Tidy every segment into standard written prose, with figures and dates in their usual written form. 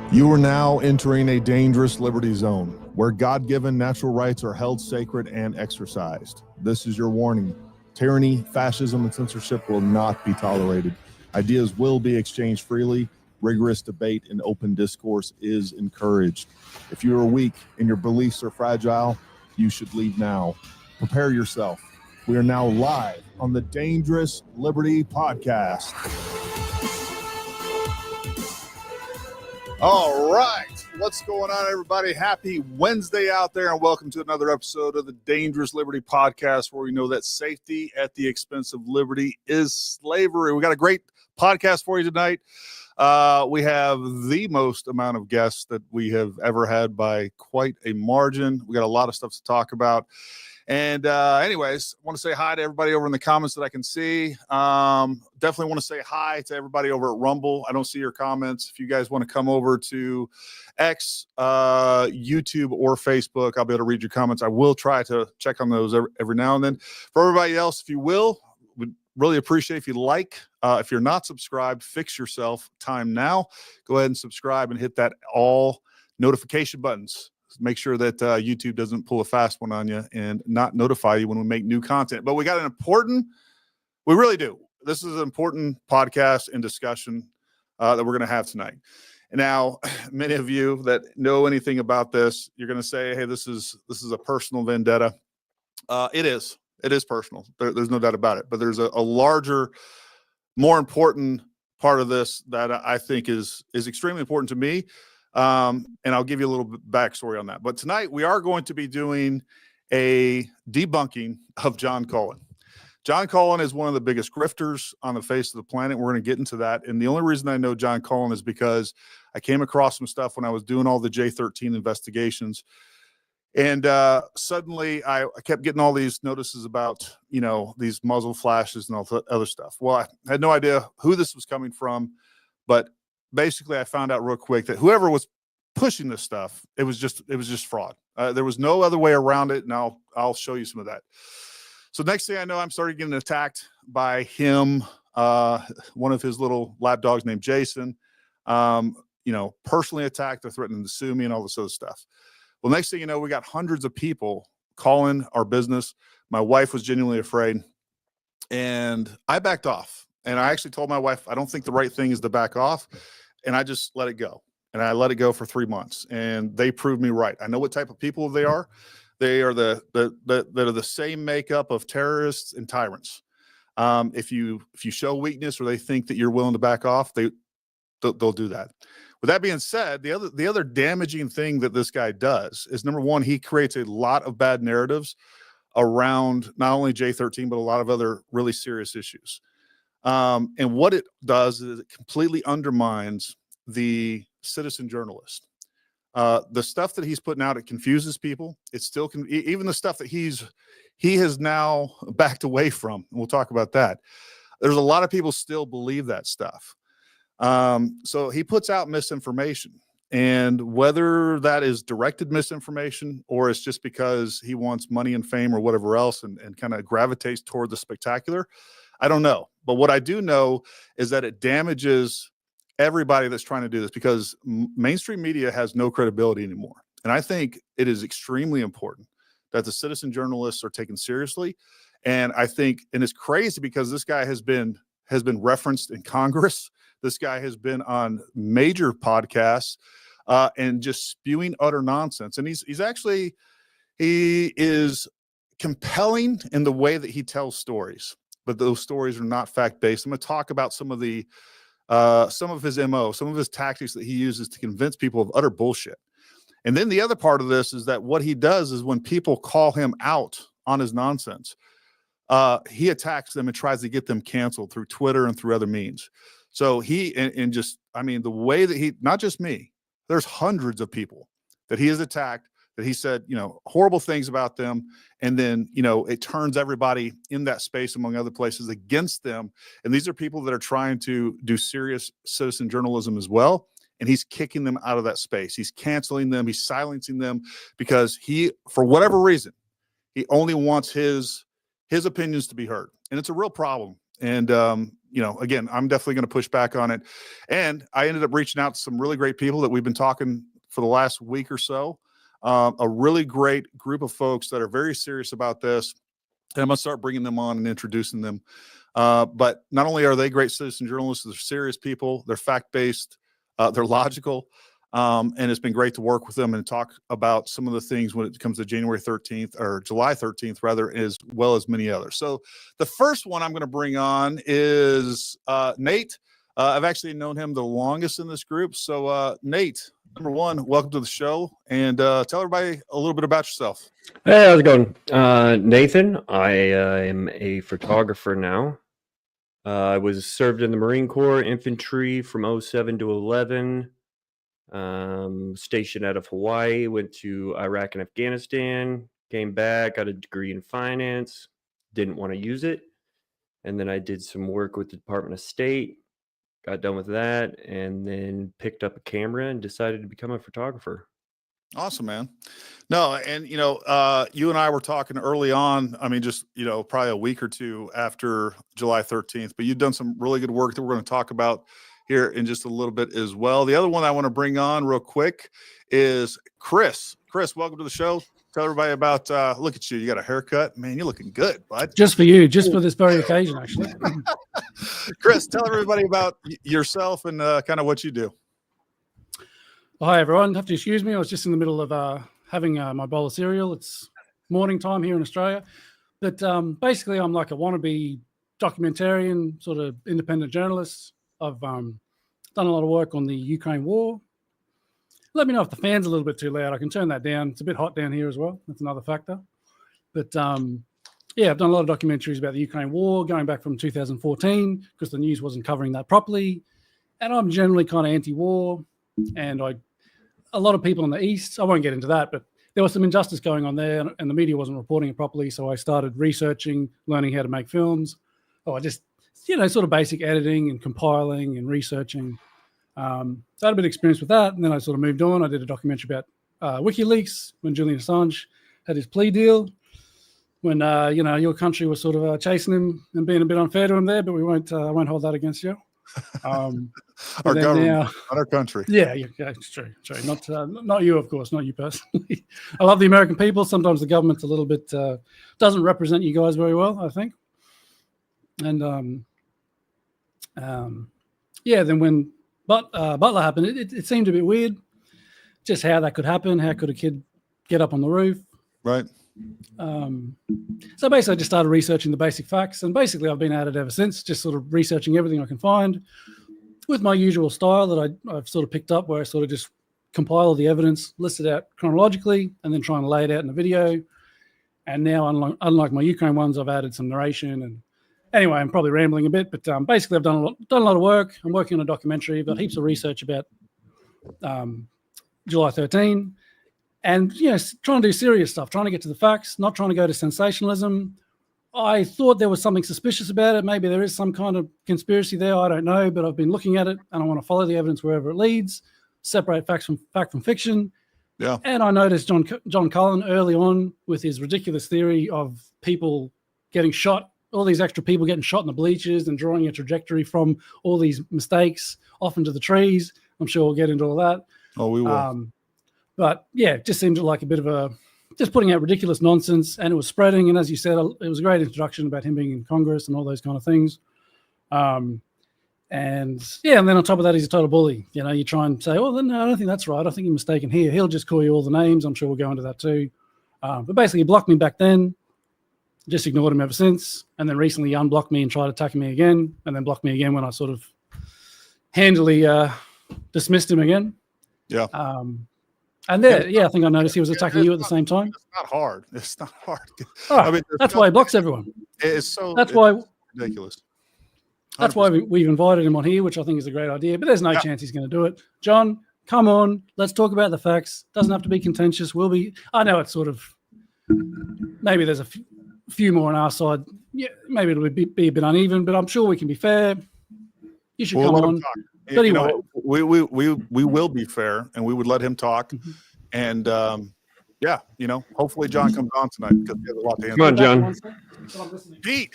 You are now entering a dangerous liberty zone where God-given natural rights are held sacred and exercised. This is your warning. Tyranny, fascism, and censorship will not be tolerated. Ideas will be exchanged freely. Rigorous debate and open discourse is encouraged. If you are weak and your beliefs are fragile, you should leave now. Prepare yourself. We are now live on the Dangerous Liberty Podcast. All right. What's going on, everybody? Happy Wednesday out there, and welcome to another episode of the Dangerous Liberty Podcast, where we know that safety at the expense of liberty is slavery. We got a great podcast for you tonight. We have the most amount of guests that we have ever had by quite a margin. We got a lot of stuff to talk about. And anyways, I want to say hi to everybody over in the comments that I can see. Definitely want to say hi to everybody over at Rumble. I don't see your comments. If you guys want to come over to X, YouTube, or Facebook, I'll be able to read your comments. I will try to check on those every now and then. For everybody else, if you will, would really appreciate if you like. If you're not subscribed, fix yourself. Time now. Go ahead and subscribe and hit that all notification buttons. Make sure that YouTube doesn't pull a fast one on you and not notify you when we make new content. But we got we really do. This is an important podcast and discussion that we're going to have tonight. And now, many of you that know anything about this, you're going to say, hey, this is a personal vendetta. It is personal. There's no doubt about it. But there's a larger, more important part of this that I think is extremely important to me. And I'll give you a little bit backstory on that. But tonight we are going to be doing a debunking of John Cullen. John Cullen is one of the biggest grifters on the face of the planet. We're going to get into that. And the only reason I know John Cullen is because I came across some stuff when I was doing all the J13 investigations. And suddenly I kept getting all these notices about, these muzzle flashes and all the other stuff. Well, I had no idea who this was coming from, but basically I found out real quick that whoever was pushing this stuff, it was just fraud. There was no other way around it. Now I'll show you some of that. So next thing I know, I'm starting getting attacked by him, one of his little lap dogs named Jason, personally attacked. They're threatening to sue me and all this other stuff. Well, next thing you know, we got hundreds of people calling our business. My wife was genuinely afraid, and I backed off. And I actually told my wife, I don't think the right thing is to back off. And I just let it go. And I let it go for 3 months. And they proved me right. I know what type of people they are. They are the same makeup of terrorists and tyrants. If you show weakness or they think that you're willing to back off, they'll do that. With that being said, the other damaging thing that this guy does is, number one, he creates a lot of bad narratives around not only J13, but a lot of other really serious issues. And what it does is it completely undermines the citizen journalist. The stuff that he's putting out, it confuses people. It still can, even the stuff that he has now backed away from. And we'll talk about that. There's a lot of people still believe that stuff. So he puts out misinformation, and whether that is directed misinformation or it's just because he wants money and fame or whatever else and kind of gravitates toward the spectacular, I don't know. But what I do know is that it damages everybody that's trying to do this, because mainstream media has no credibility anymore. And I think it is extremely important that the citizen journalists are taken seriously. And I think, and it's crazy because this guy has been referenced in Congress. This guy has been on major podcasts and just spewing utter nonsense. And he is compelling in the way that he tells stories, but those stories are not fact-based. I'm going to talk about some of his MO, some of his tactics that he uses to convince people of utter bullshit. And then the other part of this is that what he does is when people call him out on his nonsense, he attacks them and tries to get them canceled through Twitter and through other means. So the way that not just me, there's hundreds of people that he has attacked, that he said, horrible things about them. And then, it turns everybody in that space, among other places, against them. And these are people that are trying to do serious citizen journalism as well. And he's kicking them out of that space. He's canceling them. He's silencing them because for whatever reason, he only wants his opinions to be heard. And it's a real problem. And again, I'm definitely going to push back on it. And I ended up reaching out to some really great people that we've been talking for the last week or so. A really great group of folks that are very serious about this. And I'm going to start bringing them on and introducing them. But not only are they great citizen journalists, they're serious people, they're fact-based, they're logical. And it's been great to work with them and talk about some of the things when it comes to January 13th or July 13th, rather, as well as many others. So the first one I'm going to bring on is Nate. I've actually known him the longest in this group. So Nate, number one, welcome to the show, and tell everybody a little bit about yourself. Hey, how's it going? Nathan, I am a photographer now. I was served in the Marine Corps infantry from 07 to 11. Stationed out of Hawaii, went to Iraq and Afghanistan, came back, got a degree in finance, didn't want to use it. And then I did some work with the Department of State, got done with that, and then picked up a camera and decided to become a photographer. Awesome, man. No, and you and I were talking early on. I mean, just probably a week or two after July 13th. But you've done some really good work that we're going to talk about here in just a little bit as well. The other one I want to bring on real quick is Chris. Chris, welcome to the show. Tell everybody about. Look at you. You got a haircut, man. You're looking good, bud. Just for you, just for this very occasion, actually. Chris, tell everybody about yourself and kind of what you do. Well, hi, everyone. Have to excuse me. I was just in the middle of having my bowl of cereal. It's morning time here in Australia. But basically, I'm like a wannabe documentarian, sort of independent journalist. I've done a lot of work on the Ukraine war. Let me know if the fan's a little bit too loud. I can turn that down. It's a bit hot down here as well. That's another factor. But yeah, I've done a lot of documentaries about the Ukraine war going back from 2014 because the news wasn't covering that properly. And I'm generally kind of anti-war. And a lot of people in the East, I won't get into that, but there was some injustice going on there and the media wasn't reporting it properly. So I started researching, learning how to make films. I just, sort of basic editing and compiling and researching. So I had a bit of experience with that. And then I sort of moved on. I did a documentary about WikiLeaks when Julian Assange had his plea deal. When, your country was sort of chasing him and being a bit unfair to him there, but I won't hold that against you. Our government, not our country. Yeah, it's true. Not you, of course, not you personally. I love the American people. Sometimes the government's a little bit doesn't represent you guys very well, I think. And then when Butler happened, it seemed a bit weird, just how that could happen. How could a kid get up on the roof? Right. So basically, I just started researching the basic facts, and basically, I've been at it ever since, just sort of researching everything I can find with my usual style that I've sort of picked up, where I sort of just compile all the evidence, list it out chronologically, and then try and lay it out in a video. And now, unlike my Ukraine ones, I've added some narration. And anyway, I'm probably rambling a bit, but basically, I've done a lot of work. I'm working on a documentary. I've got heaps of research about July 13. And, trying to do serious stuff, trying to get to the facts, not trying to go to sensationalism. I thought there was something suspicious about it. Maybe there is some kind of conspiracy there. I don't know, but I've been looking at it and I want to follow the evidence wherever it leads, separate fact from fiction. Yeah. And I noticed John Cullen early on with his ridiculous theory of people getting shot, all these extra people getting shot in the bleachers and drawing a trajectory from all these mistakes off into the trees. I'm sure we'll get into all that. Oh, we will. But yeah, it just seemed like a bit of just putting out ridiculous nonsense, and it was spreading. And as you said, it was a great introduction about him being in Congress and all those kind of things. And then on top of that, he's a total bully. You try and say, "Oh, no, I don't think that's right. I think you're mistaken here." He'll just call you all the names. I'm sure we'll go into that too. But basically, he blocked me back then. Just ignored him ever since. And then recently, he unblocked me and tried attacking me again, and then blocked me again when I sort of handily dismissed him again. Yeah. And there, I think I noticed he was attacking you at the same time. It's not hard. It's not hard. Oh, that's why he blocks everyone. It's ridiculous. 100%. That's why we've invited him on here, which I think is a great idea. But there's no chance he's going to do it. John, come on. Let's talk about the facts. Doesn't have to be contentious. I know it's sort of, maybe there's a few more on our side. Yeah, maybe it'll be a bit uneven, but I'm sure we can be fair. You should come on. But anyway, we will be fair, and we would let him talk. Mm-hmm. And hopefully John comes on tonight because he has a lot to answer. Come on, John. Pete,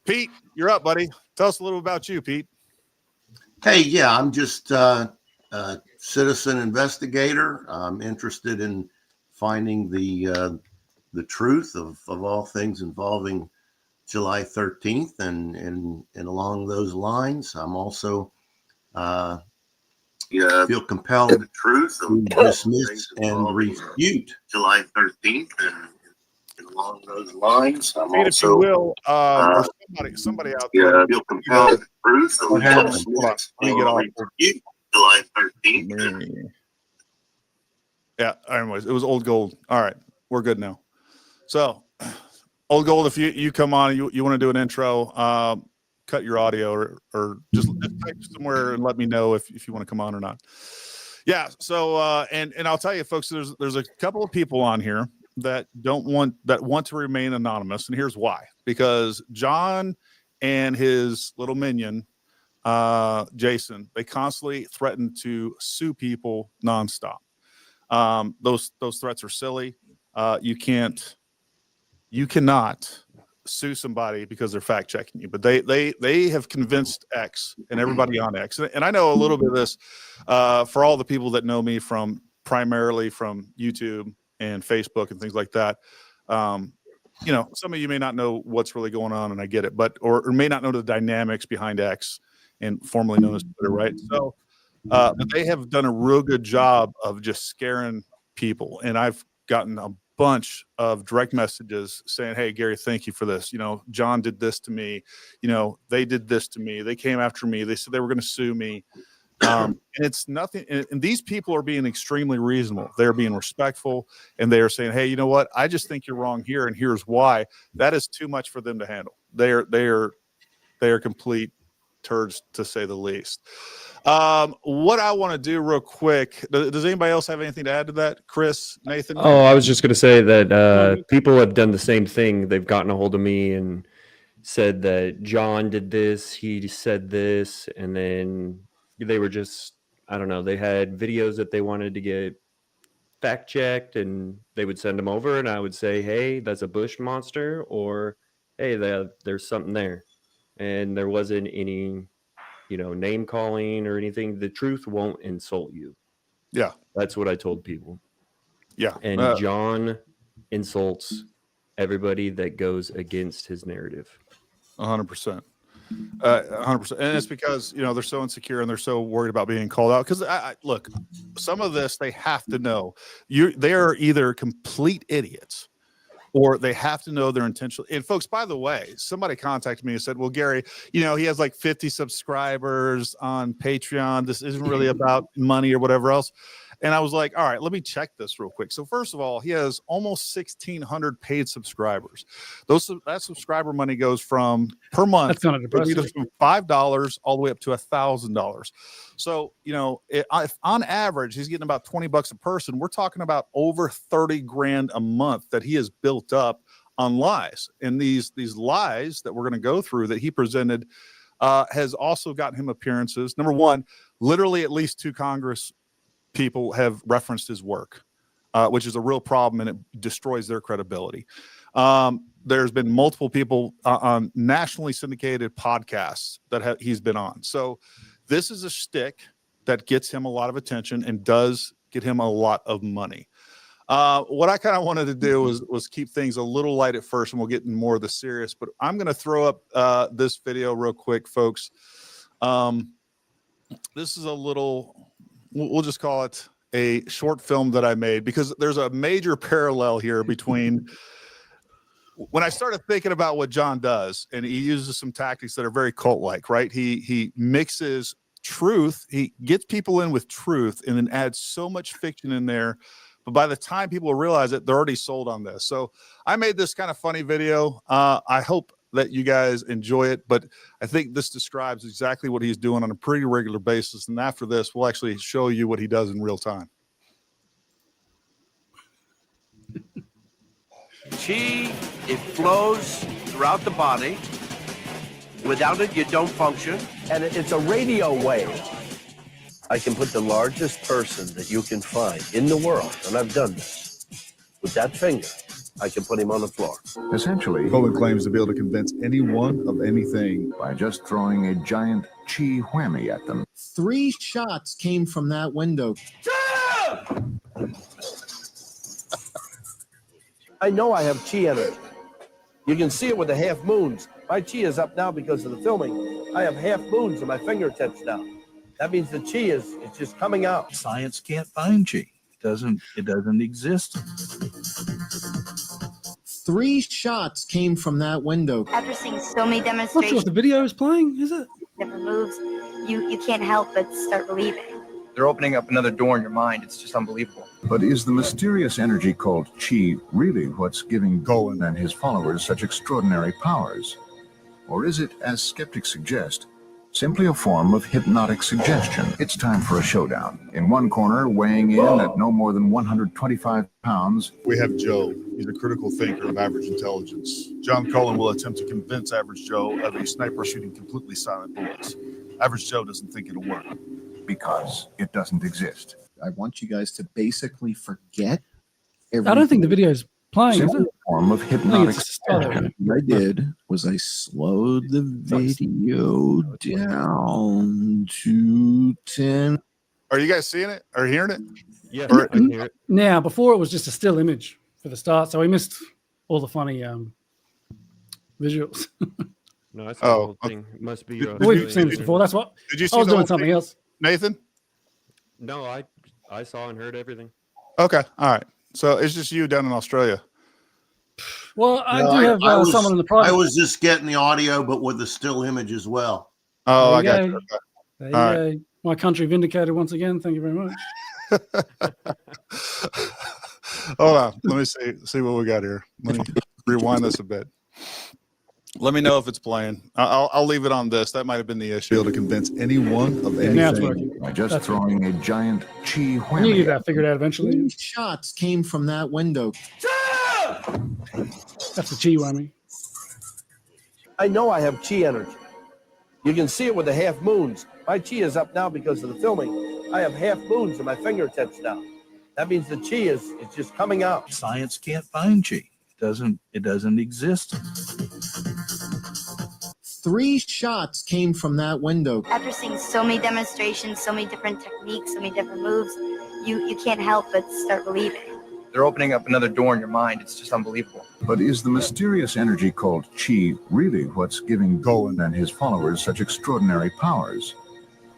Pete, you're up, buddy. Tell us a little about you, Pete. Hey, yeah, I'm just a citizen investigator. I'm interested in finding the truth of all things involving July 13th, and along those lines, I'm also feel compelled the truth to dismiss and refute July 13th, and along those lines, I'm Pete, if you also will, or somebody out there. feel compelled the truth of Hold on. Let me get off. July 13th. Yeah. Anyways, it was old gold. All right, we're good now. So, old gold, if you come on, you want to do an intro, cut your audio or just type somewhere and let me know if you want to come on or not. Yeah. So, and I'll tell you, folks, there's a couple of people on here that want to remain anonymous, and here's why. Because John and his little minion, Jason, they constantly threaten to sue people nonstop. Those threats are silly. You cannot sue somebody because they're fact checking you, but they have convinced X and everybody on X. And I know a little bit of this, for all the people that know me primarily from YouTube and Facebook and things like that. Some of you may not know what's really going on, and I get it, or may not know the dynamics behind X, and formerly known as Twitter, right? So, but they have done a real good job of just scaring people, and I've gotten a bunch of direct messages saying, "Hey, Gary, thank you for this. John did this to me. They did this to me. They came after me. They said they were going to sue me." And it's nothing. And these people are being extremely reasonable. They're being respectful, and they are saying, "Hey, you know what? I just think you're wrong here, and here's why." That is too much for them to handle. They are complete turds, to say the least. What I want to do real quick, does anybody else have anything to add to that? Chris, Nathan? Oh, I was just going to say that people have done the same thing. They've gotten a hold of me and said that John did this, he said this, and then they were just, I don't know, they had videos that they wanted to get fact checked, and they would send them over, and I would say, "Hey, that's a bush monster," or "Hey, there's something there." And there wasn't any name calling or anything. The truth won't insult you. Yeah. That's what I told people. Yeah. And John insults everybody that goes against his narrative. 100%. 100%. And it's because, they're so insecure and they're so worried about being called out. Because look, some of this they have to know. They are either complete idiots, or they have to know their intention. And folks, by the way, somebody contacted me and said, "Well, Gary, he has like 50 subscribers on Patreon. This isn't really about money or whatever else." And I was like, all right, let me check this real quick. So first of all, he has almost 1,600 paid subscribers. That subscriber money goes from per month. That's kind of depressing. From $5 all the way up to $1,000. So, if on average he's getting about $20 a person, we're talking about over 30 grand a month that he has built up on lies. And these lies that we're going to go through that he presented has also gotten him appearances. Number one, literally at least 2 Congress people have referenced his work, which is a real problem, and it destroys their credibility. There's been multiple people on nationally syndicated podcasts that he's been on. So this is a shtick that gets him a lot of attention and does get him a lot of money. What I kind of wanted to do was keep things a little light at first, and we'll get into more of the serious. But I'm going to throw up this video real quick, folks. This is a little, we'll just call it a short film that I made, because there's a major parallel here between when I started thinking about what John does, and he uses some tactics that are very cult-like, right? He mixes truth, he gets people in with truth, and then adds so much fiction in there. But by the time people realize it, they're already sold on this. So I made this kind of funny video. I hope that you guys enjoy it, but I think this describes exactly what he's doing on a pretty regular basis. And after this, we'll actually show you what he does in real time. Chi, it flows throughout the body. Without it, you don't function. And it's a radio wave. I can put the largest person that you can find in the world, and I've done this, with that finger, I can put him on the floor. Essentially, Cullen claims to be able to convince anyone of anything. by just throwing a giant chi whammy at them. 3 shots came from that window. I know I have chi energy. You can see it with the half moons. My chi is up now because of the filming. I have half moons in my fingertips now. That means the chi is just coming out. Science can't find chi. It doesn't exist. 3 shots came from that window. After seeing so many Not sure demonstrations if the video is playing, is it? of different moves, you can't help but start believing. They're opening up another door in your mind. It's just unbelievable. But is the mysterious energy called chi really what's giving Cullen and his followers such extraordinary powers? Or is it, as skeptics suggest, simply a form of hypnotic suggestion? It's time for a showdown. In one corner, weighing in at no more than 125 pounds, We have Joe. He's a critical thinker of average intelligence. John Cullen will attempt to convince Average Joe of a sniper shooting completely silent bullets. Average Joe doesn't think it'll work. because it doesn't exist. I want you guys to basically forget I don't think the video is playing, is Simply it? a form of I think hypnotic it's just oh, there we go. suggestion. What I did was I slowed the video down to 10. Are you guys seeing it or hearing it? Yeah, Or- I can hear it. Now, before it was just a still image for the start, so we missed all the funny visuals. No, I saw the Oh, whole thing. It must be. Did- We've seen this before. That's what Did you see I was the whole doing something thing, else. Nathan? No, I saw and heard everything. Okay. All right. So it's just you down in Australia. Well, I No, do have I was- someone in the I private. was just getting the audio, but with the still image as well. Oh, I There got you you. Okay. There you all go. My country vindicated once again. Thank you very much. Hold on. Let me see what we got here. Let me rewind this a bit. Let me know if it's playing. I'll leave it on this. That might have been the issue. Be able to convince anyone of Yeah, now it's anything. working. By just That's throwing a giant chi I knew whammy you'd at have figured it out eventually. 3 shots came from that window. That's the chi whammy. I know I have chi energy. You can see it with the half moons. My chi is up now because of the filming. I have half moons in my fingertips now. That means the chi is just coming out. Science can't find chi. It doesn't exist. 3 shots came from that window. After seeing so many demonstrations, so many different techniques, so many different moves, you can't help but start believing. They're opening up another door in your mind. It's just unbelievable. But is the mysterious energy called chi really what's giving Cullen and his followers such extraordinary powers?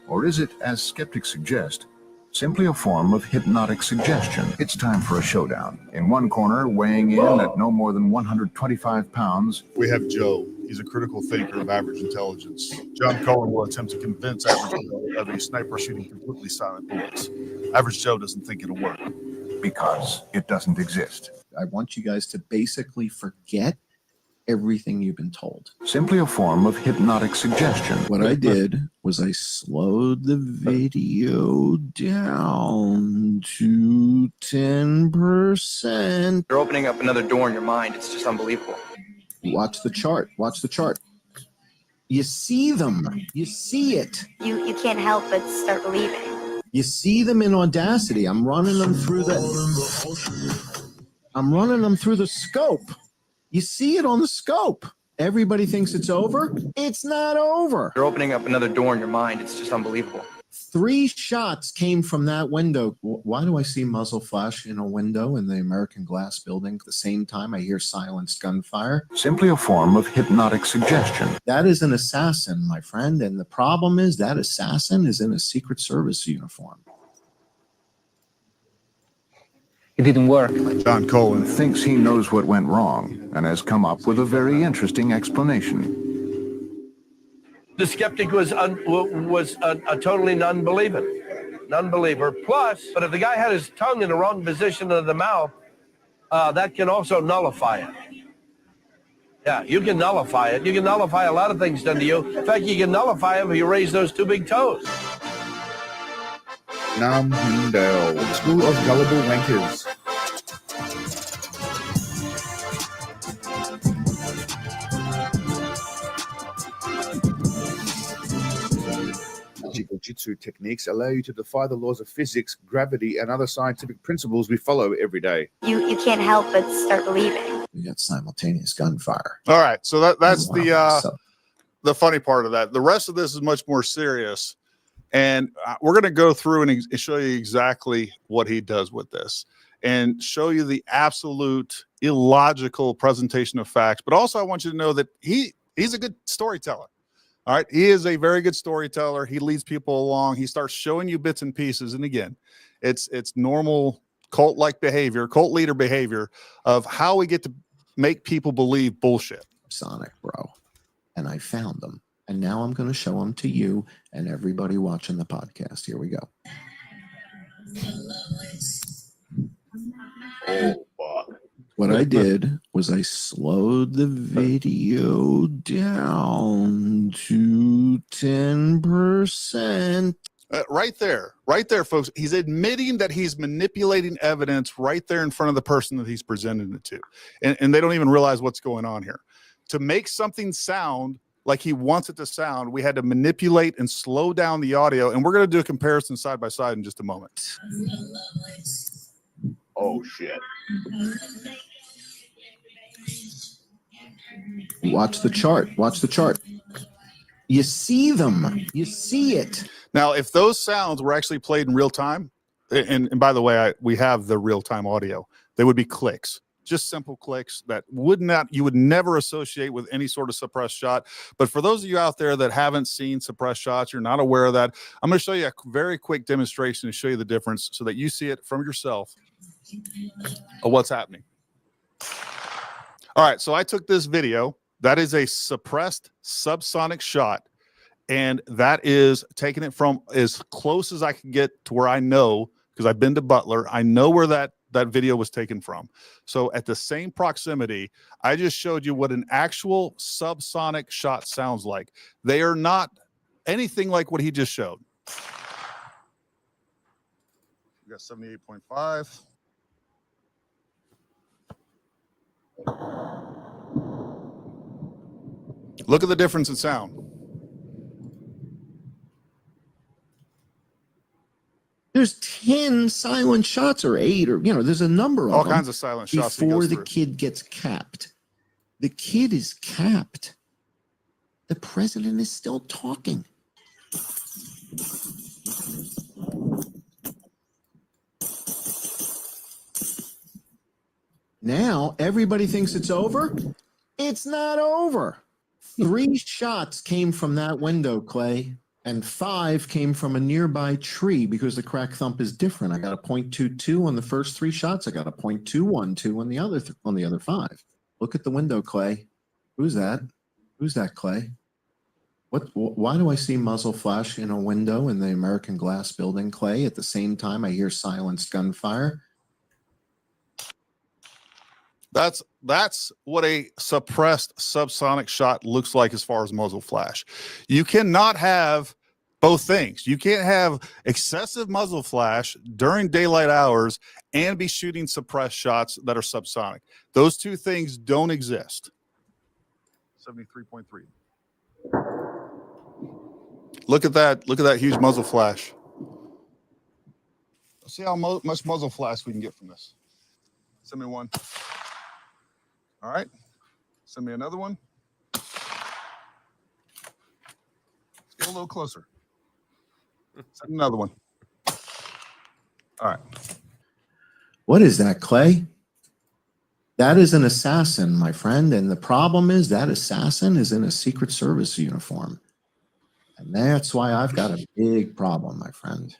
Or is it, as skeptics suggest, simply a form of hypnotic suggestion? It's time for a showdown. In one corner, weighing in at no more than 125 pounds, We have Joe. He's a critical thinker of average intelligence. John Cullen will attempt to convince Average Joe of a sniper shooting completely silent bullets. Average Joe doesn't think it'll work. because it doesn't exist. I want you guys to basically forget everything you've been told. Simply a form of hypnotic suggestion. What I did was I slowed the video down to 10%. They're opening up another door in your mind. It's just unbelievable. Watch the chart. Watch the chart. You see them. You see it. You can't help but start believing. You see them in Audacity. I'm running them through the scope. You see it on the scope. Everybody thinks it's over. It's not over. They're opening up another door in your mind. It's just unbelievable. 3 shots came from that window. Why do I see muzzle flash in a window in the American Glass building at the same time I hear silenced gunfire? Simply a form of hypnotic suggestion. That is an assassin, my friend. And the problem is that assassin is in a Secret Service uniform. It didn't work. John Cullen. Thinks he knows what went wrong and has come up with a very interesting explanation. The skeptic was a totally non-believer. Plus, but if the guy had his tongue in the wrong position of the mouth, that can also nullify it. Yeah, you can nullify it. You can nullify a lot of things done to you. In fact, you can nullify them if you raise those 2 big toes. Nam Hindale, School of Gullible Wankers. jujitsu techniques allow you to defy the laws of physics, gravity, and other scientific principles we follow every day. You can't help but start believing. We got simultaneous gunfire. All right, so that's Wow. the funny part of that. The rest of this is much more serious, and we're going to go through and show you exactly what he does with this, and show you the absolute illogical presentation of facts. But also, I want you to know that he's a good storyteller. All right, he is a very good storyteller. He leads people along. He starts showing you bits and pieces, and again, it's normal cult-like behavior, cult leader behavior of how we get to make people believe bullshit. Sonic, bro. And I found them. And now I'm going to show them to you and everybody watching the podcast. Here we go. Oh, fuck. What I did was I slowed the video down to 10%. Right there, folks. He's admitting that he's manipulating evidence right there in front of the person that he's presenting it to. And they don't even realize what's going on here. To make something sound like he wants it to sound, we had to manipulate and slow down the audio. And we're going to do a comparison side by side in just a moment. Oh, shit. Watch the chart. Watch the chart. You see them. You see it. Now, if those sounds were actually played in real time, and by the way, we have the real time audio, they would be clicks, just simple clicks that you would never associate with any sort of suppressed shot. But for those of you out there that haven't seen suppressed shots, you're not aware of that, I'm going to show you a very quick demonstration to show you the difference so that you see it from yourself of what's happening. All right, so I took this video. That is a suppressed subsonic shot. And that is taking it from as close as I can get to where I know, because I've been to Butler, I know where that video was taken from. So at the same proximity, I just showed you what an actual subsonic shot sounds like. They are not anything like what he just showed. We got 78.5. Look at the difference in sound. There's 10 silent shots or 8 or, there's a number of all them kinds of silent shots before the kid gets capped. The kid is capped. The president is still talking. Now everybody thinks it's over. It's not over. 3 shots came from that window, Clay, and 5 came from a nearby tree because the crack thump is different. I got a 0.22 on the first 3 shots. I got a 0.212 on the other 5. Look at the window, Clay. Who's that? Who's that, Clay? Why do I see muzzle flash in a window in the American Glass building, Clay? At the same time, I hear silenced gunfire. That's what a suppressed subsonic shot looks like as far as muzzle flash. You cannot have both things. You can't have excessive muzzle flash during daylight hours and be shooting suppressed shots that are subsonic. Those two things don't exist. 73.3. Look at that. Look at that huge muzzle flash. Let's see how much muzzle flash we can get from this. Send me one. All right. Send me another one. Let's get a little closer. Send another one. All right. What is that, Clay? That is an assassin, my friend. And the problem is that assassin is in a Secret Service uniform. And that's why I've got a big problem, my friend.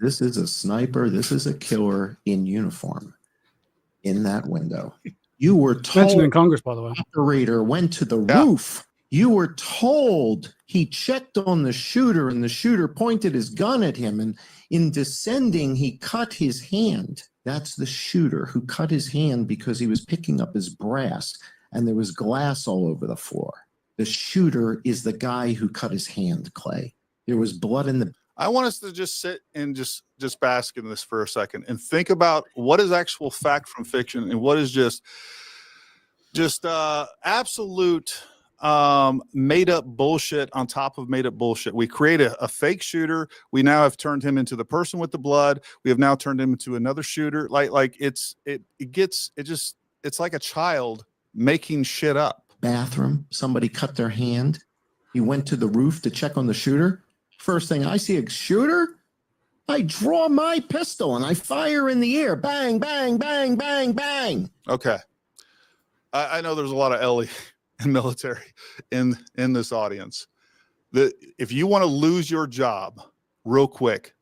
This is a sniper. This is a killer in uniform in that window. You were told. Mentioned in Congress, by the way. Operator went to the roof. You were told he checked on the shooter and the shooter pointed his gun at him. And in descending, he cut his hand. That's the shooter who cut his hand because he was picking up his brass and there was glass all over the floor. The shooter is the guy who cut his hand, Clay. There was blood in the... I want us to just sit and just bask in this for a second and think about what is actual fact from fiction and what is just absolute made up bullshit on top of made up bullshit. We create a fake shooter. We now have turned him into the person with the blood. We have now turned him into another shooter. It's like a child making shit up. Bathroom, somebody cut their hand. He went to the roof to check on the shooter. First thing I see a shooter, I draw my pistol and I fire in the air. Bang, bang, bang, bang, bang. Okay. I know there's a lot of Ellie and military in this audience. If you want to lose your job real quick,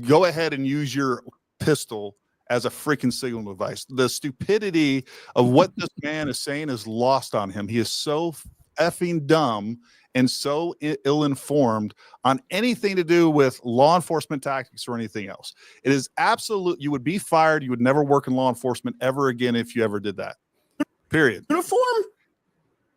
go ahead and use your pistol as a freaking signal device. The stupidity of what this man is saying is lost on him. He is so effing dumb and so ill-informed on anything to do with law enforcement tactics or anything else. It is absolute. You would be fired. You would never work in law enforcement ever again if you ever did that. Period. Uniform.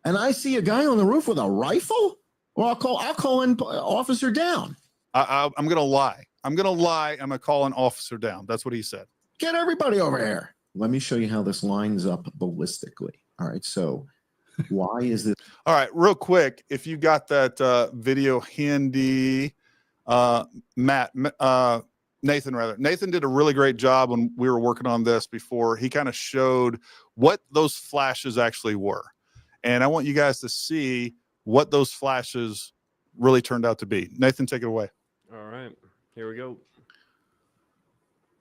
And I see a guy on the roof with a rifle. Well, I'll call an officer down. I'm gonna lie. I'm gonna call an officer down. That's what he said. Get everybody over here. Let me show you how this lines up ballistically. All right. So why is this? All right, real quick, if you got that video handy, Nathan did a really great job when we were working on this before. He kind of showed what those flashes actually were. And I want you guys to see what those flashes really turned out to be. Nathan, take it away. All right, here we go.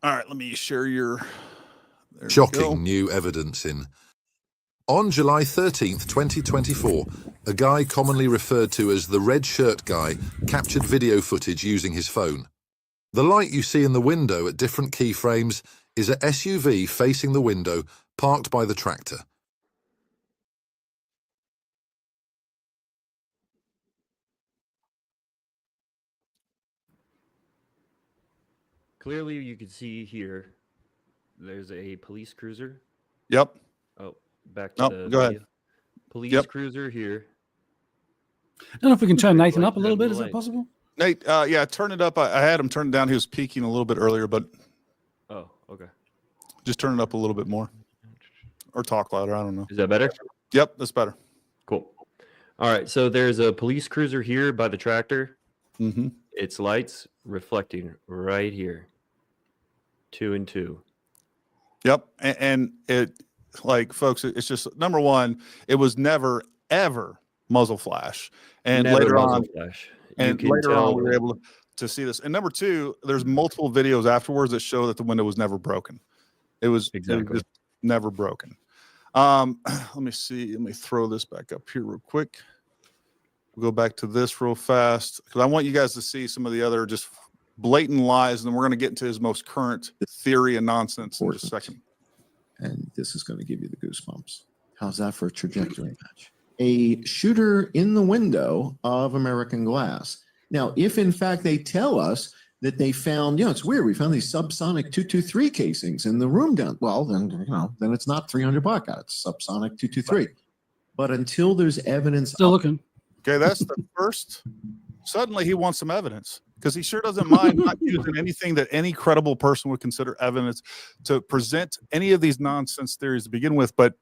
All right, let me share your... Shocking new evidence in. On July 13th, 2024, a guy commonly referred to as the red shirt guy captured video footage using his phone. The light you see in the window at different keyframes is a SUV facing the window parked by the tractor. Clearly, you can see here, there's a police cruiser. Yep. Oh, back to the go video. ahead. Police cruiser here. I don't know if we can turn Nathan up a little bit. Is that possible? Nate, yeah, turn it up. I had him turn it down. He was peaking a little bit earlier, but Oh, okay. just turn it up a little bit more. Or talk louder. I don't know. Is that better? Yep, that's better. Cool. All right, so there's a police cruiser here by the tractor. Mm-hmm. Its lights reflecting right here. 2 and 2. Yep. And it, like, folks, it's just, number one, it was never, ever muzzle flash. And Never later muzzle on, flash. and later on, we were able to see this. And number two, there's multiple videos afterwards that show that the window was never broken. It was just never broken. Let me see. Let me throw this back up here real quick. We'll go back to this real fast because I want you guys to see some of the other just blatant lies, and then we're going to get into his most current theory and nonsense in just a second. And this is going to give you the goosebumps. How's that for a trajectory match? A shooter in the window of American Glass. Now, if in fact they tell us that they found, it's weird. We found these subsonic 223 casings in the room down. Well, then, then it's not 300 blackout. It's subsonic 223. But until there's evidence. Still looking. Okay, that's the first. Suddenly he wants some evidence because he sure doesn't mind not using anything that any credible person would consider evidence to present any of these nonsense theories to begin with. But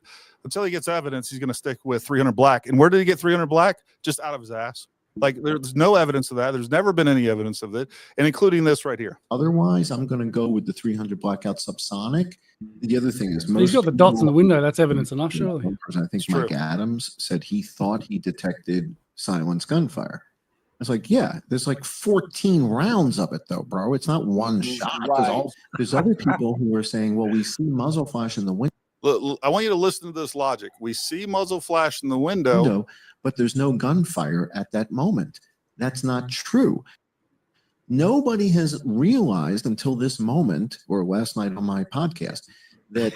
until he gets evidence, he's going to stick with 300 black. And where did he get 300 black? Just out of his ass. Like, there's no evidence of that. There's never been any evidence of it, and including this right here. Otherwise, I'm going to go with the 300 blackout subsonic. The other thing is, He's got the dots in the window. That's evidence enough, surely. I think Mike Adams said he thought he detected silenced gunfire. I was like, yeah, there's like 14 rounds of it, though, bro. It's not one shot. Right. There's other people who are saying, well, we see muzzle flash in the window. Look, I want you to listen to this logic. We see muzzle flash in the window, but there's no gunfire at that moment. That's not true. Nobody has realized until this moment, or last night on my podcast, that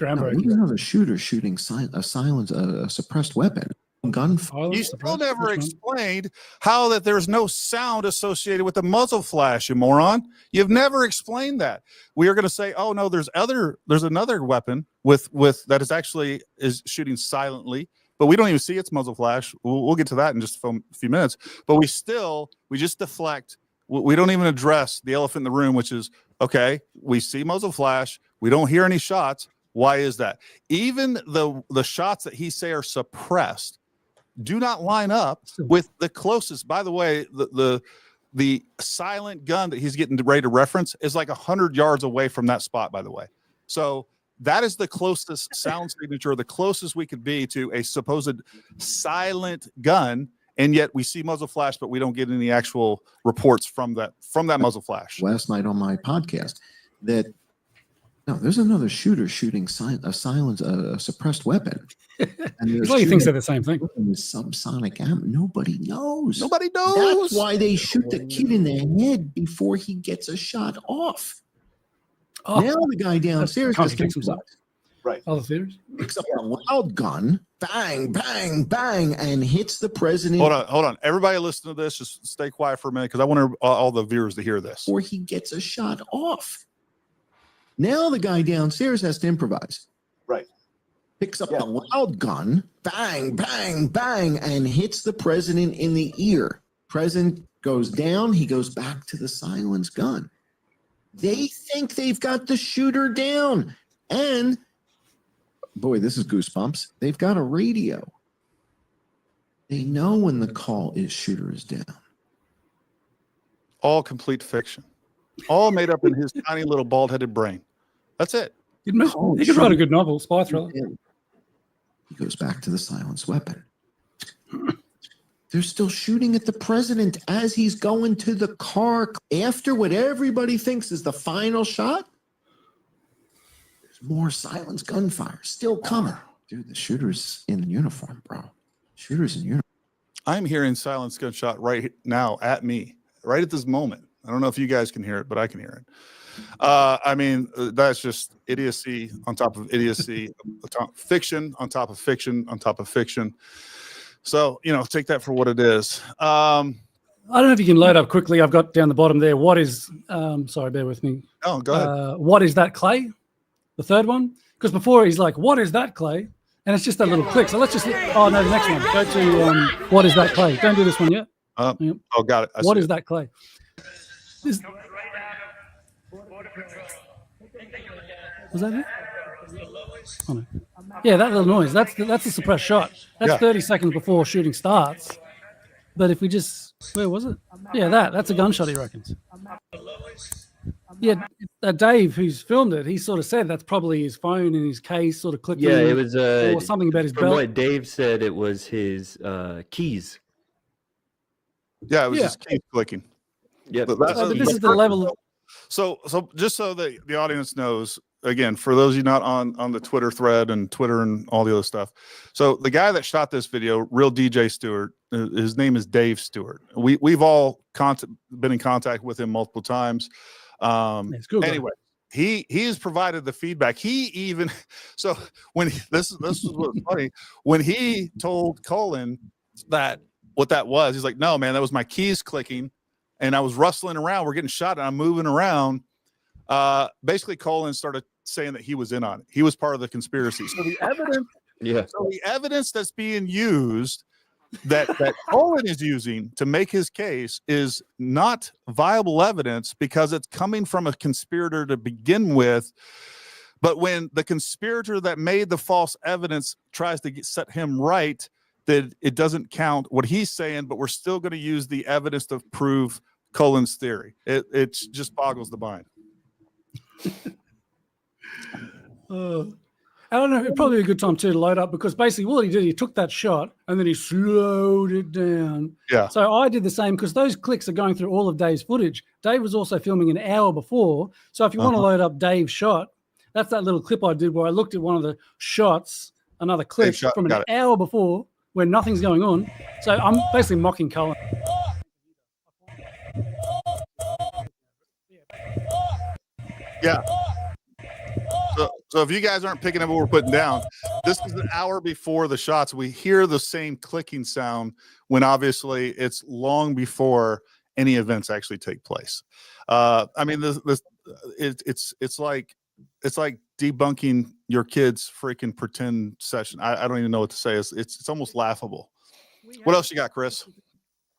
even though the shooter shooting a suppressed weapon, gunfire. You still never explained how that there's no sound associated with the muzzle flash, you moron. You've never explained that. We are going to say, oh no, there's another weapon with that is shooting silently, but we don't even see its muzzle flash. We'll get to that in just a few minutes. But we just deflect. We don't even address the elephant in the room, which is, okay, we see muzzle flash. We don't hear any shots. Why is that? Even the shots that he say are suppressed, do not line up with the closest. By the way, the silent gun that he's getting ready to reference is like 100 yards away from that spot, by the way. So that is the closest sound signature, the closest we could be to a supposed silent gun. And yet we see muzzle flash, but we don't get any actual reports from that muzzle flash. Last night on my podcast that no, there's another shooter shooting a suppressed weapon. And Well, he thinks they're the same thing. With subsonic ammo. Nobody knows. Nobody knows. That's why they shoot the kid in the head before he gets a shot off. Oh, now the guy downstairs contradicts himself. Right. Other theaters picks up a loud gun, bang, bang, bang, and hits the president. Hold on. Everybody listen to this. Just stay quiet for a minute because I want all the viewers to hear this. Before he gets a shot off. Now the guy downstairs has to improvise. Right. Picks up a loud gun, bang, bang, bang, and hits the president in the ear. President goes down. He goes back to the silenced gun. They think they've got the shooter down. And, boy, this is goosebumps. They've got a radio. They know when the call is shooter is down. All complete fiction. All made up in his tiny little bald-headed brain. That's it. He could write a good novel, spy thriller. He goes back to the silenced weapon. They're still shooting at the president as he's going to the car. After what everybody thinks is the final shot, there's more silenced gunfire still coming. Dude, the shooter's in uniform, bro. Shooter's in uniform. I'm hearing silenced gunshot right now at me, right at this moment. I don't know if you guys can hear it, but I can hear it. I mean, that's just idiocy on top of idiocy, fiction on top of fiction on top of fiction. So, take that for what it is. I don't know if you can load up quickly. I've got down the bottom there. What is, sorry, bear with me. Oh, go ahead. What is that, Clay? The third one? Because before he's like, what is that, Clay? And it's just that little click. So let's just, oh, no, the next one. Go to, what is that, Clay? Don't do this one yet. Yep. Oh, got it. What is that, Clay? Was that it? Oh, no. Yeah, that little noise. That's a suppressed shot. That's 30 seconds before shooting starts. But if we just, where was it? Yeah, that's a gunshot, he reckons. Yeah, Dave, who's filmed it, he sort of said that's probably his phone in his case, sort of clipped. Yeah, it was or something about his from belt. what Dave said, it was his keys. Yeah, it was just keep clicking. Yeah, but this is the level. So just so that the audience knows, again, for those of you not on the Twitter thread and Twitter and all the other stuff. So the guy that shot this video, real DJ Stewart, his name is Dave Stewart. We've all been in contact with him multiple times. Anyway, he has provided the feedback. He even so when this is what's funny when he told Cullen that what that was, he's like, no, man, that was my keys clicking. And I was rustling around. We're getting shot and I'm moving around. Basically, Cullen started saying that he was in on it. He was part of the conspiracy. So the evidence, So the evidence that's being used that Cullen is using to make his case is not viable evidence because it's coming from a conspirator to begin with. But when the conspirator that made the false evidence tries to set him right, that it doesn't count what he's saying, but we're still going to use the evidence to prove Cullen's theory. It just boggles the mind. I don't know. It'd probably be a good time too to load up because basically what he did, he took that shot and then he slowed it down. Yeah. So I did the same because those clicks are going through all of Dave's footage. Dave was also filming an hour before. So if you want to load up Dave's shot, that's that little clip I did where I looked at one of the shots, another clip from an hour before where nothing's going on. So I'm basically mocking Cullen. Yeah. So if you guys aren't picking up what we're putting down, this is an hour before the shots. We hear the same clicking sound when obviously it's long before any events actually take place. I mean, it's like debunking your kid's freaking pretend session. I don't even know what to say. It's almost laughable. What else you got, Chris?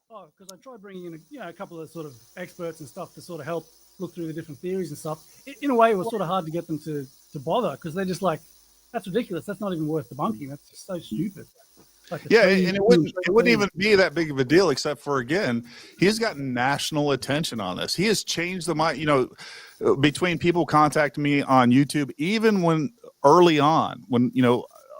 Oh, because I tried bringing in a couple of sort of experts and stuff to sort of help look through the different theories and stuff. In a way, it was sort of hard to get them to bother because they're just like, that's ridiculous. That's not even worth debunking. That's just so stupid. Like a Yeah, tree and it being wouldn't shot even be that big of a deal, except for, again, he's gotten national attention on this. He has changed the mind, between people contacting me on YouTube, even when early on, when,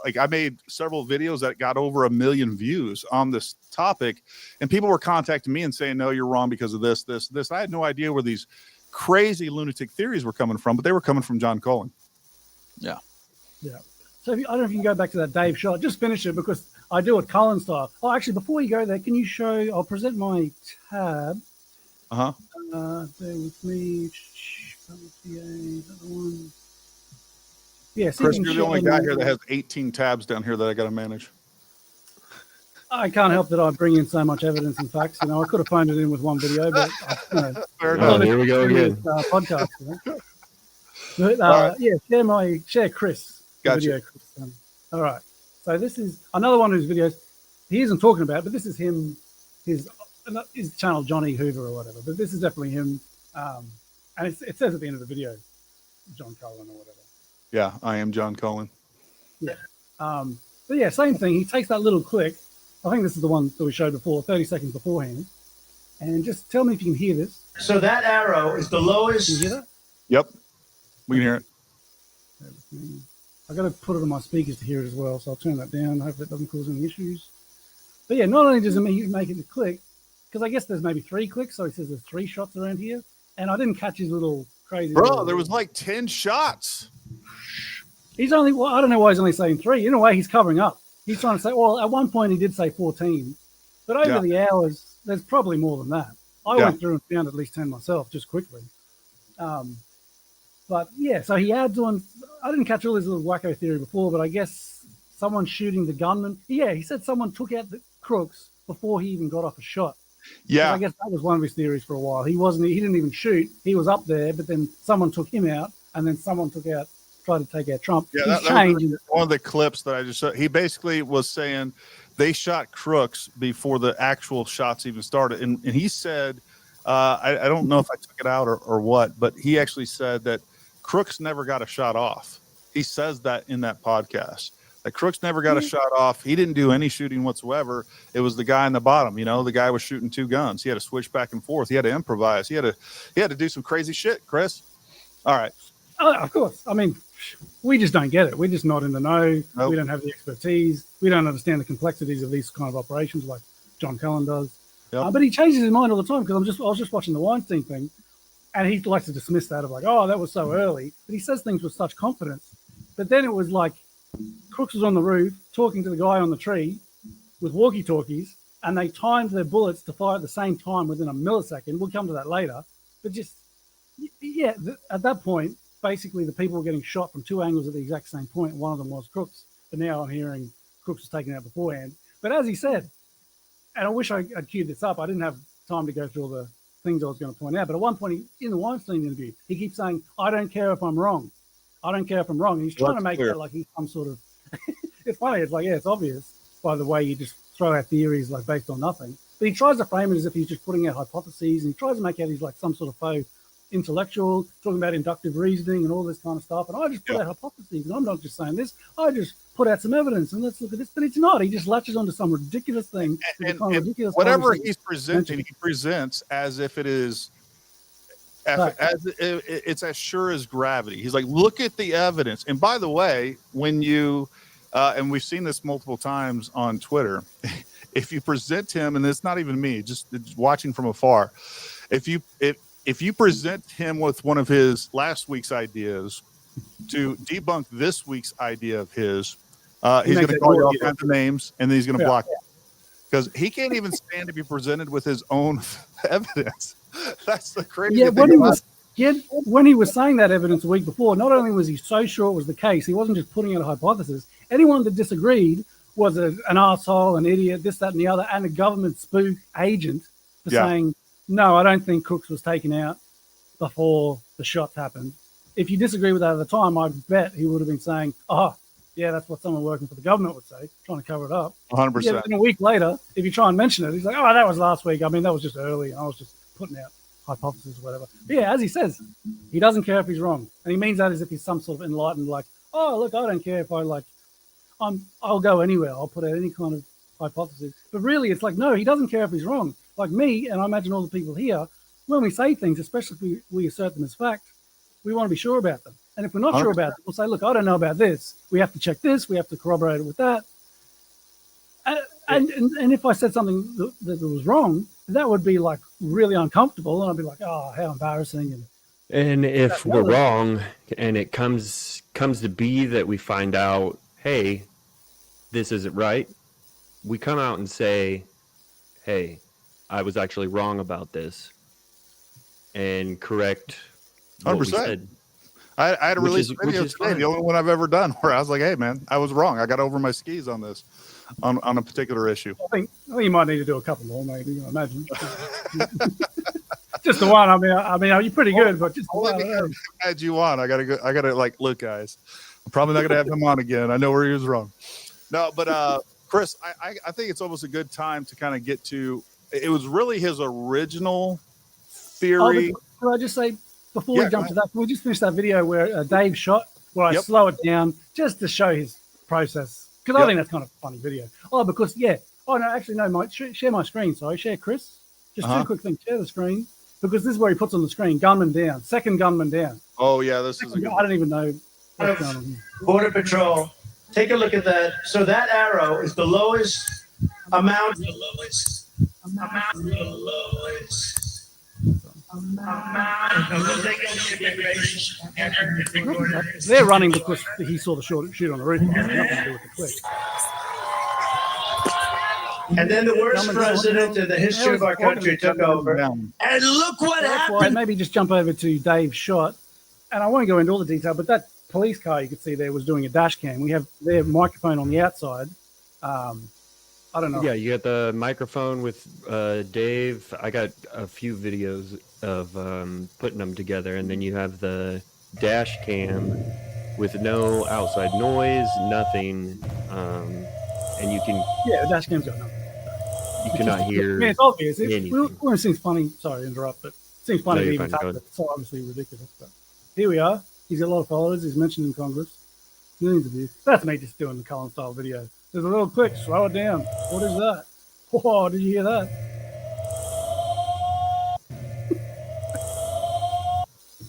like I made several videos that got over 1 million views on this topic, and people were contacting me and saying, no, you're wrong because of this. I had no idea where these crazy lunatic theories were coming from, but they were coming from John Cullen. Yeah. Yeah. So I don't know if you can go back to that Dave shot. Just finish it because I do it Cullen style. Oh, actually, before you go there, can you show? I'll present my tab. Uh-huh. Bear with me. Yeah, Chris, you're the only guy here that has 18 tabs down here that I got to manage. I can't help that I bring in so much evidence and facts. I could have phoned it in with one video, but Fair enough. Here we go again. Podcast. But share Chris. Gotcha. Video Chris. All right. So this is another one of his videos. He isn't talking about, but this is him, his channel, Johnny Hoover or whatever. But this is definitely him. And it says at the end of the video, John Cullen or whatever. Yeah, I am John Cullen. Yeah. But yeah, same thing. He takes that little click. I think this is the one that we showed before, 30 seconds beforehand. And just tell me if you can hear this. So that arrow is the lowest. Can you hear that? Yep. We can hear it. I got to put it on my speakers to hear it as well, so I'll turn that down. Hopefully it doesn't cause any issues. But yeah, not only does it make it to click, because I guess there's maybe 3 clicks, so he says there's 3 shots around here. And I didn't catch his little crazy. Bro, there was like 10 shots. He's only, well, I don't know why he's only saying 3. In a way, he's covering up. He's trying to say, well, at one point he did say 14, but over the hours, there's probably more than that. I went through and found at least 10 myself, just quickly. But yeah, so he adds on, I didn't catch all his little wacko theory before, but I guess someone shooting the gunman. Yeah, he said someone took out the crooks before he even got off a shot. Yeah. So I guess that was one of his theories for a while. He didn't even shoot. He was up there, but then someone took him out, and then someone tried to take out Trump. Yeah, that was one of the clips that I just saw. He basically was saying they shot crooks before the actual shots even started. And he said, I don't know if I took it out or what, but he actually said that crooks never got a shot off. He says that in that podcast. That crooks never got a shot off. He didn't do any shooting whatsoever. It was the guy in the bottom. The guy was shooting 2 guns. He had to switch back and forth. He had to improvise. He had to do some crazy shit, Chris. All right. Oh, of course. I mean, we just don't get it. We're just not in the know. Nope. We don't have the expertise. We don't understand the complexities of these kind of operations like John Cullen does. Yep. But he changes his mind all the time because I was just watching the Weinstein thing, and he likes to dismiss that of like, oh, that was so early. But he says things with such confidence. But then it was like Crooks was on the roof talking to the guy on the tree with walkie-talkies, and they timed their bullets to fire at the same time within a millisecond. We'll come to that later. But just, yeah, at that point, basically the people were getting shot from 2 angles at the exact same point. One of them was Crooks. But now I'm hearing Crooks was taken out beforehand. But as he said, and I wish I'd queued this up. I didn't have time to go through all the things I was going to point out. But at one point in the Weinstein interview, he keeps saying, I don't care if I'm wrong. I don't care if I'm wrong. And he's trying to make it like he's some sort of, it's funny. It's like, yeah, it's obvious by the way you just throw out theories like based on nothing. But he tries to frame it as if he's just putting out hypotheses, and he tries to make out he's like some sort of faux intellectual, talking about inductive reasoning and all this kind of stuff. And I just put out hypotheses, and I'm not just saying this. I just put out some evidence, and let's look at this. But it's not. He just latches onto some ridiculous thing. And whatever he's presenting, he presents as if it is, it's as sure as gravity. He's like, look at the evidence. And by the way, when you, and we've seen this multiple times on Twitter, if you present him, and it's not even me, just watching from afar, if you present him with one of his last week's ideas to debunk this week's idea of his, he's going to call you all kinds of names, and then he's going to block it because he can't even stand to be presented with his own evidence. That's the crazy thing. When he was saying that evidence a week before, not only was he so sure it was the case, he wasn't just putting out a hypothesis. Anyone that disagreed was an asshole, an idiot, this, that, and the other, and a government spook agent for saying, no, I don't think Crooks was taken out before the shots happened. If you disagree with that at the time, I bet he would have been saying, oh, yeah, that's what someone working for the government would say, trying to cover it up. 100%. Yeah, and a week later, if you try and mention it, he's like, oh, that was last week. I mean, that was just early. I was just putting out hypotheses or whatever. But yeah, as he says, he doesn't care if he's wrong. And he means that as if he's some sort of enlightened, like, oh, look, I don't care if I'll go anywhere. I'll put out any kind of hypothesis. But really, it's like, no, he doesn't care if he's wrong. Like me, and I imagine all the people here, when we say things, especially if we assert them as fact, we want to be sure about them. And if we're not sure about them, we'll say, look, I don't know about this. We have to check this. We have to corroborate it with that. And if I said something that was wrong, that would be like really uncomfortable. And I'd be like, oh, how embarrassing. And if we're wrong and it comes to be that we find out, hey, this isn't right, we come out and say, hey, I was actually wrong about this, and correct what we 100%. said. I had to release a video today, fine. the only one I've ever done, where I was like, hey, man, I was wrong. I got over my skis on this, on a particular issue. I think you might need to do a couple more, maybe, I imagine. Just the one. I mean, you're pretty good, but just the one. Had you on, I gotta like, look, guys, I'm probably not gonna have him on again. I know where he was wrong. No, but Chris, I think it's almost a good time to kind of get to. It was really his original theory. Could I just say before we jump to that? Can we just finish that video where Dave shot? Where I slow it down just to show his process, because I think that's kind of a funny video. Oh, because Oh no, actually no. Share my screen. Sorry, share Chris. Just two quick things. Share the screen. Because this is where he puts on the screen, gunman down, second gunman down. Oh, yeah, this is. I don't even know what's going on here. Border Patrol, take a look at that. So that arrow is the lowest amount. The lowest amount. The lowest amount. They're running because he saw the shoot on the roof. Nothing to do with the click. And then the worst president in the history of our country took over. And look what happened. Maybe just jump over to Dave's shot. And I won't go into all the detail, but that police car you could see there was doing a dash cam. We have their microphone on the outside. I don't know. Yeah, you got the microphone with Dave. I got a few videos of putting them together. And then you have the dash cam with no outside noise, nothing. And you can... Yeah, the dash cam's got nothing. You cannot hear. I mean, it's obvious. Anything. It seems funny. Sorry to interrupt, but it seems funny to even touch it. It's so obviously ridiculous. But here we are. He's got a lot of followers. He's mentioned in Congress. Millions of views. That's me just doing the Cullen style video. There's a little click. Slow it down. What is that? Whoa! Did you hear that?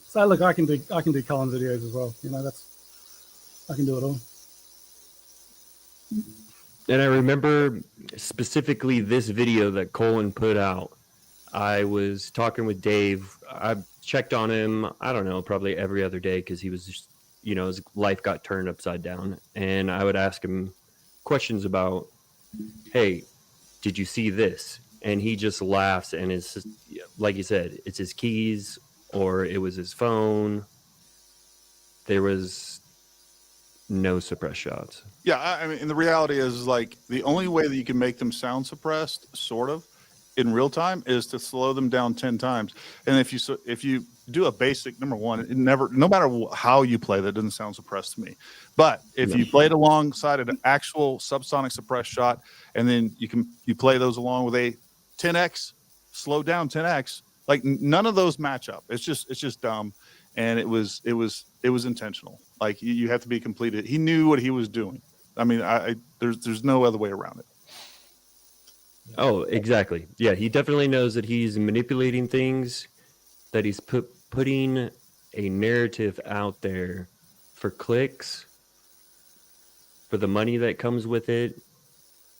So look, I can do Cullen videos as well. You know, I can do it all. And I remember specifically this video that Cullen put out. I was talking with Dave. I checked on him, I don't know, probably every other day because he was just, his life got turned upside down. And I would ask him questions about, hey, did you see this? And he just laughs. And it's just, like you said, it's his keys or it was his phone. There was no suppressed shots. Yeah, I mean, and the reality is, like, the only way that you can make them sound suppressed, sort of, in real time, is to slow them down 10 times. And if you do a basic, number one, it never, no matter how you play, that doesn't sound suppressed to me. But if you play it alongside an actual subsonic suppressed shot, and then you play those along with a 10x, slow down 10x, like none of those match up. It's just dumb, and it was intentional. Like you have to be completed. He knew what he was doing. I mean, there's no other way around it. Oh, exactly. Yeah, he definitely knows that he's manipulating things, that he's putting a narrative out there for clicks, for the money that comes with it,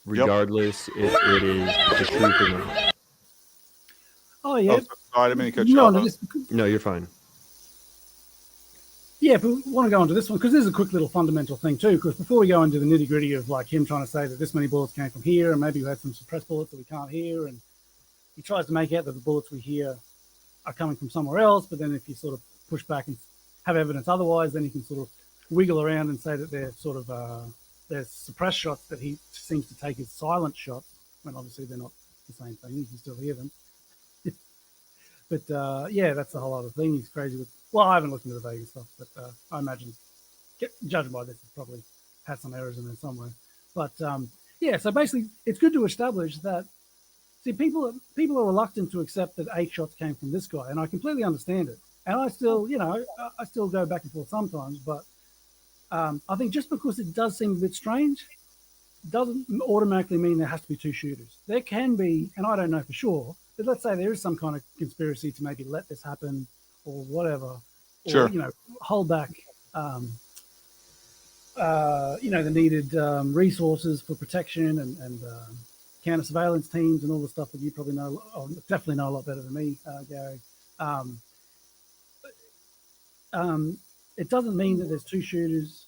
regardless if it is the truth or not. Oh, yeah. Sorry, I didn't mean to cut you off. No, you're fine. Yeah, but we want to go into this one because this is a quick little fundamental thing too. Because before we go into the nitty gritty of like him trying to say that this many bullets came from here, and maybe you had some suppressed bullets that we can't hear, and he tries to make out that the bullets we hear are coming from somewhere else. But then if you sort of push back and have evidence otherwise, then he can sort of wiggle around and say that they're sort of they're suppressed shots that he seems to take as silent shots, when obviously they're not the same thing. You can still hear them. But yeah, that's the whole other thing. He's crazy with. Well, I haven't looked into the Vegas stuff, but I imagine, judging by this, it probably has some errors in there somewhere. But yeah, so basically, it's good to establish that. See, people are reluctant to accept that 8 shots came from this guy, and I completely understand it. And I still, I still go back and forth sometimes. But I think just because it does seem a bit strange, doesn't automatically mean there has to be two shooters. There can be, and I don't know for sure, but let's say there is some kind of conspiracy to maybe let this happen or whatever, or, Sure. hold back, the needed resources for protection and counter surveillance teams and all the stuff that you probably know, or definitely know a lot better than me, Gary. It doesn't mean that there's two shooters.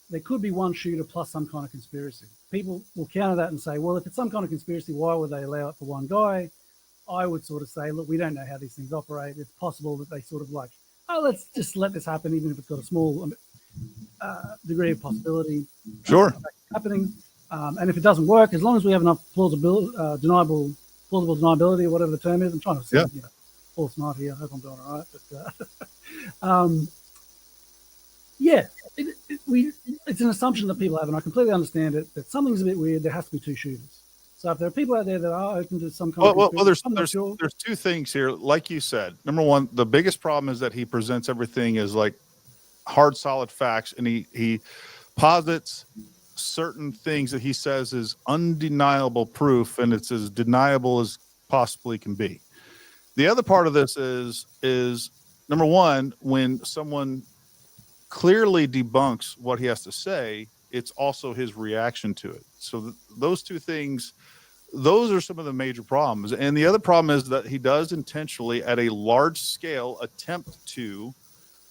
There could be one shooter plus some kind of conspiracy. People will counter that and say, well, if it's some kind of conspiracy, why would they allow it for one guy? I would sort of say, look, we don't know how these things operate. It's possible that they sort of like, oh, let's just let this happen, even if it's got a small degree of possibility. Sure. Happening. And if it doesn't work, as long as we have enough plausible deniability, or whatever the term is, I'm trying to say, all smart here. I hope I'm doing all right. But it's an assumption that people have, and I completely understand it, that something's a bit weird. There has to be two shooters. So if there are people out there that are open to some kind of there's two things here. Like you said, number one, the biggest problem is that he presents everything as like hard, solid facts, and he posits certain things that he says is undeniable proof, and it's as deniable as possibly can be. The other part of this is number one, when someone clearly debunks what he has to say, it's also his reaction to it. So those two things, those are some of the major problems. And the other problem is that he does intentionally, at a large scale, attempt to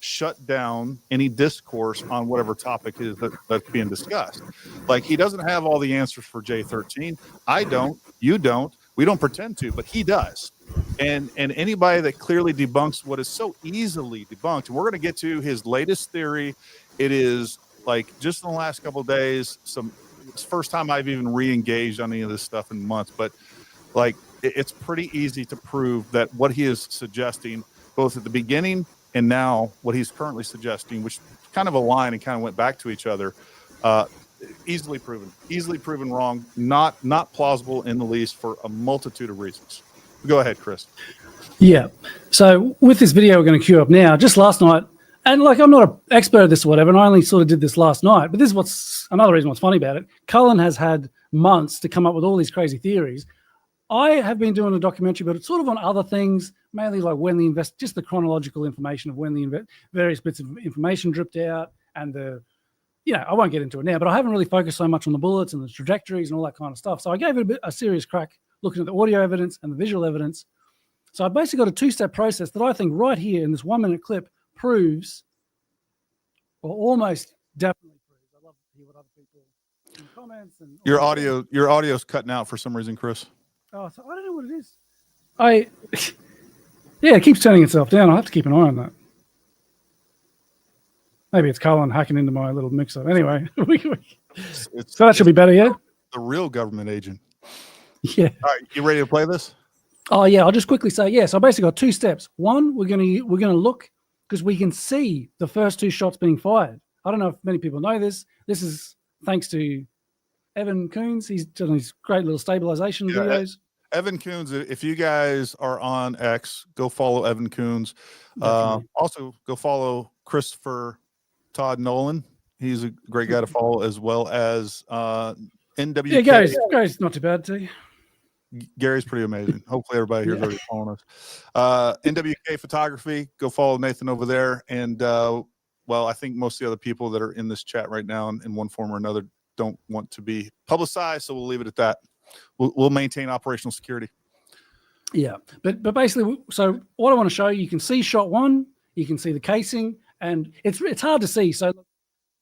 shut down any discourse on whatever topic is that's being discussed. Like, he doesn't have all the answers for J13. I don't, you don't, we don't pretend to, but he does. And anybody that clearly debunks what is so easily debunked, and we're going to get to his latest theory. It is like just in the last couple of days, it's the first time I've even re-engaged on any of this stuff in months, but like it's pretty easy to prove that what he is suggesting, both at the beginning and now what he's currently suggesting, which kind of align and kind of went back to each other, easily proven wrong, not plausible in the least, for a multitude of reasons. Go ahead, Chris. Yeah. So with this video we're going to queue up now, just last night, and like I'm not an expert at this or whatever, and I only sort of did this last night, but this is what's another reason what's funny about it. Cullen has had months to come up with all these crazy theories. I have been doing a documentary, but it's sort of on other things, mainly like when just the chronological information of when the various bits of information dripped out, and I won't get into it now, but I haven't really focused so much on the bullets and the trajectories and all that kind of stuff. So I gave it a serious crack looking at the audio evidence and the visual evidence. So I basically got a two-step process that I think right here in this 1-minute clip proves, or almost definitely proves. I love to hear what other people in comments. And Your audio's cutting out for some reason, Chris. Oh, so I don't know what it is. It keeps turning itself down. I'll have to keep an eye on that. Maybe it's Cullen hacking into my little mixer. Anyway, so that should be better, yeah? The real government agent. Yeah. All right, you ready to play this? Oh yeah, I'll just quickly say, yeah. So I basically got two steps. One, we're gonna look, because we can see the first two shots being fired. I don't know if many people know this. This is thanks to Evan Coons. He's done these great little stabilization videos. Evan Coons, if you guys are on X, go follow Evan Coons. Also, go follow Christopher Todd Nolan. He's a great guy to follow, as well as NWK. Yeah, Gary's not too bad too. Gary's pretty amazing. Hopefully everybody here is already following us. NWK Photography, go follow Nathan over there. And I think most of the other people that are in this chat right now in one form or another don't want to be publicized, so we'll leave it at that. We'll maintain operational security. Yeah, but basically, so what I want to show you, you can see shot one, you can see the casing, and it's hard to see. So look,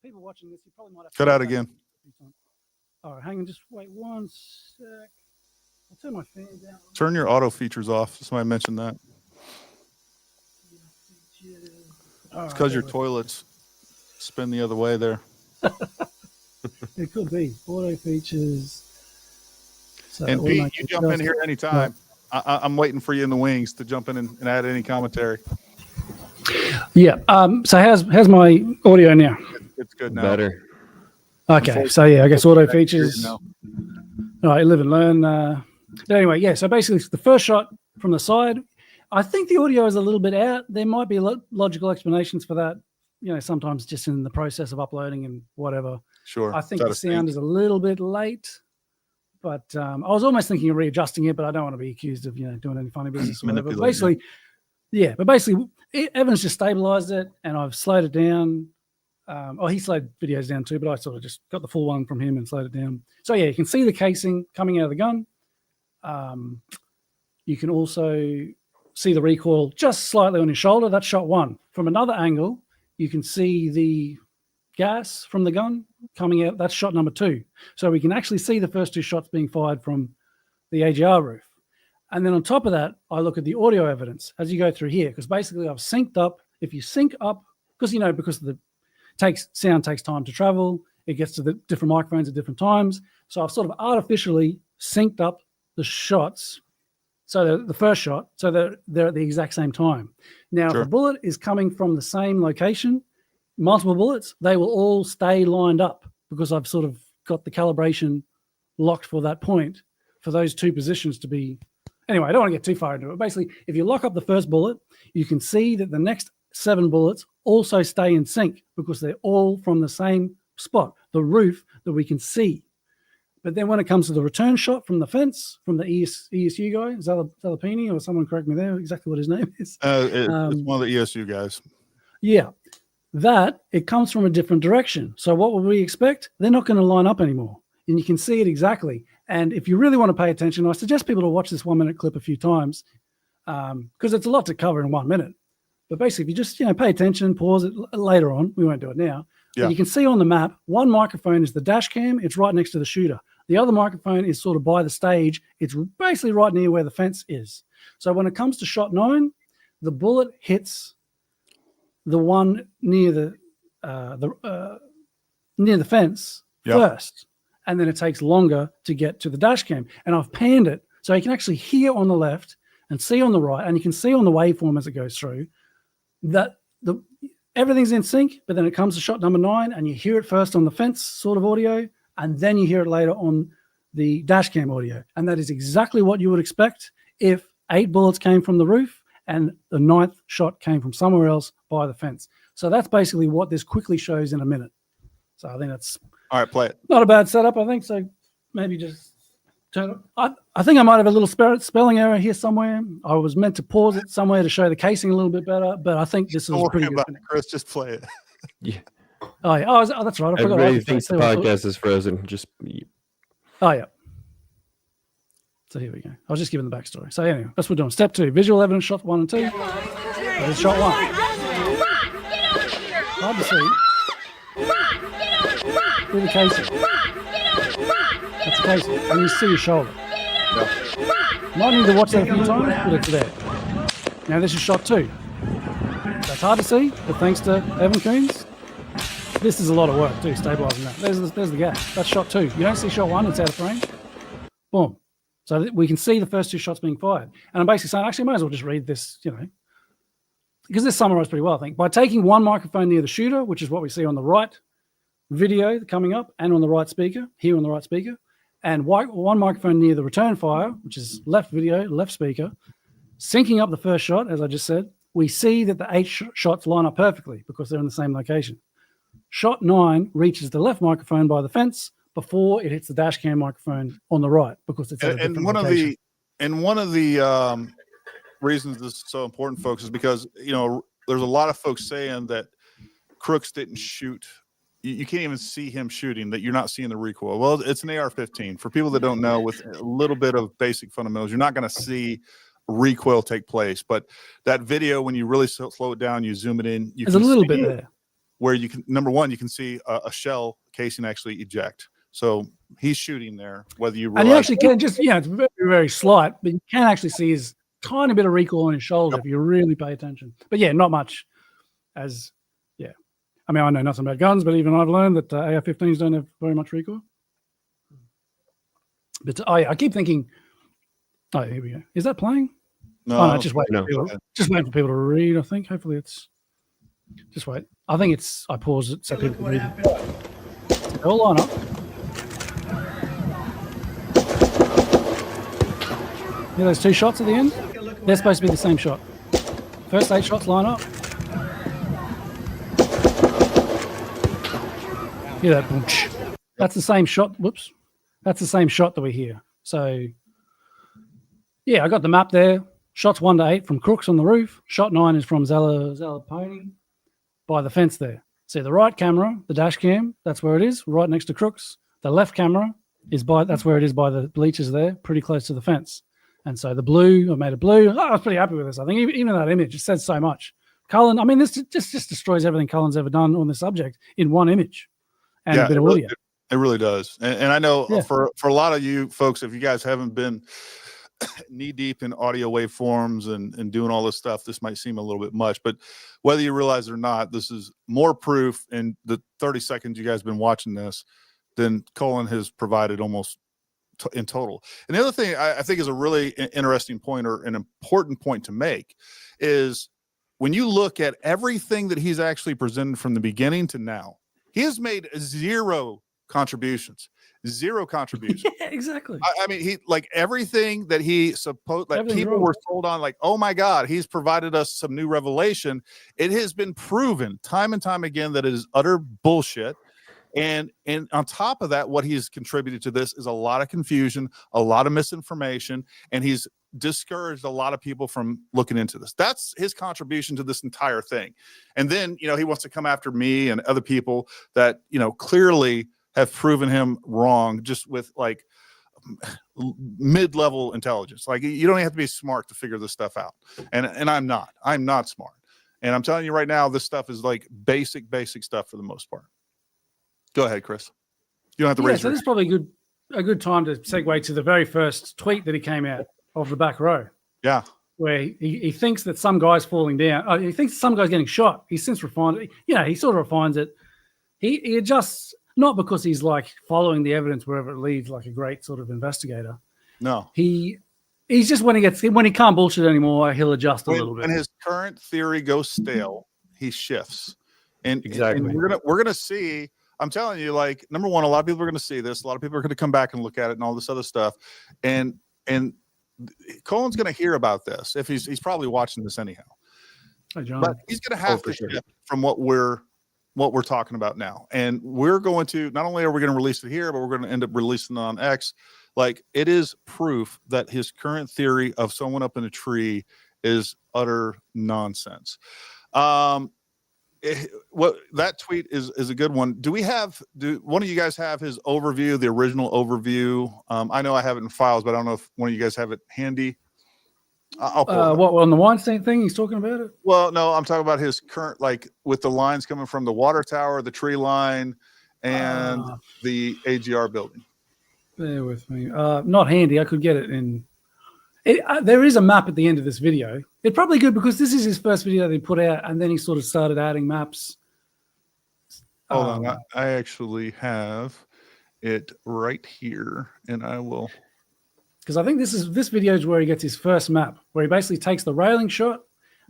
people watching this, you probably might have to cut out again. All right, hang on, just wait one sec. I'll turn my fan down. Turn your auto features off. Somebody mentioned that. It's because your toilets spin the other way there. It could be auto features. So and Pete, you jump in here anytime. I'm waiting for you in the wings to jump in and add any commentary. Yeah. So how's my audio now? It's good now. Better. Okay. So yeah, I guess auto features. All right, live and learn. But anyway, yeah. So basically, the first shot from the side, I think the audio is a little bit out. There might be logical explanations for that. Sometimes just in the process of uploading and whatever. Sure. I think It's out the of sound sync. is a little bit late, but I was almost thinking of readjusting it, but I don't want to be accused of doing any funny business or whatever. But Manipulating it. basically, Evan's just stabilized it, and I've slowed it down. He slowed videos down too, but I sort of just got the full one from him and slowed it down. So yeah, you can see the casing coming out of the gun. You can also see the recoil just slightly on your shoulder. That's shot one. From another angle, you can see the gas from the gun coming out. That's shot number two. So we can actually see the first two shots being fired from the AGR roof. And then on top of that, I look at the audio evidence as you go through here, because basically I've synced up. If you sync up, because the sound takes time to travel, it gets to the different microphones at different times. So I've sort of artificially synced up the shots. So the first shot, so they're at the exact same time. Now, if a bullet is coming from the same location, multiple bullets, they will all stay lined up because I've sort of got the calibration locked for that point for those two positions to be. Anyway, I don't want to get too far into it. Basically, if you lock up the first bullet, you can see that the next 7 bullets also stay in sync because they're all from the same spot, the roof that we can see. But then when it comes to the return shot from the fence, from the ESU guy, Zalapini, or someone correct me there, exactly what his name is. It's one of the ESU guys. Yeah, it comes from a different direction. So what would we expect? They're not going to line up anymore. And you can see it exactly. And if you really want to pay attention, I suggest people to watch this 1-minute clip a few times because it's a lot to cover in 1 minute. But basically, if you just pay attention, pause it later on. We won't do it now. Yeah. You can see on the map, one microphone is the dash cam. It's right next to the shooter. The other microphone is sort of by the stage. It's basically right near where the fence is. So when it comes to shot 9, the bullet hits the one near the fence first, and then it takes longer to get to the dash cam. And I've panned it so you can actually hear on the left and see on the right, and you can see on the waveform as it goes through that everything's in sync. But then it comes to shot number 9, and you hear it first on the fence sort of audio, and then you hear it later on the dash cam audio. And that is exactly what you would expect if 8 bullets came from the roof and the 9th shot came from somewhere else by the fence. So that's basically what this quickly shows in a minute. So I think that's all right. Play it. Not a bad setup, I think. So maybe just turn it. I think I might have a little spelling error here somewhere. I was meant to pause it somewhere to show the casing a little bit better, but I think this is pretty good. Chris, just play it. Yeah. Oh, yeah. Oh, that's right. I forgot. Everybody thinks the podcast is frozen. Just. Oh, yeah. So here we go. I was just giving the backstory. So anyway, that's what we're doing. Step 2, visual evidence, shot 1 and 2. That is shot 1. Hard to see. Through the casing. That's the casing. And you see your shoulder. Might need to watch that a few times, but it's there. Now this is shot 2. That's hard to see, but thanks to Evan Coons, this is a lot of work too, stabilizing that. There's the gap. That's shot 2. You don't see shot 1, it's out of frame. Boom. So we can see the first 2 shots being fired. And I'm basically saying, actually, I might as well just read this, because this summarized pretty well, I think. By taking one microphone near the shooter, which is what we see on the right video coming up and on the right speaker, here on the right speaker, and one microphone near the return fire, which is left video, left speaker, syncing up the first shot, as I just said, we see that the 8 shots line up perfectly because they're in the same location. Shot 9 reaches the left microphone by the fence before it hits the dash cam microphone on the right because it's at a different location. One of the reasons this is so important, folks, is because there's a lot of folks saying that Crooks didn't shoot. You can't even see him shooting, that you're not seeing the recoil. Well, it's an AR-15. For people that don't know, with a little bit of basic fundamentals, you're not going to see recoil take place. But that video, when you really slow it down, you zoom it in, there's a little bit there where you can, number one, you can see a shell casing actually eject. So he's shooting there, whether you realize. And you actually can just, it's very, very slight, but you can actually see his tiny bit of recoil on his shoulder if you really pay attention. But yeah, not much. I mean, I know nothing about guns, but even I've learned that AR-15s don't have very much recoil. But I keep thinking, here we go. Is that playing? No, just wait. No. Just wait for people to read, I think. Hopefully it's, just wait. I think it's, I paused it so people can read it. They all line up. Yeah, those 2 shots at the end, they're supposed to be the same shot. First 8 shots line up. Hear that? Boom-ch. That's the same shot. Whoops. That's the same shot that we hear. So, yeah, I got the map there. Shots 1 to 8 from Crooks on the roof. Shot 9 is from Zella Pony by the fence there. See the right camera, the dash cam, that's where it is, right next to Crooks. The left camera is that's where it is by the bleachers there, pretty close to the fence. And so the blue, I made it blue. I was pretty happy with this. I think even that image, it says so much. Cullen, I mean, this just destroys everything Cullen's ever done on the subject in one image and a bit of audio. It really does. And I know for a lot of you folks, if you guys haven't been knee deep in audio waveforms and doing all this stuff, this might seem a little bit much, but whether you realize it or not, this is more proof in the 30 seconds you guys have been watching this than Cullen has provided almost in total. And the other thing I think is a really interesting point, or an important point to make, is when you look at everything that he's actually presented from the beginning to now, he has made zero contributions. Yeah, exactly. I mean, he, like, everything that he supposed, like, people were sold on, like, oh my God, he's provided us some new revelation. It has been proven time and time again that it is utter bullshit. And on top of that, what he's contributed to this is a lot of confusion, a lot of misinformation, and he's discouraged a lot of people from looking into this. That's his contribution to this entire thing. And then, you know, he wants to come after me and other people that, you know, clearly have proven him wrong, just with like mid-level intelligence. Like, you don't have to be smart to figure this stuff out. And I'm not smart. And I'm telling you right now, this stuff is like basic stuff for the most part. Go ahead, Chris. You don't have to raise so this is probably a good time to segue to the very first tweet that he came out of the back row. Yeah. Where he thinks that some guy's falling down. He thinks some guy's getting shot. He's since refined it. Yeah, he sort of refines it. He adjusts, not because he's like following the evidence wherever it leads, like a great sort of investigator. No. He's just when he can't bullshit anymore, he'll adjust a little bit. When his current theory goes stale, he shifts. And exactly. And we're gonna see. I'm telling you, like, number one, a lot of people are going to see this. A lot of people are going to come back and look at it and all this other stuff. And Cullen's going to hear about this if he's probably watching this anyhow. Hi, John. But he's going to have to shift from what we're talking about now. And we're going to, not only are we going to release it here, but we're going to end up releasing it on X. Like, it is proof that his current theory of someone up in a tree is utter nonsense. What that tweet is a good one. Do one of you guys have his overview, the original overview? I know I have it in files, but I don't know if one of you guys have it handy. I'll pull it. What, on the Weinstein thing he's talking about it? Well, no, I'm talking about his current, like, with the lines coming from the water tower, the tree line, and the AGR building. Bear with me. Not handy. I could get it in. There is a map at the end of this video. It's probably good because this is his first video that he put out, and then he sort of started adding maps. Hold on, I actually have it right here, and I will. Because I think this video is where he gets his first map, where he basically takes the railing shot.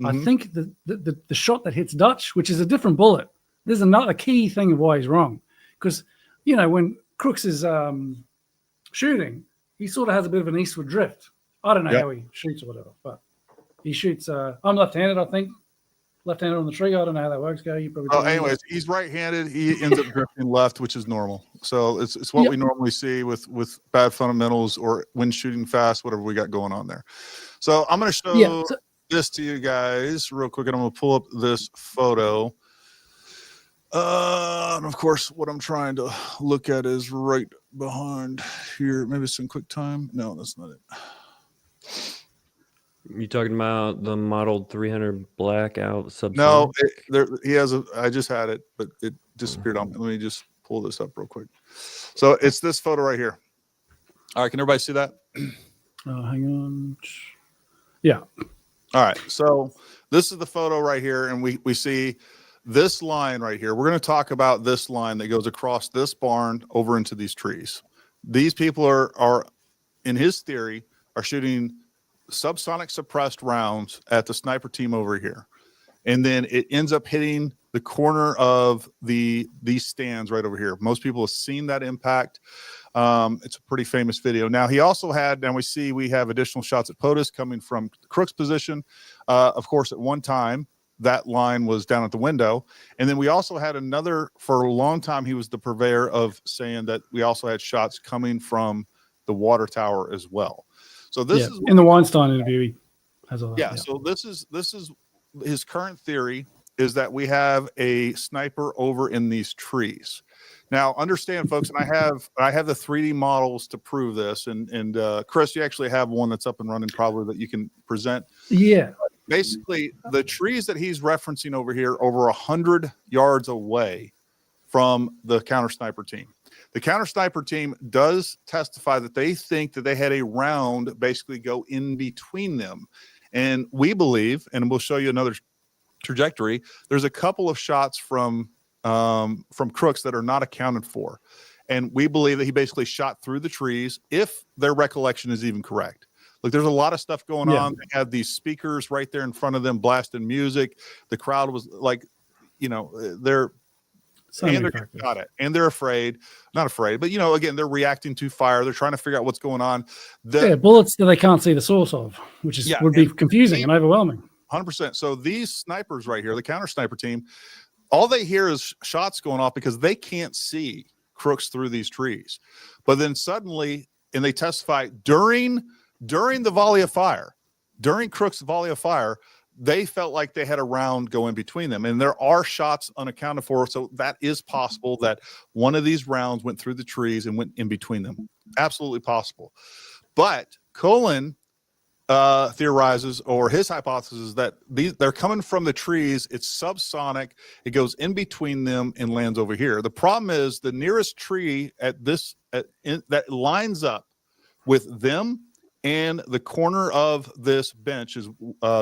Mm-hmm. I think the shot that hits Dutch, which is a different bullet. There's another key thing of why he's wrong, because you know when Crooks is shooting, he sort of has a bit of an eastward drift. I don't know how he shoots or whatever, but he shoots. I'm left-handed, I think. Left-handed on the trigger. I don't know how that works, Gary. You probably. Anyways, he's right-handed. He ends up drifting left, which is normal. So it's what we normally see with bad fundamentals or when shooting fast, whatever we got going on there. So I'm going to show this to you guys real quick, and I'm going to pull up this photo. And of course, what I'm trying to look at is right behind here. Maybe some quick time. No, that's not it. You talking about the modeled 300 blackout subsonic? No, he has I just had it, but it disappeared on me. Let me just pull this up real quick. So it's this photo right here. All right, can everybody see that? Hang on. Yeah. All right, so this is the photo right here, and we see this line right here. We're going to talk about this line that goes across this barn over into these trees. These people are in his theory, are shooting subsonic suppressed rounds at the sniper team over here. And then it ends up hitting the corner of these stands right over here. Most people have seen that impact. It's a pretty famous video. Now, he also had, and we have additional shots at POTUS coming from the Crooks position. Of course, at one time, that line was down at the window. And then we also had another, for a long time, he was the purveyor of saying that we also had shots coming from the water tower as well. So this is in the Weinstein interview, he has all that. yeah. So this is his current theory is that we have a sniper over in these trees. Now, understand, folks, and I have the 3D models to prove this. And Chris, you actually have one that's up and running, probably, that you can present. Yeah. Basically, the trees that he's referencing over here, over 100 yards away from the counter sniper team. The counter sniper team does testify that they think that they had a round basically go in between them. And we believe, and we'll show you another trajectory, there's a couple of shots from crooks that are not accounted for. And we believe that he basically shot through the trees, if their recollection is even correct. Look, there's a lot of stuff going on. They had these speakers right there in front of them blasting music. The crowd was like, they're got it, and they're afraid, not afraid, but again, they're reacting to fire. They're trying to figure out what's going on. Bullets that they can't see the source of, which is would be confusing and overwhelming. 100%. So these snipers right here, the counter sniper team, all they hear is shots going off because they can't see crooks through these trees. But then suddenly, and they testify during the volley of fire, during Crook's volley of fire, they felt like they had a round go in between them. And there are shots unaccounted for. So that is possible that one of these rounds went through the trees and went in between them. Absolutely possible. But Cullen theorizes, or his hypothesis is that they're coming from the trees. It's subsonic. It goes in between them and lands over here. The problem is the nearest tree that lines up with them and the corner of this bench is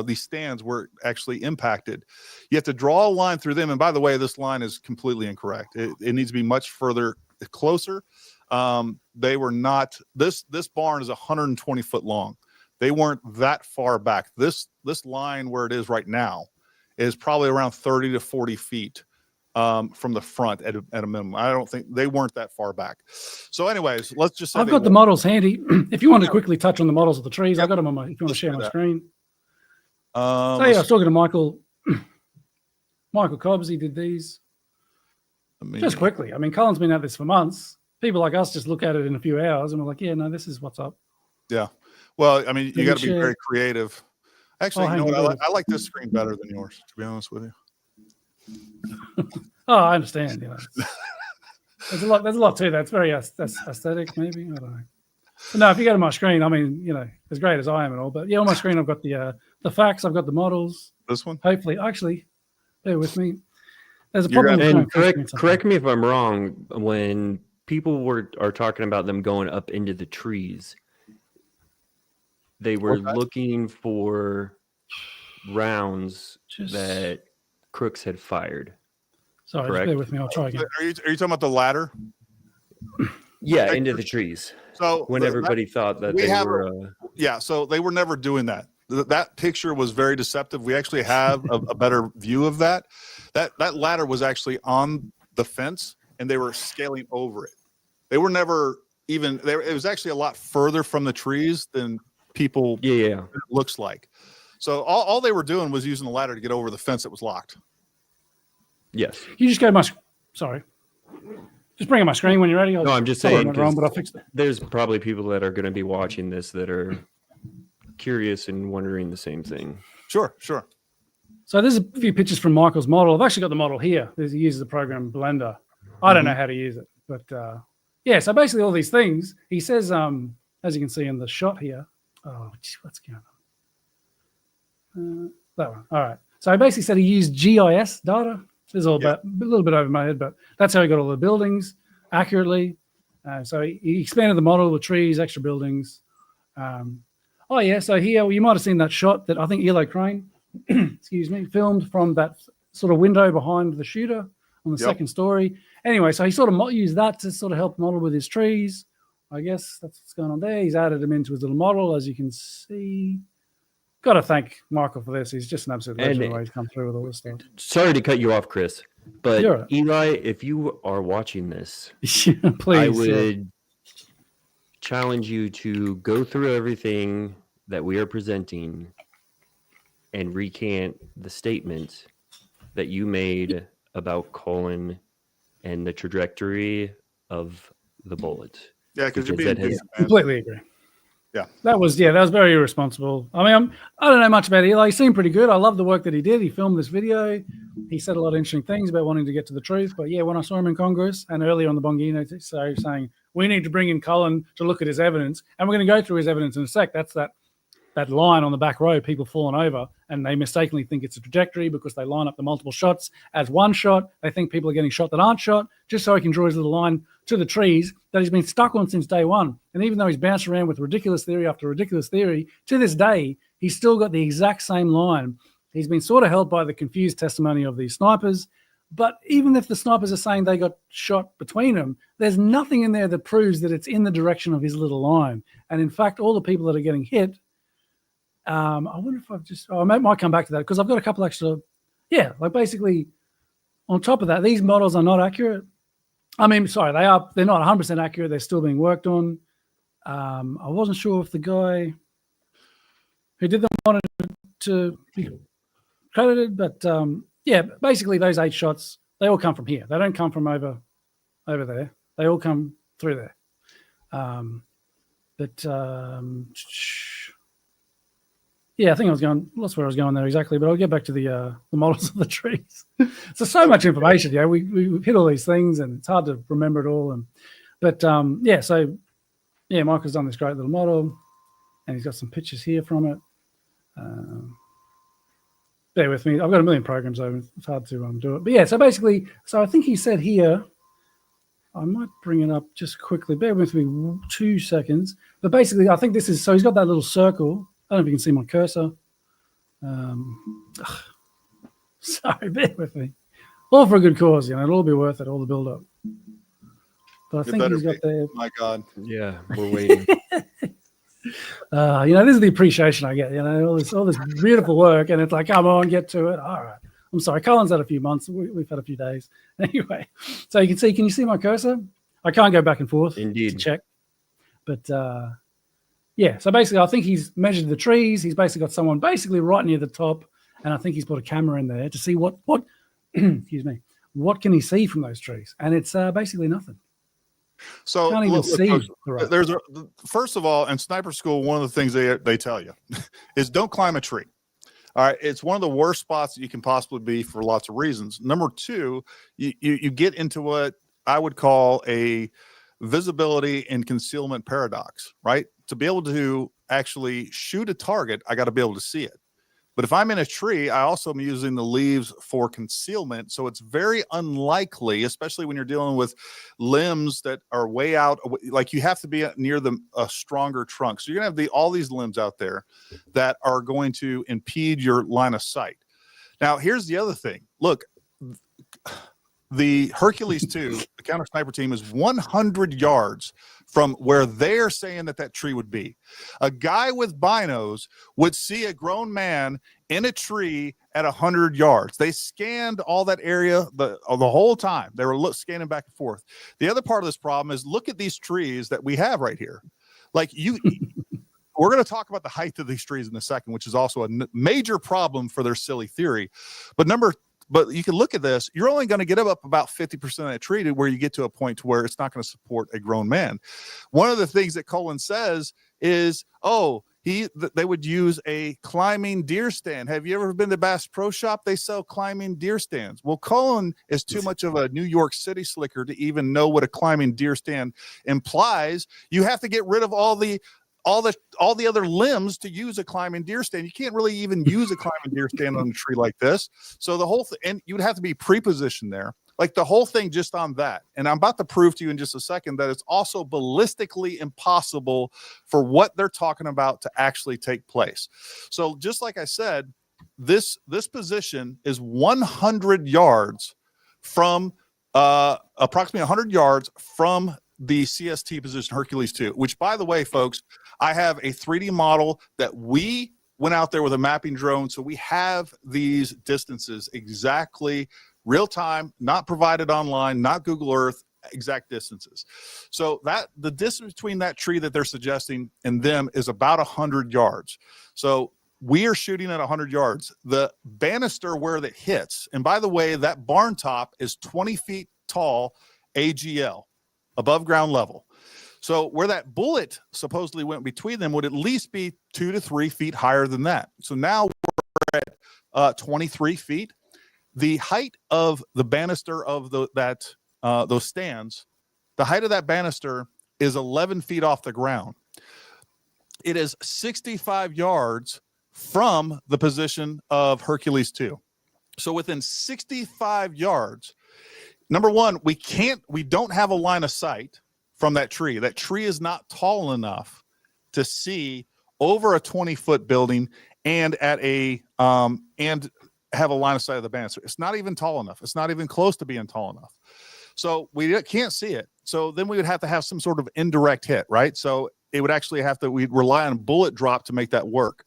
these stands were actually impacted. You have to draw a line through them. And by the way, this line is completely incorrect. It needs to be much further closer. They were not, this barn is 120 foot long. They weren't that far back. This line where it is right now is probably around 30 to 40 feet from the front at a minimum. I don't think they weren't that far back. So anyways, let's just say I've got the models handy. If you want to quickly touch on the models of the trees, I've got them on if you want to share my screen. I was talking to Michael Cobbs. He did these just quickly. I mean, Cullen's been at this for months. People like us just look at it in a few hours and we're like, yeah, no, this is what's up. Yeah. Well, I mean, you got to be very creative. Actually, you know what? I like this screen better than yours, to be honest with you. Oh, I understand. There's a lot to that. It's very aesthetic, maybe. I don't know. But no, if you go to my screen, I mean, as great as I am and all, but on my screen, I've got the facts. I've got the models. This one? Hopefully, actually, bear with me. There's a problem. And correct me if I'm wrong. When people are talking about them going up into the trees, they were looking for rounds that crooks had fired. Sorry, just bear with me. I'll try again. Are you talking about the ladder? Yeah, into the trees. So when everybody thought that they were, so they were never doing that. That picture was very deceptive. We actually have a better view of that. That ladder was actually on the fence, and they were scaling over it. They were never even there. It was actually a lot further from the trees than people. Yeah. It looks like. So all they were doing was using the ladder to get over the fence that was locked. Yes. You just go to my. Sorry. Just bring up my screen when you're ready. I'm just saying. Wrong, but I'll fix it. There's probably people that are going to be watching this that are curious and wondering the same thing. Sure. So there's a few pictures from Michael's model. I've actually got the model here. He uses the program Blender. I don't know how to use it, but so basically all these things. He says, as you can see in the shot here. Oh, what's going on? That one. All right. So he basically said he used GIS data. This is all about a little bit over my head, but that's how he got all the buildings accurately. So he expanded the model with trees, extra buildings. So here you might have seen that shot that I think Elo Crane, filmed from that sort of window behind the shooter on the second story. Anyway, so he sort of used that to sort of help model with his trees. I guess that's what's going on there. He's added them into his little model, as you can see. Got to thank Michael for this. He's just an absolute legend the way he's come through with all this stuff. Sorry to cut you off, Chris, but right. Eli, if you are watching this, please, I would challenge you to go through everything that we are presenting and recant the statement that you made about Cullen and the trajectory of the bullet. Yeah, because you're Because being that has Completely agree. Yeah. That was very irresponsible. I mean, I don't know much about it. He seemed pretty good. I love the work that he did. He filmed this video. He said a lot of interesting things about wanting to get to the truth. But yeah, when I saw him in Congress and earlier on the Bongino, so saying we need to bring in Cullen to look at his evidence, and we're going to go through his evidence in a sec. That's that line on the back row, people falling over, and they mistakenly think it's a trajectory because they line up the multiple shots as one shot. They think people are getting shot that aren't shot, just so he can draw his little line to the trees that he's been stuck on since day one. And even though he's bounced around with ridiculous theory after ridiculous theory, to this day, he's still got the exact same line. He's been sort of held by the confused testimony of these snipers. But even if the snipers are saying they got shot between them, there's nothing in there that proves that it's in the direction of his little line. And in fact, all the people that are getting hit, I wonder if I've just, I might come back to that because I've got a couple extra, like basically on top of that, these models are not accurate. I mean, sorry, they're not 100% accurate. They're still being worked on. I wasn't sure if the guy who did them wanted to be credited, but basically those 8 shots, they all come from here. They don't come from over there. They all come through there. I think lost where I was going there exactly, but I'll get back to the models of the trees. So much information. Yeah, we hit all these things, and it's hard to remember it all. Michael's done this great little model, and he's got some pictures here from it. Bear with me. I've got a million programs, so it's hard to do it. But yeah, so basically, I think he said here, I might bring it up just quickly. Bear with me 2 seconds. But basically, I think this is, so he's got that little circle. I don't know if you can see my cursor. Sorry, bear with me. All for a good cause, it'll all be worth it, all the build-up. But I think he's got there. My God. Yeah, we're waiting. This is the appreciation I get, all this beautiful work, and it's like, come on, get to it. All right. I'm sorry, Cullen's had a few months. We've had a few days. Anyway, so can you see my cursor? I can't go back and forth. Indeed. To check. But so basically I think he's measured the trees. He's basically got someone basically right near the top, and I think he's put a camera in there to see what excuse me, what can he see from those trees? And it's basically nothing. So can't even see. There's first of all, in sniper school, one of the things they tell you is don't climb a tree. All right, it's one of the worst spots that you can possibly be for lots of reasons. Number 2, you get into what I would call a visibility and concealment paradox, right? To be able to actually shoot a target, I got to be able to see it. But if I'm in a tree, I also am using the leaves for concealment. So it's very unlikely, especially when you're dealing with limbs that are way out, like you have to be near a stronger trunk. So you're going to have all these limbs out there that are going to impede your line of sight. Now, here's the other thing. Look, the Hercules 2, the counter sniper team, is 100 yards from where they're saying that tree would be. A guy with binos would see a grown man in a tree at 100 yards. They scanned all that area the whole time. They were scanning back and forth. The other part of this problem is look at these trees that we have right here. Like we're going to talk about the height of these trees in a second, which is also a major problem for their silly theory. But you can look at this, you're only going to get up about 50% of that tree to where you get to a point to where it's not going to support a grown man. One of the things that Cullen says is, they would use a climbing deer stand. Have you ever been to Bass Pro Shop? They sell climbing deer stands. Well, Cullen is too much of a New York City slicker to even know what a climbing deer stand implies. You have to get rid of all the other limbs to use a climbing deer stand. You can't really even use a climbing deer stand on a tree like this. So the whole thing, and you would have to be pre-positioned there. Like the whole thing just on that. And I'm about to prove to you in just a second that it's also ballistically impossible for what they're talking about to actually take place. So just like I said, this position is 100 yards from approximately 100 yards from the CST position, Hercules 2, which, by the way, folks, I have a 3D model that we went out there with a mapping drone. So we have these distances exactly real time, not provided online, not Google Earth, exact distances. So the distance between that tree that they're suggesting and them is about 100 yards. So we are shooting at 100 yards. The banister where that hits, and by the way, that barn top is 20 feet tall AGL, above ground level. So where that bullet supposedly went between them would at least be 2 to 3 feet higher than that. So now we're at 23 feet. The height of the banister of those stands, the height of that banister is 11 feet off the ground. It is 65 yards from the position of Hercules 2. So within 65 yards, number one, we don't have a line of sight from that tree. That tree is not tall enough to see over a 20-foot building and and have a line of sight of the banister. It's not even tall enough. It's not even close to being tall enough. So we can't see it. So then we would have to have some sort of indirect hit, right? So it would actually we'd rely on bullet drop to make that work.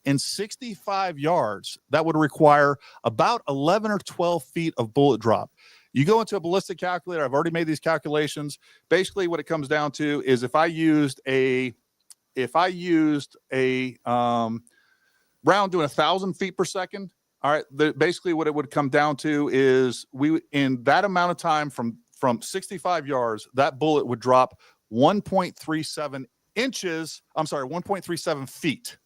In 65 yards, that would require about 11 or 12 feet of bullet drop. You go into a ballistic calculator. I've already made these calculations. Basically what it comes down to is if I used a round doing 1,000 feet per second, all right, basically what it would come down to is in that amount of time from 65 yards, that bullet would drop 1.37 inches. I'm sorry, 1.37 feet.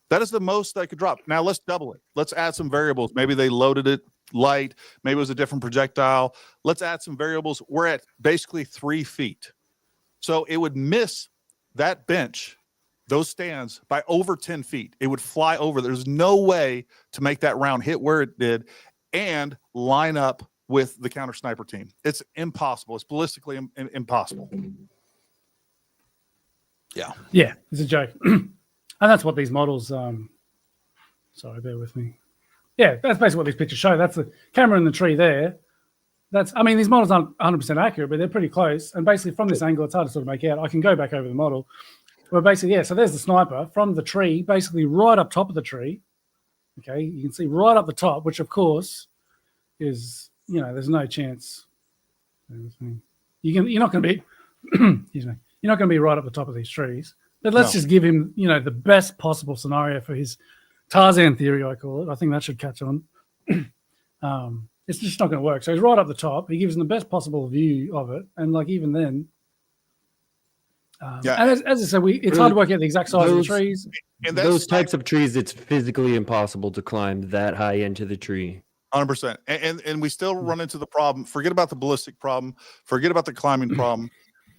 That is the most I could drop. Now let's double it. Let's add some variables. Maybe they loaded it light. Maybe it was a different projectile. Let's add some variables. We're at basically 3 feet. So it would miss that bench, those stands, by over 10 feet. It would fly over. There's no way to make that round hit where it did and line up with the counter sniper team. It's impossible. It's ballistically impossible. Yeah. Yeah, it's a joke. And that's what these models, sorry, bear with me. Yeah, that's basically what these pictures show. That's the camera in the tree there. These models aren't 100% accurate, but they're pretty close. And basically from this angle, it's hard to sort of make out. I can go back over the model. But basically, yeah, so there's the sniper from the tree, basically right up top of the tree. Okay, you can see right up the top, which of course is, there's no chance. You're not going to be, excuse me, you're not going to be right up the top of these trees. But let's just give him, the best possible scenario for his Tarzan theory, I call it. I think that should catch on. It's just not going to work. So he's right up the top. He gives him the best possible view of it. And even then, and as I said, it's hard to work out the exact size of the trees. And those types of trees, it's physically impossible to climb that high into the tree. 100%. And we still run into the problem. Forget about the ballistic problem. Forget about the climbing problem.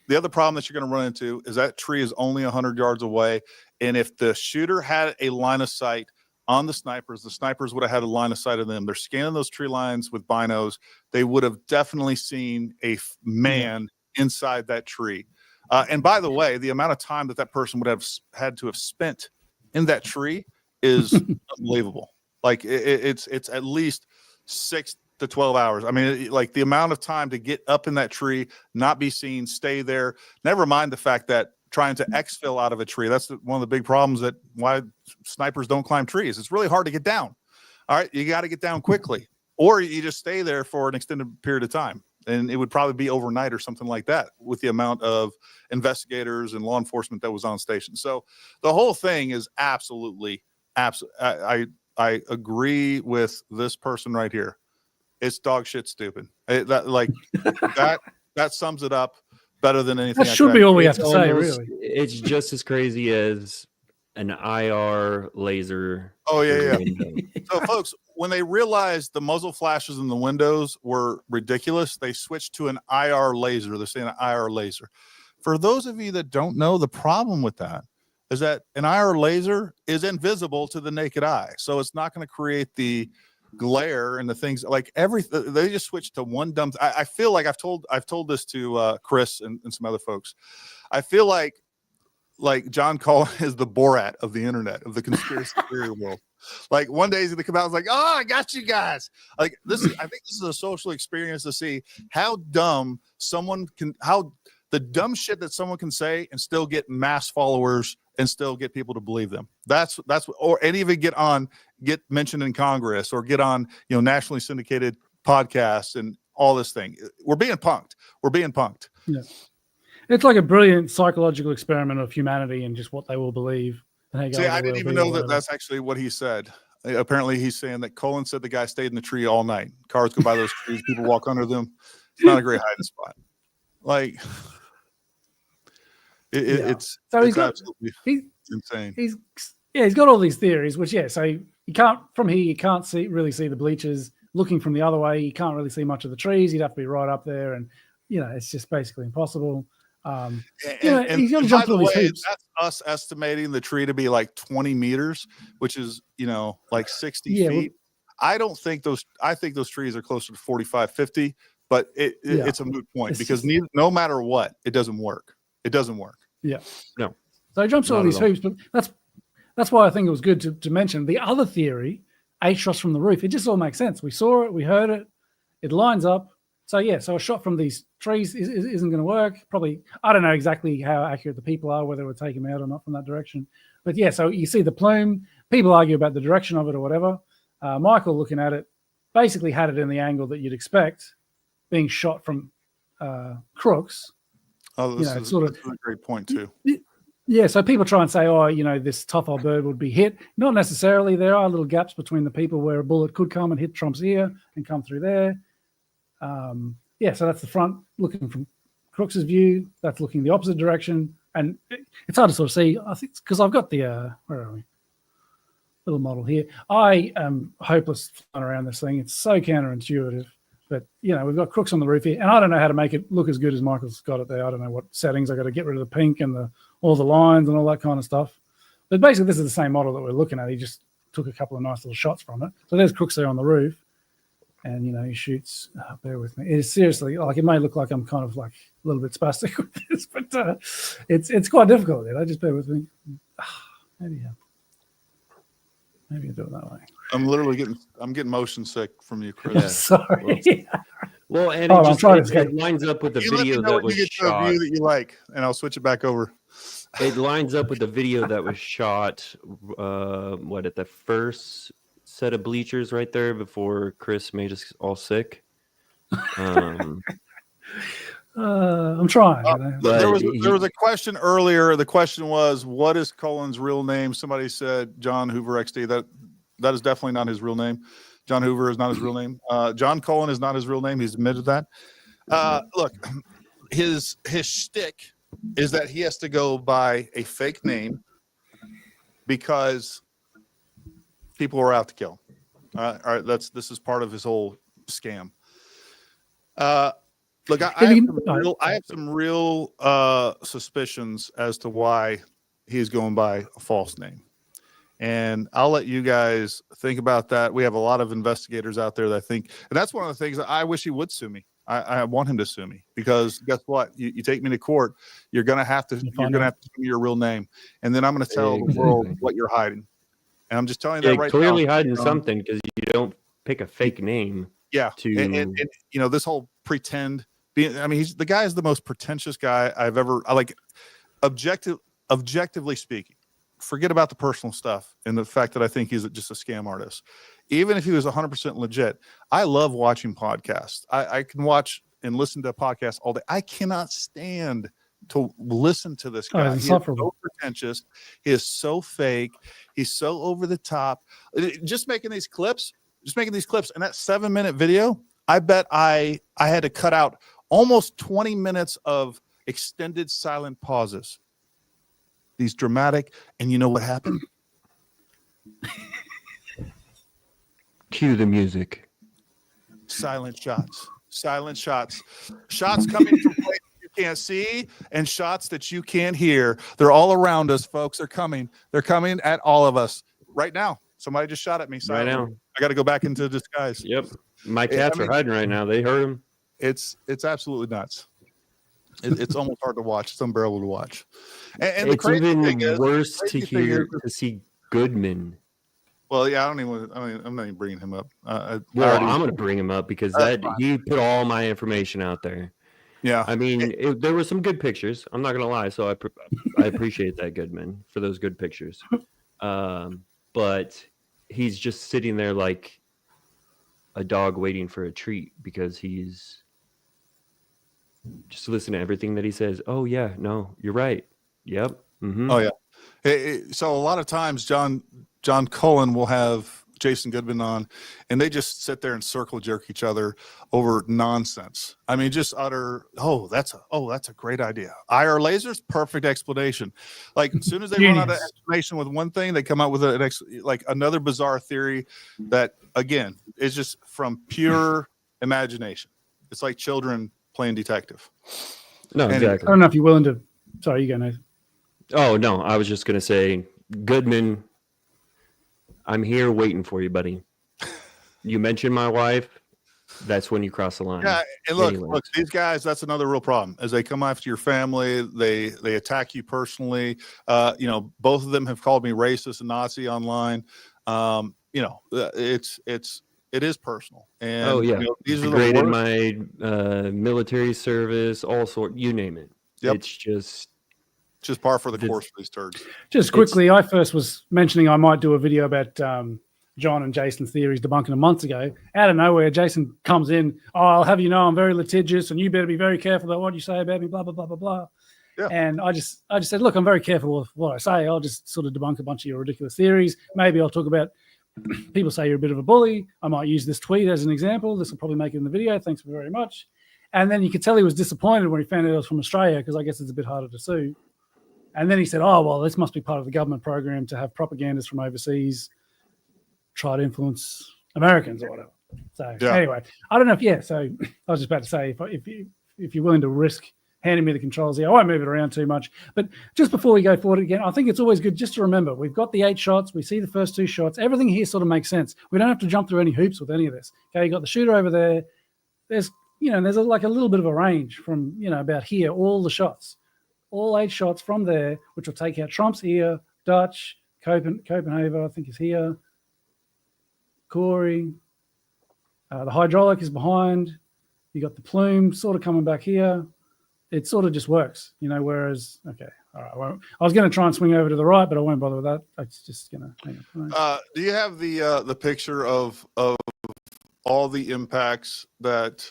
The other problem that you're going to run into is that tree is only 100 yards away. And if the shooter had a line of sight on the snipers would have had a line of sight of them. They're scanning those tree lines with binos. They would have definitely seen a man inside that tree. And by the way, the amount of time that person would have had to have spent in that tree is unbelievable. It's at least 6 to 12 hours. I mean, the amount of time to get up in that tree, not be seen, stay there. Never mind the fact that trying to exfil out of a tree. That's one of the big problems that why snipers don't climb trees. It's really hard to get down. All right. You got to get down quickly, or you just stay there for an extended period of time. And it would probably be overnight or something like that with the amount of investigators and law enforcement that was on station. So the whole thing is absolutely. I agree with this person right here. It's dog shit stupid. That sums it up better than anything. That should be all we have to say, really. It's just as crazy as an IR laser. Oh, yeah. So, folks, when they realized the muzzle flashes in the windows were ridiculous, they switched to an IR laser. They're saying an IR laser. For those of you that don't know, the problem with that is that an IR laser is invisible to the naked eye. So it's not going to create the glare and the things they just switched to one dumb. I feel like I've told this to Chris and some other folks. I feel like John Cullen is the Borat of the internet, of the conspiracy theory world. One day he's gonna come out and like, oh, I got you guys. I think this is a social experience to see how dumb the dumb shit that someone can say and still get mass followers and still get people to believe them. And even get mentioned in Congress or get on, nationally syndicated podcasts and all this thing. We're being punked. Yeah. It's like a brilliant psychological experiment of humanity and just what they will believe. See, I didn't even know that that's actually what he said. Apparently, he's saying that Cullen said the guy stayed in the tree all night. Cars go by those trees, people walk under them. It's not a great hiding spot. Like, it's absolutely insane. He's got all these theories, which so you can't from here you can't really see the bleachers. Looking from the other way, you can't really see much of the trees. You'd have to be right up there, and it's just basically impossible. He's got to jump through these hoops. That's us estimating the tree to be like 20 meters, which is like 60 feet. I think those trees are closer to 45, 50, but it's a moot point because no matter what, it doesn't work. It doesn't work. Yeah. No. So he jumps through all these hoops, but that's why I think it was good to mention the other theory, 8 shots from the roof. It just all makes sense. We saw it, we heard it, it lines up. So so a shot from these trees isn't going to work. Probably, I don't know exactly how accurate the people are, whether it would take him out or not from that direction. But so you see the plume. People argue about the direction of it or whatever. Michael, looking at it, basically had it in the angle that you'd expect, being shot from crooks. Oh, this is a great point too. Yeah, so people try and say, this tough old bird would be hit. Not necessarily. There are little gaps between the people where a bullet could come and hit Trump's ear and come through there. So that's the front looking from Crooks's view. That's looking the opposite direction, and it's hard to sort of see. I think because I've got the where are we? Little model here. I am hopeless flying around this thing. It's so counterintuitive, but we've got crooks on the roof here, and I don't know how to make it look as good as Michael's got it there. I don't know what settings I got to get rid of the pink and all the lines and all that kind of stuff. But basically, this is the same model that we're looking at. He just took a couple of nice little shots from it. So there's Crooks there on the roof. And he shoots. Bear with me. It's seriously like it may look like I'm kind of like a little bit spastic with this, but it's quite difficult. Just bear with me. Maybe you do it that way. I'm literally getting motion sick from you, Chris. Sorry. Well, and it lines up with the video that was shot. A view that you like, and I'll switch it back over. It lines up with the video that was shot. At the first set of bleachers right there before Chris made us all sick. I'm trying. There was a question earlier. The question was, what is Cullen's real name? Somebody said John Hoover XD. That is definitely not his real name. John Hoover is not his real name. John Cullen is not his real name. He's admitted that. Look, his shtick is that he has to go by a fake name because people are out to kill. All right, this is part of his whole scam. Look, I have some real suspicions as to why he's going by a false name, and I'll let you guys think about that. We have a lot of investigators out there that think, and that's one of the things that I wish he would sue me. I want him to sue me because guess what? You take me to court, you're gonna have to give me your real name, and then I'm gonna tell the world what you're hiding. And I'm just telling you that right now. Clearly hiding something because you don't pick a fake name. Yeah, and this whole pretend. He's the guy is the most pretentious guy I've ever. Objectively speaking, forget about the personal stuff and the fact that I think he's just a scam artist. Even if he was 100% legit, I love watching podcasts. I can watch and listen to podcasts all day. I cannot stand to listen to this guy. He's so pretentious. He is so fake. He's so over the top. Just making these clips. And that 7-minute video, I bet I had to cut out almost 20 minutes of extended silent pauses. These dramatic, and you know what happened? Cue the music. Silent shots. Shots coming from places you can't see and shots that you can't hear. They're all around us, folks. They're coming at all of us right now. Somebody just shot at me. Silently. Right now. I got to go back into disguise. Yep. My cats are hiding right now. They heard him. It's absolutely nuts. It's almost hard to watch. It's unbearable to watch. And it's even worse to see Goodman. Well, yeah, I'm not even bringing him up. I'm going to bring him up because he put all my information out there. Yeah. There were some good pictures. I'm not going to lie. So I appreciate that, Goodman, for those good pictures. But he's just sitting there like a dog waiting for a treat because he's just listening to everything that he says. Oh, yeah, no, you're right. Yep. Mm-hmm. Oh, yeah. So a lot of times John Cullen will have Jason Goodman on, and they just sit there and circle jerk each other over nonsense. I mean, just utter, that's a great idea. IR lasers, perfect explanation. Like as soon as they run out of explanation with one thing, they come out with like another bizarre theory that, again, is just from pure imagination. It's like children playing detective. No, exactly. I don't know if you're willing to. Sorry, you go, Nathan. Oh no, I was just gonna say, Goodman, I'm here waiting for you, buddy. You mentioned my wife. That's when you cross the line. Yeah, and look, these guys, that's another real problem. As they come after your family, they attack you personally. Both of them have called me racist and Nazi online. It is personal. And these are degraded the my military service, all sort, you name it. Yep. It's just par for the course for these turds. Just quickly, I first was mentioning I might do a video about John and Jason's theories debunking them months ago. Out of nowhere, Jason comes in, I'll have you know I'm very litigious and you better be very careful about what you say about me, blah, blah, blah, blah, blah. Yeah. And I just said, look, I'm very careful with what I say. I'll just sort of debunk a bunch of your ridiculous theories. Maybe I'll talk about people say you're a bit of a bully. I might use this tweet as an example. This will probably make it in the video. Thanks very much. And then you could tell he was disappointed when he found out I was from Australia, because I guess it's a bit harder to sue. And then he said, oh, well, this must be part of the government program to have propagandists from overseas try to influence Americans or whatever. So anyway, I don't know if, so I was just about to say, if you're willing to risk handing me the controls here, I won't move it around too much. But just before we go forward again, I think it's always good just to remember, we've got the 8 shots. We see the first 2 shots. Everything here sort of makes sense. We don't have to jump through any hoops with any of this. Okay, you got the shooter over there. There's like a little bit of a range from, about here, all the shots. All 8 shots from there, which will take out Trump's here, Dutch, Copenhagen, I think is here, Corey. The hydraulic is behind. You got the plume sort of coming back here. It sort of just works, whereas, okay, all right. I was going to try and swing over to the right, but I won't bother with that. It's just going to hang on. Do you have the picture of all the impacts that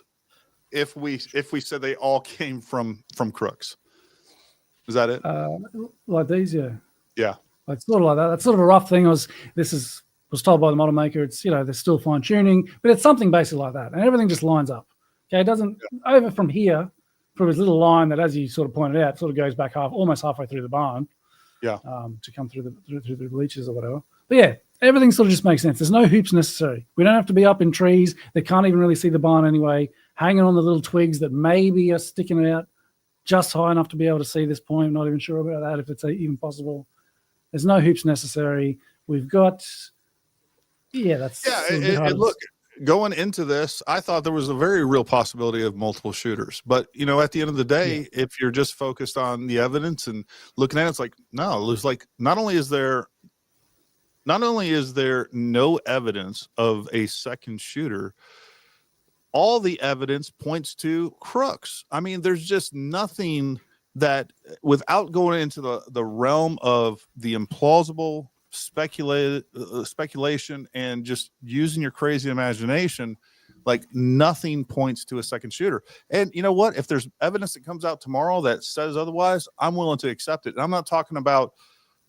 if we said they all came from crooks? Is that it? Like these, yeah. Yeah. It's sort of like that. That's sort of a rough thing. Was told by the model maker. It's, there's still fine tuning, but it's something basically like that. And everything just lines up. Okay. It doesn't over from here, from his little line that, as you sort of pointed out, sort of goes back almost halfway through the barn. Yeah. To come through the bleachers or whatever. But yeah, everything sort of just makes sense. There's no hoops necessary. We don't have to be up in trees. They can't even really see the barn anyway, hanging on the little twigs that maybe are sticking out just high enough to be able to see this point. I'm not even sure about that, if it's even possible. There's no hoops necessary. We've got, that's look, going into this, I thought there was a very real possibility of multiple shooters. But, at the end of the day, if you're just focused on the evidence and looking at it, it's like, no, it's like not only is there no evidence of a second shooter, all the evidence points to crooks. I mean, there's just nothing that, without going into the realm of the implausible speculation and just using your crazy imagination, like nothing points to a second shooter. And you know what? If there's evidence that comes out tomorrow that says otherwise, I'm willing to accept it. And I'm not talking about,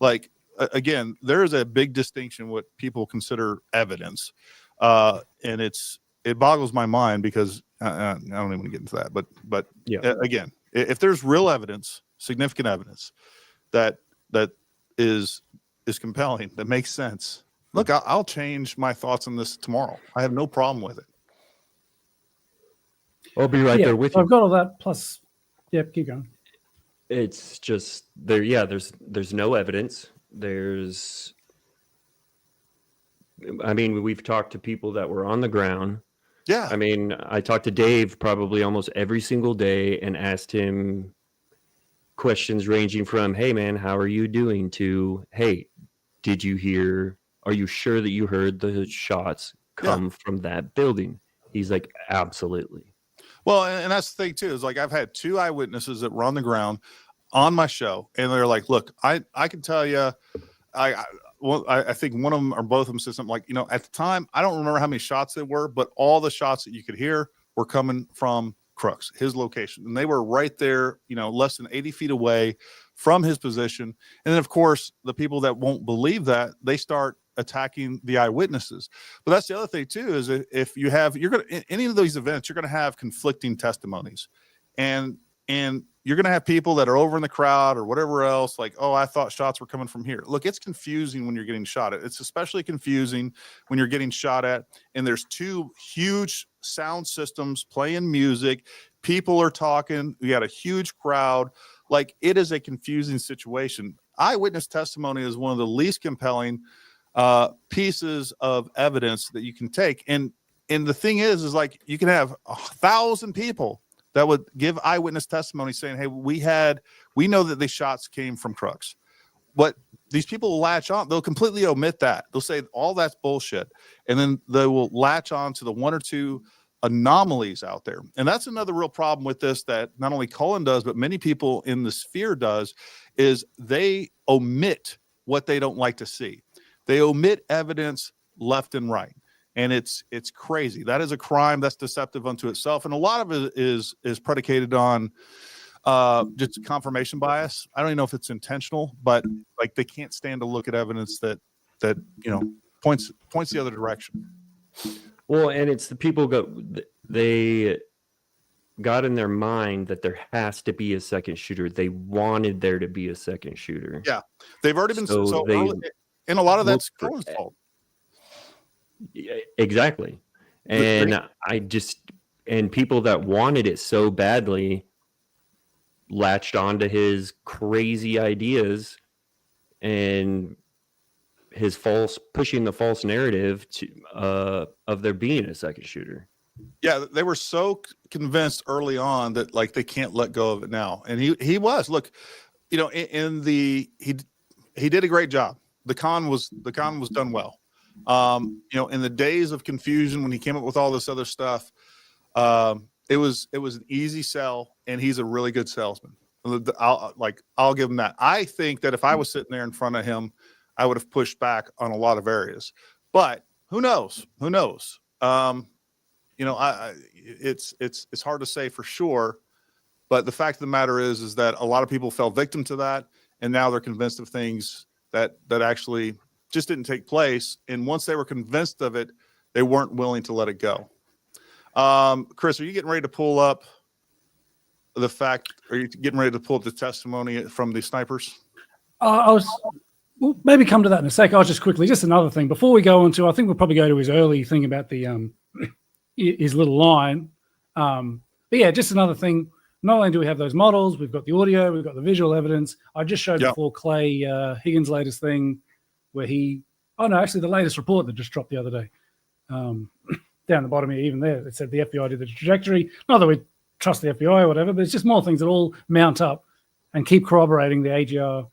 like, again, there is a big distinction what people consider evidence. And it boggles my mind because I don't even want to get into that, but again, if there's real evidence, significant evidence that is compelling, that makes sense. Look, I'll change my thoughts on this tomorrow. I have no problem with it. I'll be right there with you. I've got all that. Plus, keep going. It's just there. Yeah, there's no evidence. We've talked to people that were on the ground. Yeah. I mean, I talked to Dave probably almost every single day and asked him questions ranging from, hey, man, how are you doing, to, hey, did you hear, are you sure that you heard the shots come from that building? He's like, absolutely. Well, and that's the thing, too, is like I've had 2 eyewitnesses that were on the ground on my show, and they're like, look, I can tell you, I think one of them or both of them said something like, at the time, I don't remember how many shots there were, but all the shots that you could hear were coming from Crooks, his location. And they were right there, less than 80 feet away from his position. And then, of course, the people that won't believe that, they start attacking the eyewitnesses. But that's the other thing, too, is if you're going to, in any of these events, you're going to have conflicting testimonies. And you're going to have people that are over in the crowd or whatever else, like, oh, I thought shots were coming from here. Look, it's confusing when you're getting shot at. It's especially confusing when you're getting shot at, and there's two huge sound systems playing music. People are talking. We got a huge crowd. Like, it is a confusing situation. Eyewitness testimony is one of the least compelling pieces of evidence that you can take. And the thing is like, you can have 1,000 people that would give eyewitness testimony saying, hey, we know that these shots came from Crooks. But these people will latch on. They'll completely omit that. They'll say all that's bullshit. And then they will latch on to the one or two anomalies out there. And that's another real problem with this that not only Cullen does, but many people in the sphere does, is they omit what they don't like to see. They omit evidence left and right. And it's crazy. That is a crime. That's deceptive unto itself. And a lot of it is predicated on just confirmation bias. I don't even know if it's intentional, but like, they can't stand to look at evidence that points the other direction. Well, and it's the people they got in their mind that there has to be a second shooter. They wanted there to be a second shooter. Yeah, they've already been so early, and a lot of that's Cullen's fault. Exactly. And and people that wanted it so badly latched onto his crazy ideas and his pushing the false narrative of there being a second shooter. Yeah, they were so convinced early on that like they can't let go of it now. And he was, look, he did a great job. The con was done well. In the days of confusion when he came up with all this other stuff, it was an easy sell, and he's a really good salesman. I'll give him that. I think that if I was sitting there in front of him, I would have pushed back on a lot of areas, but who knows? It's hard to say for sure, but the fact of the matter is that a lot of people fell victim to that, and now they're convinced of things that actually just didn't take place. And once they were convinced of it, they weren't willing to let it go. Chris, are you getting ready to pull up are you getting ready to pull up the testimony from the snipers? We'll maybe come to that in a sec. I'll just another thing before we go into, I think we'll probably go to his early thing about the his little line. But yeah, just another thing. Not only do we have those models, we've got the audio, we've got the visual evidence. I just showed before Clay Higgins' latest thing where the latest report that just dropped the other day. Down the bottom here, even there, it said the FBI did the trajectory. Not that we trust the FBI or whatever, but it's just more things that all mount up and keep corroborating the AGR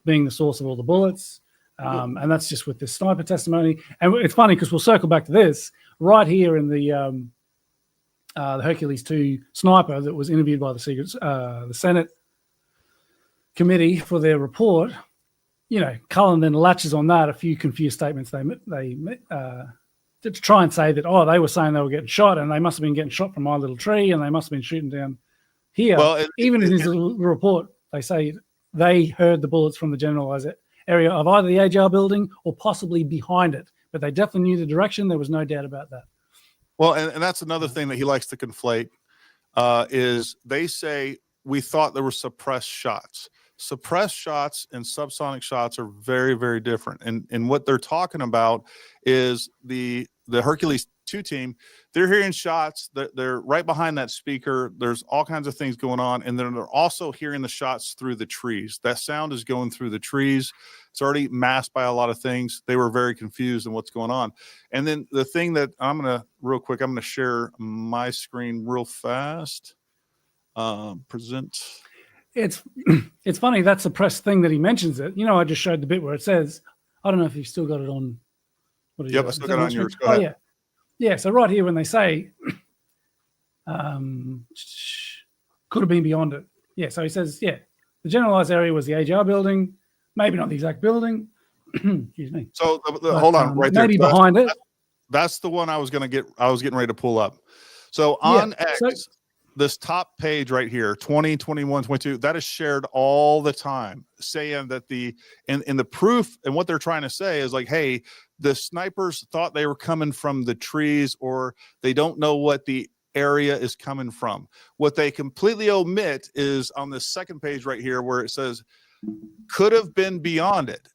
being the source of all the bullets. And that's just with this sniper testimony. And it's funny because we'll circle back to this right here in the Hercules 2 sniper that was interviewed by the Senate committee for their report. Cullen then latches on that, a few confused statements they to try and say that, they were saying they were getting shot and they must have been getting shot from my little tree and they must have been shooting down here. Well, even in his little report, they say they heard the bullets from the generalized area of either the AGR building or possibly behind it, but they definitely knew the direction. There was no doubt about that. Well, and that's another thing that he likes to conflate is they say we thought there were suppressed shots. Suppressed shots and subsonic shots are very, very different. And what they're talking about is the Hercules 2 team. They're hearing shots. They're right behind that speaker. There's all kinds of things going on. And then they're also hearing the shots through the trees. That sound is going through the trees. It's already masked by a lot of things. They were very confused in what's going on. And then the thing that I'm going to share my screen real fast. Present. It's funny, that suppressed thing that he mentions it. I just showed the bit where it says, I don't know if you've still got it on. Yep, I still got it on yours. Go ahead. Yeah. So right here when they say, could have been beyond it. Yeah, so he says, the generalized area was the AGR building, maybe not the exact building. Excuse me. So hold on, right there. Maybe behind it. That's the one I was getting ready to pull up. So on X, this top page right here, 20, 21, 22, that is shared all the time, saying that in the proof and what they're trying to say is like, hey, the snipers thought they were coming from the trees, or they don't know what the area is coming from. What they completely omit is on the second page right here, where it says could have been beyond it.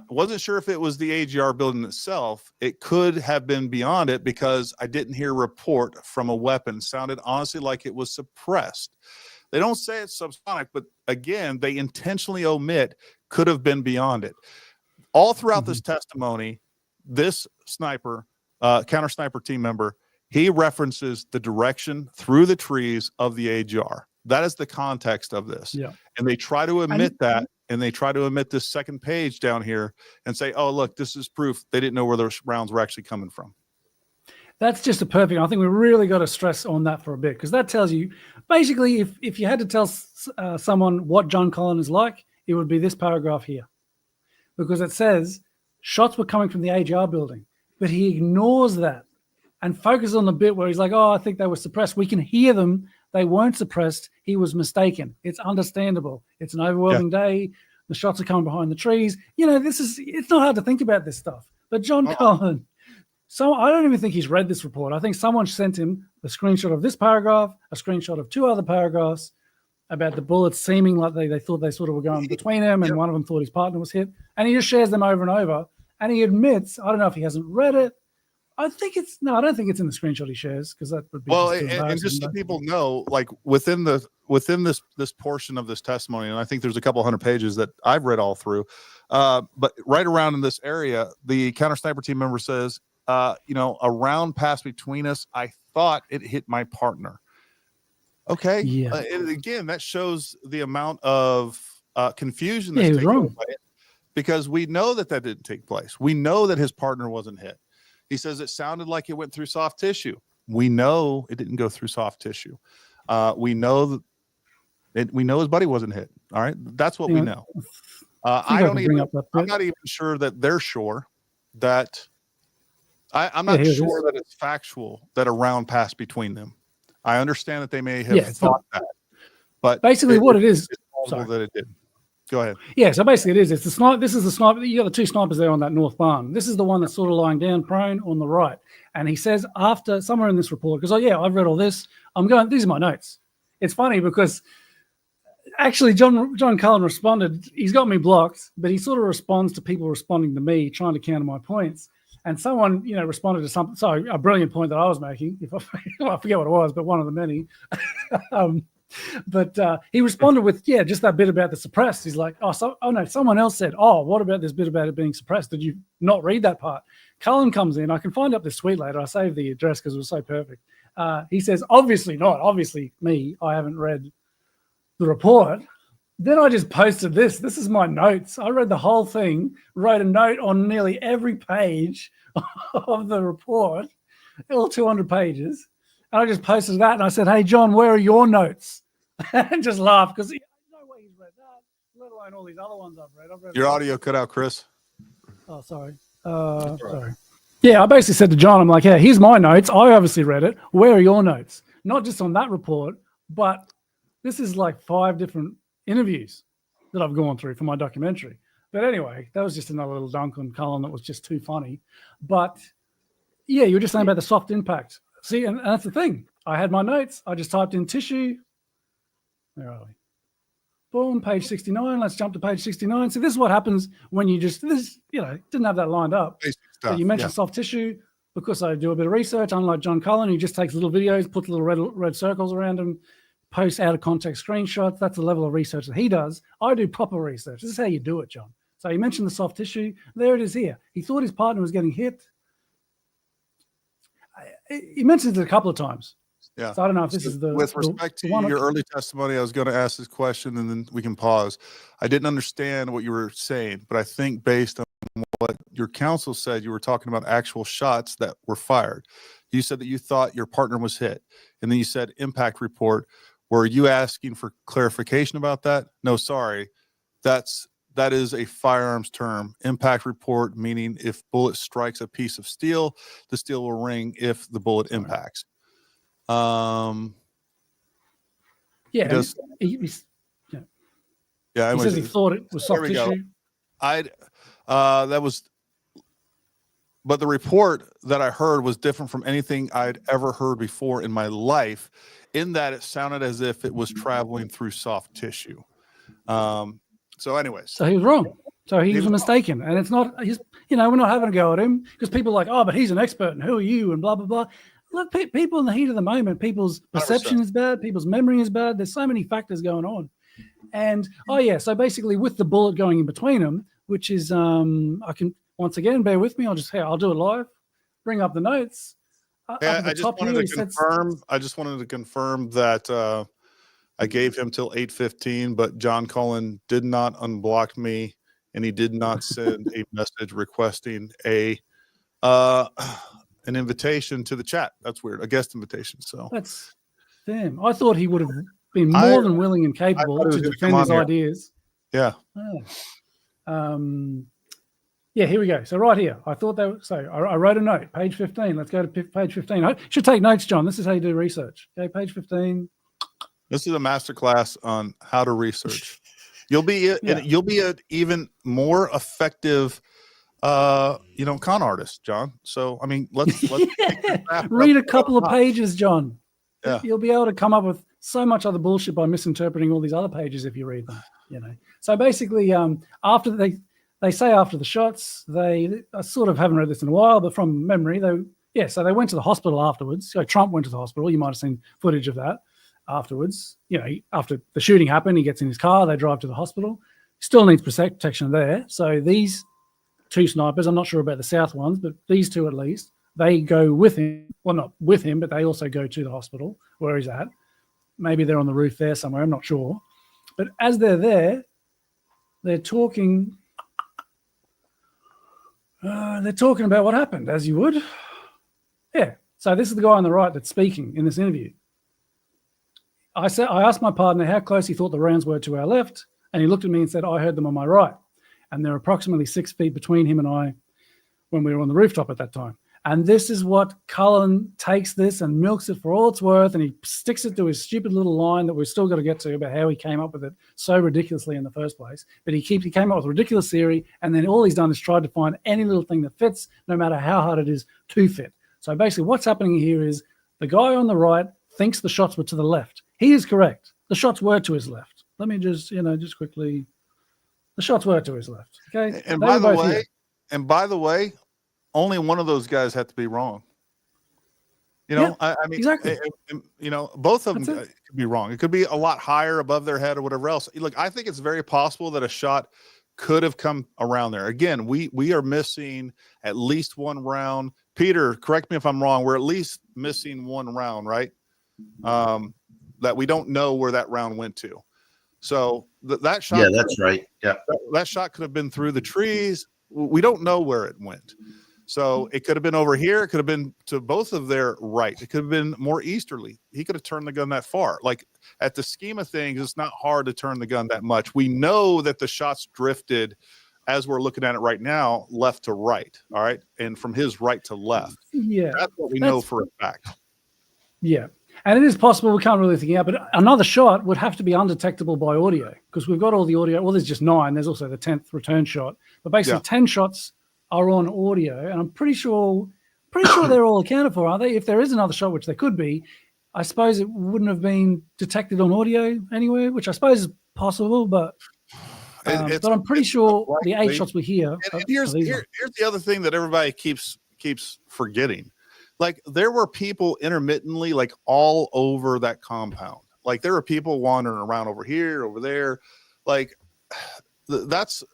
Wasn't sure if it was the AGR building itself. It could have been beyond it because I didn't hear report from a weapon. Sounded honestly like it was suppressed. They don't say it's subsonic, but again, they intentionally omit could have been beyond it. All throughout this testimony, this sniper, counter sniper team member, he references the direction through the trees of the AGR. That is the context of this. Yeah. And they try to omit that. And they try to omit this second page down here and say, oh, look, this is proof they didn't know where those rounds were actually coming from. That's just a perfect. I think we really got to stress on that for a bit, because that tells you basically if you had to tell someone what John Cullen is like, it would be this paragraph here, because it says shots were coming from the AGR building, but he ignores that and focuses on the bit where he's like, oh, I think they were suppressed. We can hear them. They weren't suppressed. He was mistaken. It's understandable. It's an overwhelming day. The shots are coming behind the trees. You know, it's not hard to think about this stuff. But John Cullen, I don't even think he's read this report. I think someone sent him a screenshot of this paragraph, a screenshot of two other paragraphs about the bullets seeming like they thought they sort of were going between them, and one of them thought his partner was hit. And he just shares them over and over. And he admits, I don't know if he hasn't read it. I don't think it's in the screenshot he shares, because that would be and just so people know, like within this portion of this testimony, and I think there's a couple hundred pages that I've read all through, but right around in this area, the counter sniper team member says, a round passed between us. I thought it hit my partner. Okay, yeah. And again, that shows the amount of confusion that's taking place, because we know that didn't take place. We know that his partner wasn't hit. He says it sounded like it went through soft tissue. We know it didn't go through soft tissue. We know his buddy wasn't hit. All right, that's what we know. I'm not even sure that they're sure that. I'm not sure that it's factual that a round passed between them. I understand that they may have thought that, but basically what it is. It's possible that it did. Go ahead. Yeah, so basically it is. It's the sniper. This is the sniper. You got the two snipers there on that north barn. This is the one that's sort of lying down prone on the right. And he says after somewhere in this report, because I've read all this. These are my notes. It's funny because actually John Cullen responded. He's got me blocked, but he sort of responds to people responding to me, trying to counter my points. And someone, responded to something. So a brilliant point that I was making. I forget what it was, but one of the many. But he responded with, just that bit about the suppressed. He's like, no, someone else said, what about this bit about it being suppressed? Did you not read that part? Cullen comes in. I can find up this tweet later. I saved the address because it was so perfect. He says, obviously not. Obviously me. I haven't read the report. Then I just posted this. This is my notes. I read the whole thing, wrote a note on nearly every page of the report, all 200 pages. And I just posted that and I said, hey, John, where are your notes? And just laughed because no way he's read that, let alone all these other ones I've read. Your audio cut out, Chris. Oh, sorry. Sorry. Yeah, I basically said to John, I'm like, hey, here's my notes. I obviously read it. Where are your notes? Not just on that report, but this is like 5 different interviews that I've gone through for my documentary. But anyway, that was just another little dunk on Cullen that was just too funny. But yeah, you were just saying about the soft impact. See, and that's the thing. I had my notes. I just typed in tissue. Where are we? Boom, page 69. Let's jump to page 69. So this is what happens when you didn't have that lined up. So you mentioned soft tissue because I do a bit of research, unlike John Cullen, who just takes little videos, puts little red circles around them, posts out of context screenshots. That's the level of research that he does. I do proper research. This is how you do it, John. So you mentioned the soft tissue. There it is here. He thought his partner was getting hit. He mentions it a couple of times. Yeah. So I don't know if this is with respect to your early testimony, I was going to ask this question and then we can pause. I didn't understand what you were saying, but I think based on what your counsel said, you were talking about actual shots that were fired. You said that you thought your partner was hit, and then you said impact report. Were you asking for clarification about that? No, sorry. That is a firearms term. Impact report, meaning if bullet strikes a piece of steel, the steel will ring if the bullet impacts. Yeah, does. he's, Yeah, he says he thought it was soft tissue. That was, but the report that I heard was different from anything I'd ever heard before in my life, in that it sounded as if it was traveling through soft tissue. So anyways. So he was wrong. So he was mistaken. And it's not, we're not having a go at him because people are like, oh, but he's an expert and who are you? And blah, blah, blah. Look, people in the heat of the moment, people's perception 100%. Is bad. People's memory is bad. There's so many factors going on. And, so basically with the bullet going in between them, which is, I can, once again, bear with me. I'll do it live. Bring up the notes. I just wanted to confirm that I gave him till 8:15, but John Cullen did not unblock me, and he did not send a message requesting an invitation to the chat. That's weird. A guest invitation. So that's damn. I thought he would have been more than willing and capable to defend his ideas. Yeah. Yeah, here we go. So right here, I thought that. So I wrote a note, page 15. Let's go to page 15. I should take notes, John. This is how you do research. Okay, page 15. This is a masterclass on how to research. You'll be an even more effective, con artist, John. So I mean, let's read a couple of pages, John. Yeah, you'll be able to come up with so much other bullshit by misinterpreting all these other pages if you read them. So basically, after they say after the shots, I sort of haven't read this in a while, but from memory, so they went to the hospital afterwards. So Trump went to the hospital. You might have seen footage of that. Afterwards, after the shooting happened, he gets in his car, they drive to the hospital. Still needs protection there. So these two snipers, I'm not sure about the South ones, but these two at least, they go with him. Well, not with him, but they also go to the hospital where he's at. Maybe they're on the roof there somewhere, I'm not sure. But as they're there, they're talking about what happened, as you would. Yeah. So this is the guy on the right that's speaking in this interview. I asked my partner how close he thought the rounds were to our left, and he looked at me and said, I heard them on my right. And there were approximately 6 feet between him and I when we were on the rooftop at that time. And this is what Cullen takes this and milks it for all it's worth, and he sticks it to his stupid little line that we've still got to get to about how he came up with it so ridiculously in the first place. But he came up with a ridiculous theory, and then all he's done is tried to find any little thing that fits, no matter how hard it is to fit. So basically what's happening here is the guy on the right thinks the shots were to the left. He is correct. The shots were to his left. Let me just quickly. The shots were to his left. Okay. And by the way, only one of those guys had to be wrong. I mean, exactly. Both of them could be wrong. It could be a lot higher above their head or whatever else. Look, I think it's very possible that a shot could have come around there. Again, we are missing at least one round. Peter, correct me if I'm wrong. We're at least missing one round, right? That we don't know where that round went to. So that shot. Yeah, that's right. Yeah. That shot could have been through the trees. We don't know where it went. So it could have been over here. It could have been to both of their right. It could have been more easterly. He could have turned the gun that far. Like at the scheme of things, it's not hard to turn the gun that much. We know that the shots drifted as we're looking at it right now, left to right. All right. And from his right to left. Yeah. That's what we know for a fact. Yeah. And it is possible, we can't really think out, but another shot would have to be undetectable by audio because we've got all the audio. Well, there's just 9. There's also the 10th return shot. But basically 10 shots are on audio. And I'm pretty sure they're all accounted for, aren't they? If there is another shot, which there could be, I suppose it wouldn't have been detected on audio anywhere, which I suppose is possible, but I'm pretty sure the 8 shots were here. And here's the other thing that everybody keeps forgetting. Like there were people intermittently, like all over that compound. Like there were people wandering around over here, over there. Like that's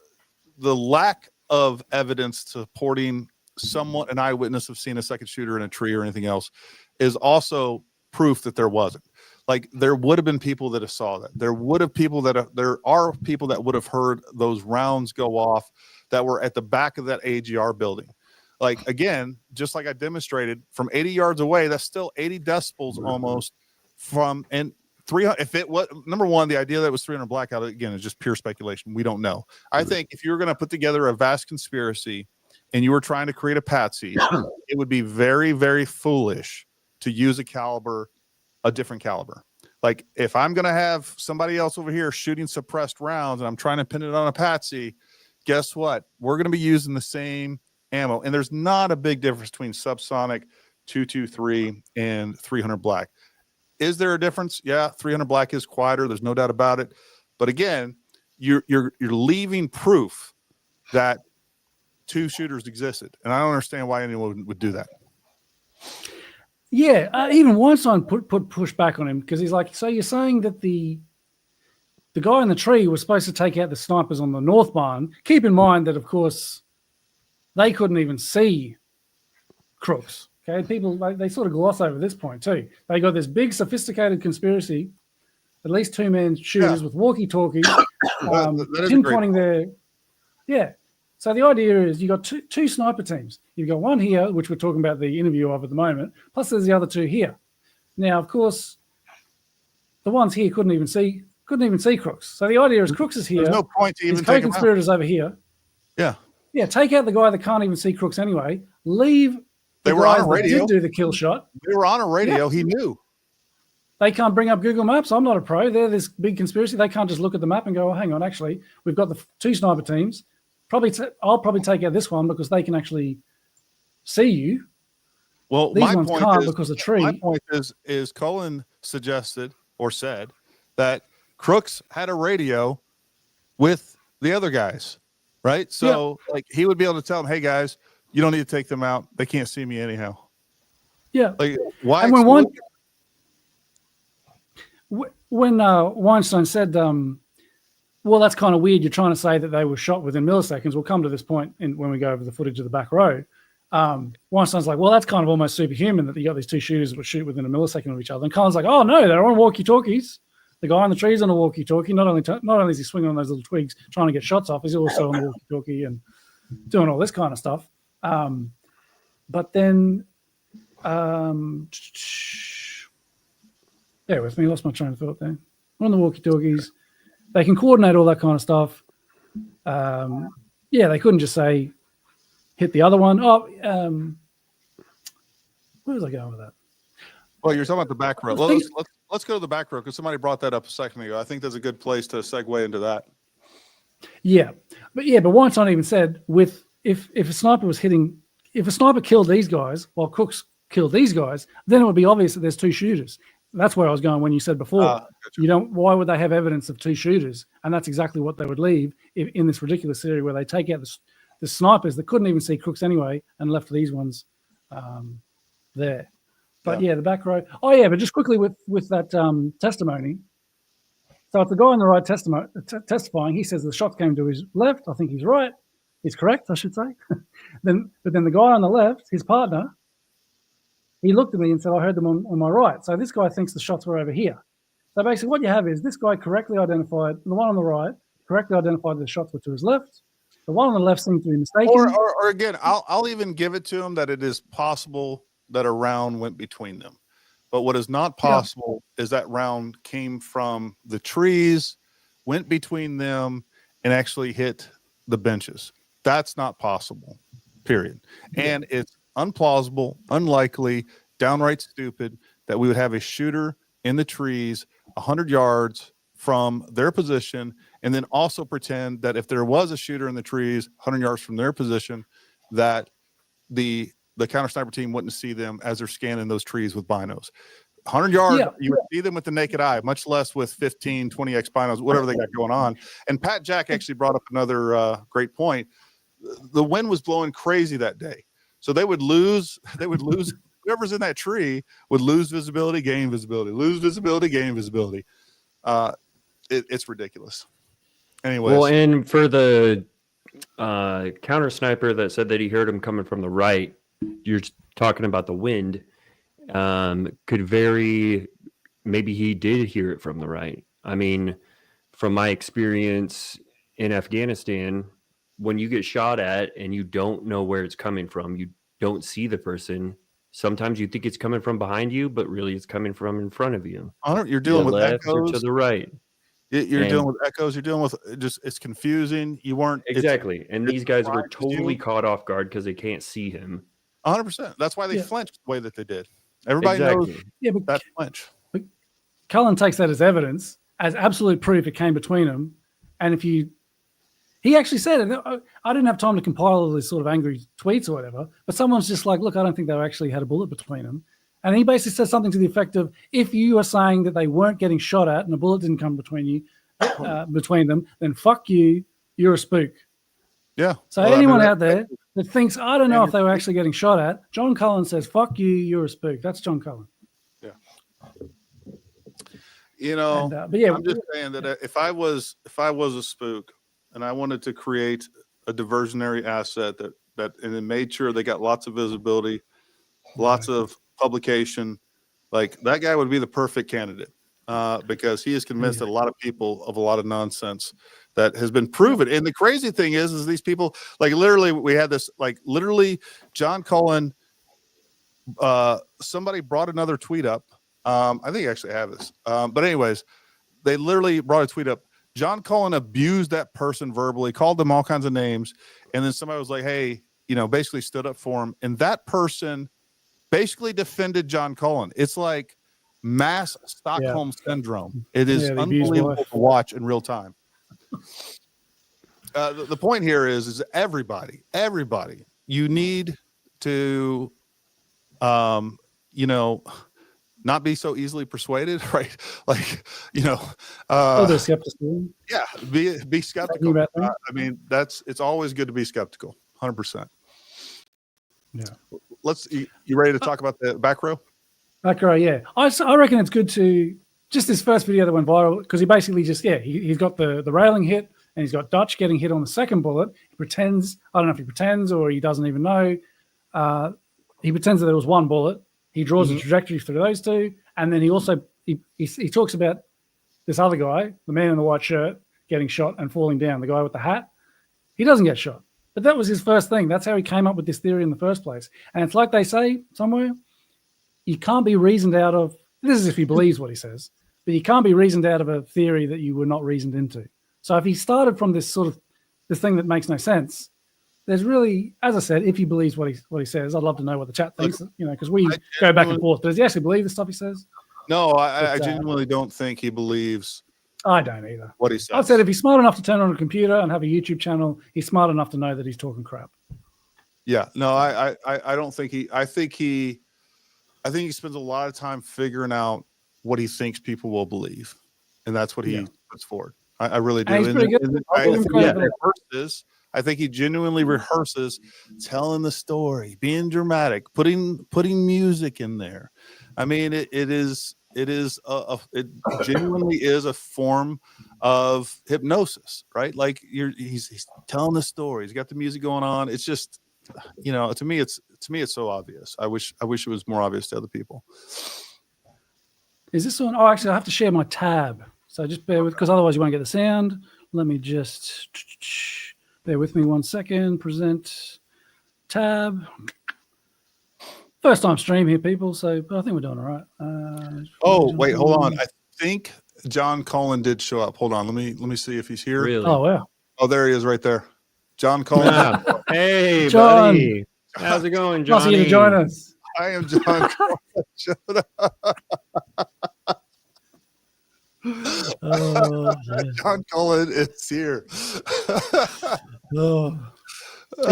the lack of evidence supporting an eyewitness of seeing a second shooter in a tree or anything else is also proof that there wasn't. Like there would have been people that have saw that. There are people that would have heard those rounds go off that were at the back of that AGR building. Like, again, just like I demonstrated, from 80 yards away, that's still 80 decibels almost from, and 300. If it was, number one, the idea that it was 300 blackout, again, is just pure speculation. We don't know. I think if you were going to put together a vast conspiracy and you were trying to create a patsy, it would be very, very foolish to use a different caliber. Like if I'm going to have somebody else over here shooting suppressed rounds and I'm trying to pin it on a patsy, guess what? We're going to be using the same ammo. And there's not a big difference between subsonic 223 and 300 black. Is there a difference? Yeah, 300 black is quieter. There's no doubt about it. But again, you're leaving proof that two shooters existed. And I don't understand why anyone would do that. Yeah, even Weinstein put push back on him because he's like, so you're saying that the guy in the tree was supposed to take out the snipers on the north barn. Keep in mind that, of course, they couldn't even see crooks. Okay, people they sort of gloss over this point too. They got this big, sophisticated conspiracy, at least two-man shooters with walkie-talkies, pinpointing their. Yeah. So the idea is you got two sniper teams. You've got one here, which we're talking about the interview of at the moment. Plus, there's the other two here. Now, of course, the ones here couldn't even see crooks. So the idea is crooks is here. There's no point to even his take co-conspirators over here. Yeah. Yeah. Take out the guy that can't even see crooks anyway. Leave. They were on a radio. Did do the kill shot. They were on a radio. Yeah. He knew. They can't bring up Google Maps. I'm not a pro. They're this big conspiracy. They can't just look at the map and go, oh, hang on, actually, we've got the two sniper teams. I'll probably take out this one because they can actually see you. Well, these ones can't because of the tree. My point is Cullen suggested or said that crooks had a radio with the other guys, right? So like he would be able to tell them, hey guys, you don't need to take them out. They can't see me anyhow. Yeah. Like why? And when Weinstein said, well, that's kind of weird. You're trying to say that they were shot within milliseconds. We'll come to this point when we go over the footage of the back row. Weinstein's like, well, that's kind of almost superhuman that you got these two shooters that would shoot within a millisecond of each other. And Cullen's like, oh no, they're on walkie-talkies. The guy on the tree's on a walkie-talkie. Not only is he swinging on those little twigs trying to get shots off, he's also on the walkie-talkie and doing all this kind of stuff. But then, bear with me, lost my train of thought there. We're on the walkie-talkies. They can coordinate all that kind of stuff. They couldn't just say, hit the other one. Where was I going with that? Well, you're talking about the back row. Let's go to the back row because somebody brought that up a second ago. I think that's a good place to segue into that. Yeah, but Weinstein even said if a sniper was hitting, if a sniper killed these guys while crooks killed these guys, then it would be obvious that there's two shooters. That's where I was going when you said before. Why would they have evidence of two shooters? And that's exactly what they would leave in this ridiculous theory where they take out the snipers that couldn't even see crooks anyway and left these ones there. But the back row. Oh yeah, but just quickly with that testimony. So it's the guy on the right testifying. He says the shots came to his left. I think he's right. He's correct, I should say. But then the guy on the left, his partner, he looked at me and said, I heard them on my right. So this guy thinks the shots were over here. So basically what you have is this guy correctly identified, the one on the right, correctly identified the shots were to his left. The one on the left seemed to be mistaken. Or again, I'll even give it to him that it is possible that a round went between them. But what is not possible is that round came from the trees, went between them, and actually hit the benches. That's not possible, period. And it's unplausible, unlikely, downright stupid that we would have a shooter in the trees 100 yards from their position and then also pretend that if there was a shooter in the trees 100 yards from their position that the counter sniper team wouldn't see them as they're scanning those trees with binos. 100 yards, you would see them with the naked eye, much less with 15, 20x binos, whatever they got going on. And Pat Jack actually brought up another great point. The wind was blowing crazy that day. So they would lose, whoever's in that tree would lose visibility, gain visibility, lose visibility, gain visibility. It's ridiculous. Anyways. Well, and for the counter sniper that said that he heard him coming from the right, you're talking about the wind. Maybe he did hear it from the right. I mean, from my experience in Afghanistan, when you get shot at and you don't know where it's coming from, you don't see the person. Sometimes you think it's coming from behind you, but really it's coming from in front of you. You're dealing with left echoes or to the right. You're dealing with echoes. You're dealing with it's confusing. You weren't exactly. And these guys were totally caught off guard because they can't see him. 100%. That's why they flinched the way that they did. Everybody knows that flinch. Cullen takes that as evidence, as absolute proof it came between them. And if he actually said it, I didn't have time to compile all these sort of angry tweets or whatever, but someone's just like, look, I don't think they actually had a bullet between them. And he basically says something to the effect of, if you are saying that they weren't getting shot at and a bullet didn't come between them, then fuck you, you're a spook. Yeah. So anyone out there that thinks, I don't know if they were actually getting shot at, John Cullen says, fuck you, you're a spook. That's John Cullen. Yeah. You know, but yeah, I'm just saying that if I was a spook and I wanted to create a diversionary asset that and it made sure they got lots of visibility, lots of publication, like that guy would be the perfect candidate because he has convinced a lot of people of a lot of nonsense that has been proven. And the crazy thing is these people, like literally we had this, like literally John Cullen, somebody brought another tweet up. I think I actually have this. But anyways, they literally brought a tweet up. John Cullen abused that person verbally, called them all kinds of names. And then somebody was like, hey, you know, basically stood up for him. And that person basically defended John Cullen. It's like mass Stockholm syndrome. It is unbelievable to watch in real time. The point here is everybody, you need to, you know, not be so easily persuaded, right? Like, you know, skeptical. Yeah, be skeptical. I mean, it's always good to be skeptical, 100%. Yeah. You ready to talk about the back row? Back row, yeah. I reckon it's good to just this first video that went viral because he basically just he's got the railing hit and he's got Dutch getting hit on the second bullet. He pretends, I don't know if he pretends or he doesn't even know. He pretends that there was one bullet. He draws a trajectory through those two, and then he also he talks about this other guy, the man in the white shirt, getting shot and falling down. The guy with the hat, he doesn't get shot, but that was his first thing. That's how he came up with this theory in the first place. And it's like they say somewhere, you can't be reasoned out of. This is if he believes what he says, but you can't be reasoned out of a theory that you were not reasoned into. So if he started from this thing that makes no sense. There's really, as I said, if he believes what he says, I'd love to know what the chat thinks, you know, because we go back and forth. But does he actually believe the stuff he says? No, I genuinely don't think he believes. I don't either. What he says. I said if he's smart enough to turn on a computer and have a YouTube channel, he's smart enough to know that he's talking crap. Yeah, no, I don't think he. I think he spends a lot of time figuring out what he thinks people will believe, and that's what he puts forward. I really do. And he's pretty good. I think he genuinely rehearses telling the story, being dramatic, putting music in there. I mean, it genuinely is a form of hypnosis, right? Like he's telling the story. He's got the music going on. It's just, you know, to me it's so obvious. I wish it was more obvious to other people. Is this one? Oh, actually, I have to share my tab. So just bear with, because otherwise you won't get the sound. Let me just. Bear with me 1 second. Present tab. First time stream here, people. So I think we're doing all right. Wait, hold on. I think John Cullen did show up. Hold on. Let me see if he's here. Really? Oh wow. Oh, there he is, right there. John Cullen. Yeah. Hey, John. buddy. How's it going, Johnny? Nice of you to join us. I am John Cullen. Shut up. Oh, John Cullen is here. He's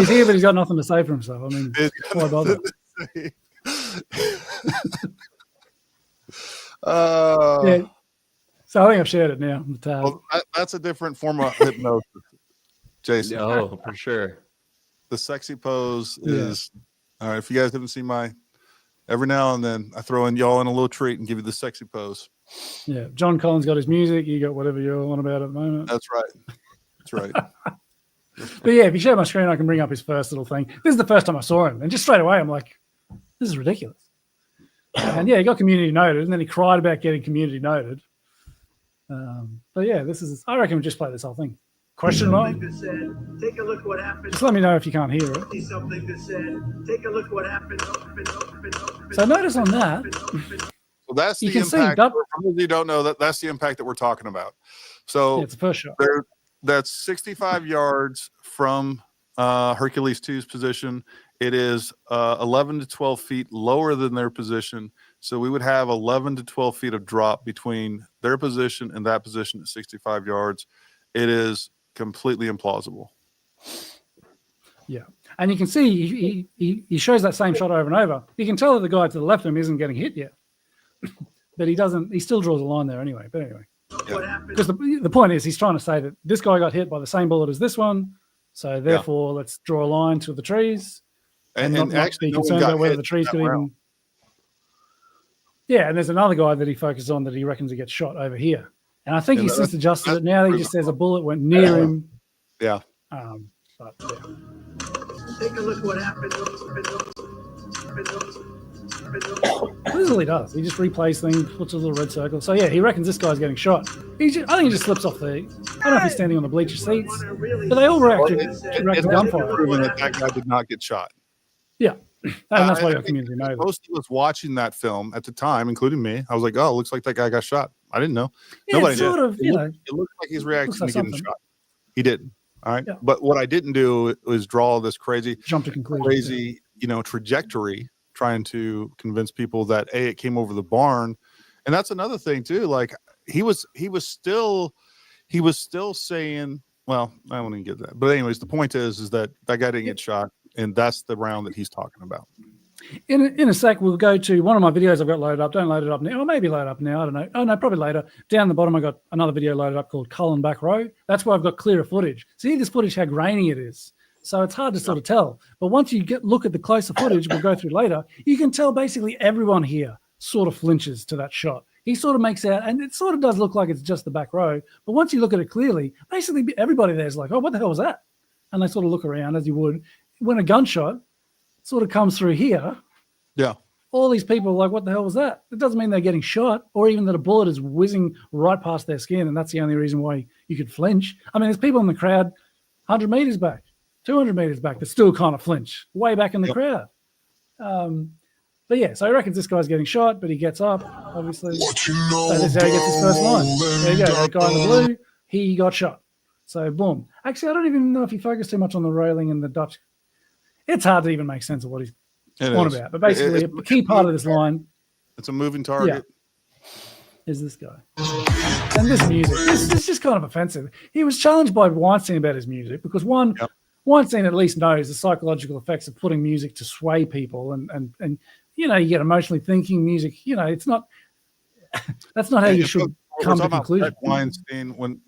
here, but he's got nothing to say for himself. I mean, why bother? Yeah. So I think I've shared it now on the tab. Well, that's a different form of hypnosis, Jason. Oh, for sure. The sexy pose is all right. If you guys haven't seen every now and then I throw in y'all in a little treat and give you the sexy pose. Yeah, John Cullen's got his music. You got whatever you're on about at the moment. That's right. But yeah, if you share my screen, I can bring up his first little thing. This is the first time I saw him, and just straight away, I'm like, this is ridiculous. And yeah, he got community noted, and then he cried about getting community noted. But yeah, I reckon we'll just play this whole thing. Question mark? Take a look what happened. Just let me know if you can't hear it. Something that said, take a look what happened. So notice on that. Well, that's the you can impact. See, for those of you who don't know, that's the impact that we're talking about. So it's a first shot. That's 65 yards from Hercules 2's position. It is 11 to 12 feet lower than their position. So we would have 11 to 12 feet of drop between their position and that position at 65 yards. It is completely implausible. Yeah. And you can see he shows that same shot over and over. You can tell that the guy to the left of him isn't getting hit yet. But he still draws a line there anyway. But anyway. Because the point is he's trying to say that this guy got hit by the same bullet as this one. So therefore, let's draw a line to the trees. And not actually be no one concerned got about whether hit the trees that could round. even. Yeah, and there's another guy that he focuses on that he reckons he gets shot over here. And I think Yeah, he's since adjusted it now. He just says a bullet went Yeah. near him. Yeah. But, yeah. Take a look what happened. This is all he does. He just replays things, puts a little red circle. So yeah, he reckons this guy's getting shot. I think he just slips off the. I don't know if he's standing on the bleacher seats, but they all react to gunfire. Proven that guy did not get shot. Yeah, and that's why your community knows. Most of us watching that film at the time, including me, I was like, "Oh, it looks like that guy got shot." I didn't know. Yeah, Nobody sort did. of, you know. It looked like he's reacting like to getting something. shot. He didn't. All right. Yeah. But what I didn't do was draw this Jump to conclusion. trajectory, trying to convince people that it came over the barn. And that's another thing too. Like he was still saying, well, I won't even get that. But anyways, the point is that guy didn't get shot, and that's the round that he's talking about. In a sec, we'll go to one of my videos I've got loaded up. Don't load it up now, or maybe load it up now. I don't know. Oh no, probably later. Down the bottom, I got another video loaded up called Cullen Back Row. That's where I've got clearer footage. See this footage, how grainy it is. So it's hard to sort of tell. But once you look at the closer footage, we'll go through later, you can tell basically everyone here sort of flinches to that shot. He sort of makes out, and it sort of does look like it's just the back row. But once you look at it clearly, basically everybody there's like, oh, what the hell was that? And they sort of look around as you would. When a gunshot sort of comes through here, yeah, all these people are like, what the hell was that? It doesn't mean they're getting shot or even that a bullet is whizzing right past their skin. And that's the only reason why you could flinch. I mean, there's people in the crowd 100 meters back, 200 meters back that still kind of flinch way back in the crowd. But yeah, so he reckons this guy's getting shot, but he gets up, obviously. So this is how he gets his first line. There you go, that guy in the blue, he got shot. So boom. Actually, I don't even know if he focused too much on the railing and the Dutch. It's hard to even make sense of what he's on about. But basically, a key part of this line. It's a moving target. Is this guy. And this music, this is just kind of offensive. He was challenged by Weinstein about his music because Weinstein at least knows the psychological effects of putting music to sway people and you know, you get emotionally thinking music, you know, it's not, that's not how you should come to conclusion. Weinstein, when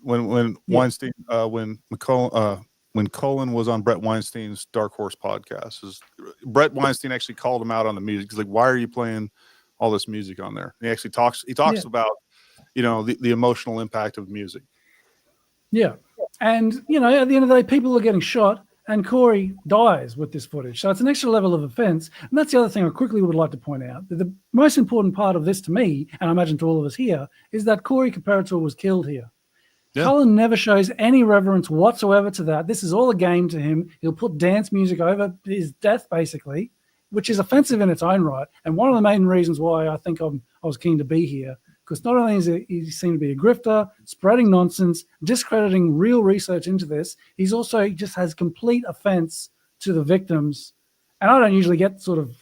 Weinstein, when Cullen was on Brett Weinstein's Dark Horse podcast, Brett Weinstein actually called him out on the music. He's like, why are you playing all this music on there? And he actually talks about, you know, the emotional impact of music. Yeah. And, you know, at the end of the day, people are getting shot and Corey dies with this footage. So it's an extra level of offense. And that's the other thing I quickly would like to point out. The most important part of this to me, and I imagine to all of us here, is that Corey Comparator was killed here. Yeah. Cullen never shows any reverence whatsoever to that. This is all a game to him. He'll put dance music over his death, basically, which is offensive in its own right. And one of the main reasons why I think I was keen to be here, because not only is he seemed to be a grifter, spreading nonsense, discrediting real research into this, he just has complete offense to the victims. And I don't usually get sort of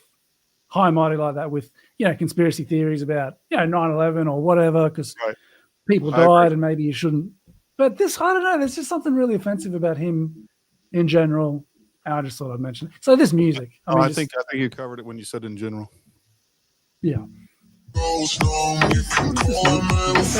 high and mighty like that with, you know, conspiracy theories about, you know, 9/11 or whatever, because people died and maybe you shouldn't. But this, I don't know, there's just something really offensive about him in general. And I just thought I'd mention it. So this music. I think you covered it when you said in general. Yeah. It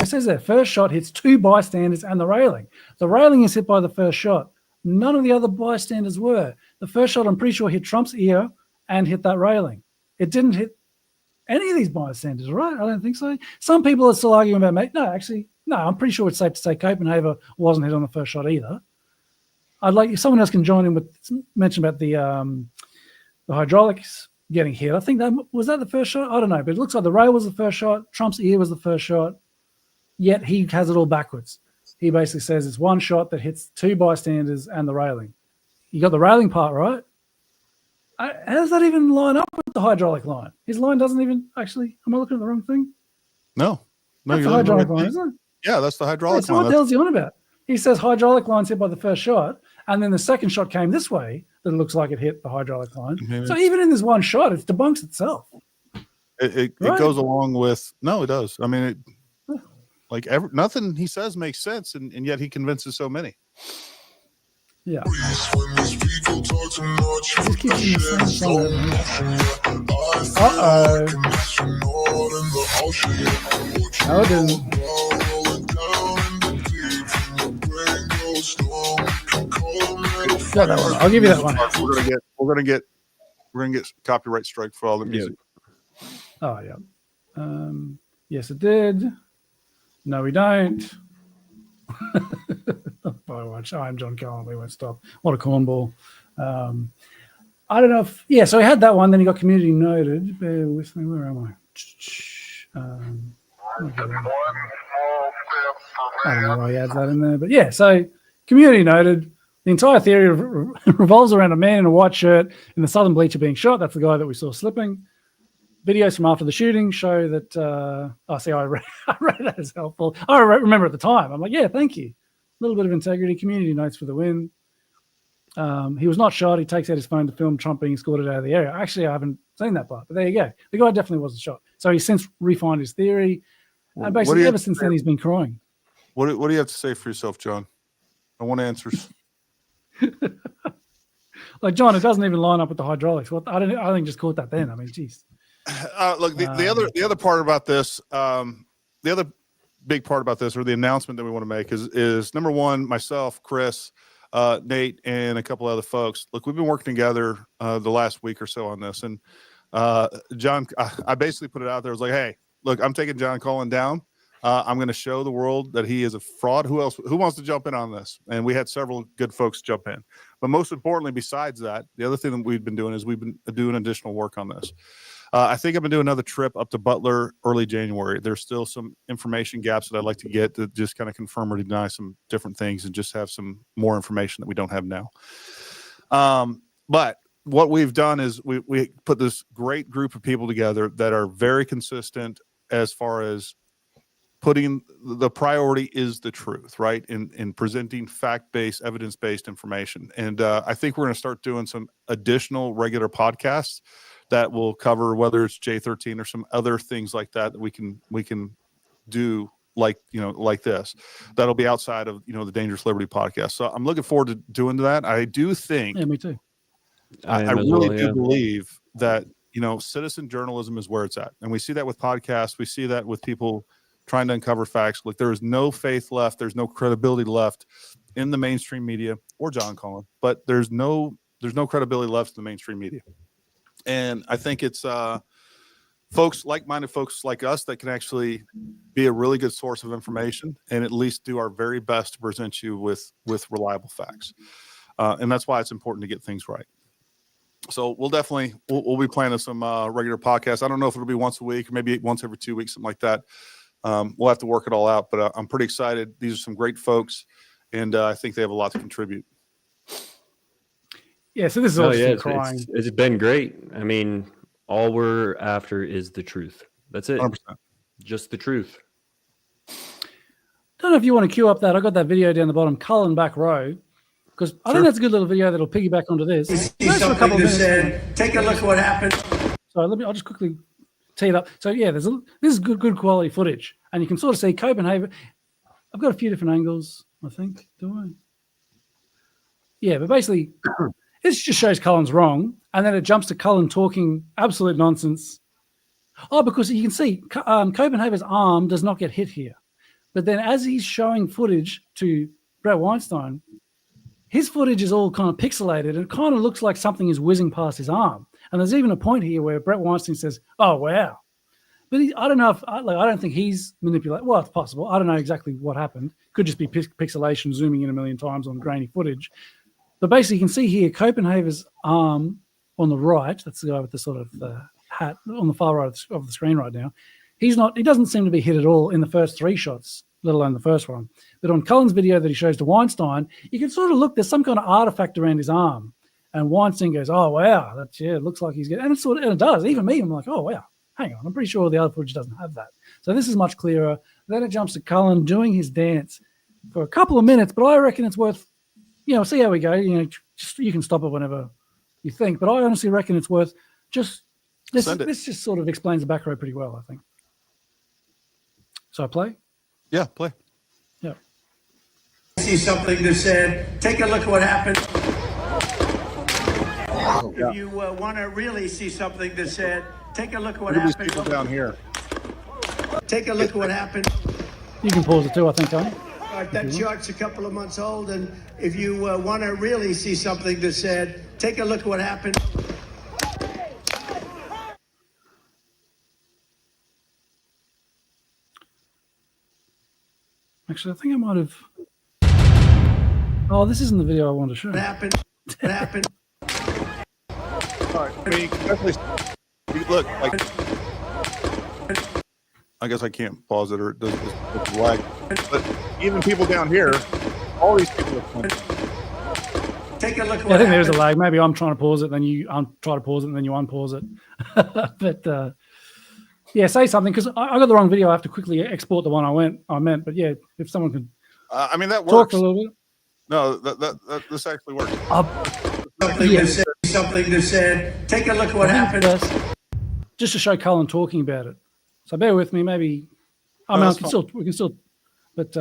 says there, first shot hits 2 bystanders and the railing. The railing is hit by the first shot. None of the other bystanders were. The first shot, I'm pretty sure, hit Trump's ear and hit that railing. It didn't hit any of these bystanders, right? I don't think so. Some people are still arguing about, no, I'm pretty sure it's safe to say Copenhagen wasn't hit on the first shot either. I'd like if someone else can join in with mention about the hydraulics getting hit. I think that was the first shot. I don't know, but it looks like the rail was the first shot. Trump's ear was the first shot. Yet he has it all backwards. He basically says it's one shot that hits 2 bystanders and the railing. You got the railing part right. How does that even line up with the hydraulic line? His line doesn't even actually. Am I looking at the wrong thing? No, that's the hydraulic line, isn't it? Yeah, that's the hydraulic so line. What the hell's he on about? He says hydraulic line's hit by the first shot, and then the second shot came this way that it looks like it hit the hydraulic line. So even in this one shot, it debunks itself. It Right. goes along with no, it does. I mean, nothing he says makes sense, and yet he convinces so many. Yeah. Just keep doing the same song. Uh-oh. No, it didn't. Got that one. I'll give you that one. We're gonna get copyright strike for all the music. Oh yeah. Yes, it did. No, we don't. Watch. I'm John Cullen. We won't stop. What a cornball. I don't know if so he had that one, then he got community noted. Bear with me, where am I? I don't know why he adds that in there, but yeah, so community noted. The entire theory revolves around a man in a white shirt in the southern bleacher being shot. That's the guy that we saw slipping. Videos from after the shooting show that I read that as helpful. I remember at the time. I'm like, yeah, thank you. A little bit of integrity, community notes for the win. He was not shot. He takes out his phone to film Trump being escorted out of the area. Actually, I haven't seen that part, but there you go. The guy definitely wasn't shot. So he's since refined his theory. And basically ever since then, he's been crying. What do you have to say for yourself, John? I want answers. Like, John, it doesn't even line up with the hydraulics. What I think just caught that then. I mean, geez. Look, the other part about this, the other big part about this, or the announcement that we want to make is number one, myself, Chris, Nate, and a couple other folks. Look, we've been working together the last week or so on this, and John, I basically put it out there. I was like, hey, look, I'm taking John Cullen down. I'm going to show the world that he is a fraud. Who wants to jump in on this? And we had several good folks jump in. But most importantly, besides that, the other thing that we've been doing is we've been doing additional work on this. I think I'm going to do another trip up to Butler early January. There's still some information gaps that I'd like to get to just kind of confirm or deny some different things and just have some more information that we don't have now. But what we've done is we put this great group of people together that are very consistent as far as putting the priority is the truth, right? In presenting fact-based, evidence-based information. And I think we're going to start doing some additional regular podcasts that will cover whether it's J13 or some other things like that we can do like this. That'll be outside of, the Dangerous Liberty podcast. So I'm looking forward to doing that. I do think. Yeah, me too. I really do believe that, citizen journalism is where it's at. And we see that with podcasts. We see that with people trying to uncover facts. Like, there is no faith left. There's no credibility left in the mainstream media or John Cullen, but there's no credibility left in the mainstream media. And I think it's folks, like-minded folks like us, that can actually be a really good source of information and at least do our very best to present you with reliable facts. And that's why it's important to get things right. So we'll be planning some regular podcasts. I don't know if it'll be once a week or maybe once every 2 weeks, something like that. We'll have to work it all out, but I'm pretty excited. These are some great folks, and I think they have a lot to contribute. Yeah, so this is all crying. It's been great. I mean, all we're after is the truth. That's it. 100%. Just the truth. Don't know if you want to queue up that. I got that video down the bottom, Cullen back row, because I think that's a good little video that'll piggyback onto this. Take a look at what happened. So I'll just quickly tee it up. So yeah, this is good quality footage, and you can sort of see Copenhagen. I've got a few different angles, I think. Do I? Yeah, but basically, this just shows Cullen's wrong, and then it jumps to Cullen talking absolute nonsense. Oh, because you can see Copenhagen's arm does not get hit here, but then as he's showing footage to Brett Weinstein, his footage is all kind of pixelated, and it kind of looks like something is whizzing past his arm. And there's even a point here where Brett Weinstein says, "Oh wow," but I don't know if I don't think he's manipulated. Well, it's possible. I don't know exactly what happened. Could just be pixelation, zooming in a million times on grainy footage. But basically, you can see here Copenhagen's arm on the right. That's the guy with the sort of hat on the far right of the screen right now. He doesn't seem to be hit at all in the first three shots, let alone the first one. But on Cullen's video that he shows to Weinstein, you can sort of look. There's some kind of artifact around his arm. And Weinstein goes, "Oh wow, it looks like he's getting," and it does. Even me, I'm like, "Oh wow, hang on, I'm pretty sure the other footage doesn't have that." So this is much clearer. Then it jumps to Cullen doing his dance for a couple of minutes, but I reckon it's worth, see how we go. Just you can stop it whenever you think, but I honestly reckon it's worth just This just sort of explains the back row pretty well, I think. So I play? Yeah, play. Yeah. See something that said, take a look at what happened. If you want to really see something that said, take a look at what Look at happened. these people down here. Take a look at what happened. You can pause it too, I think, Tony. All right, that chart's a couple of months old, and if you want to really see something that said, take a look at what happened. Actually, I think I might have. Oh, this isn't the video I wanted to show. What happened? What happened? All right, I mean, definitely look like. I guess I can't pause it or it does this lag. But even people down here, all these people are take a look at what I think there's a lag. Maybe I'm trying to pause it, then you try to pause it, and then you unpause it. But yeah, say something because I got the wrong video. I have to quickly export the one I meant. But yeah, if someone could, I mean that talk works. for a little bit. No, that this actually works. Something that said, take a look at what happened. Just to show Cullen talking about it. So bear with me. Maybe I mean we can still, but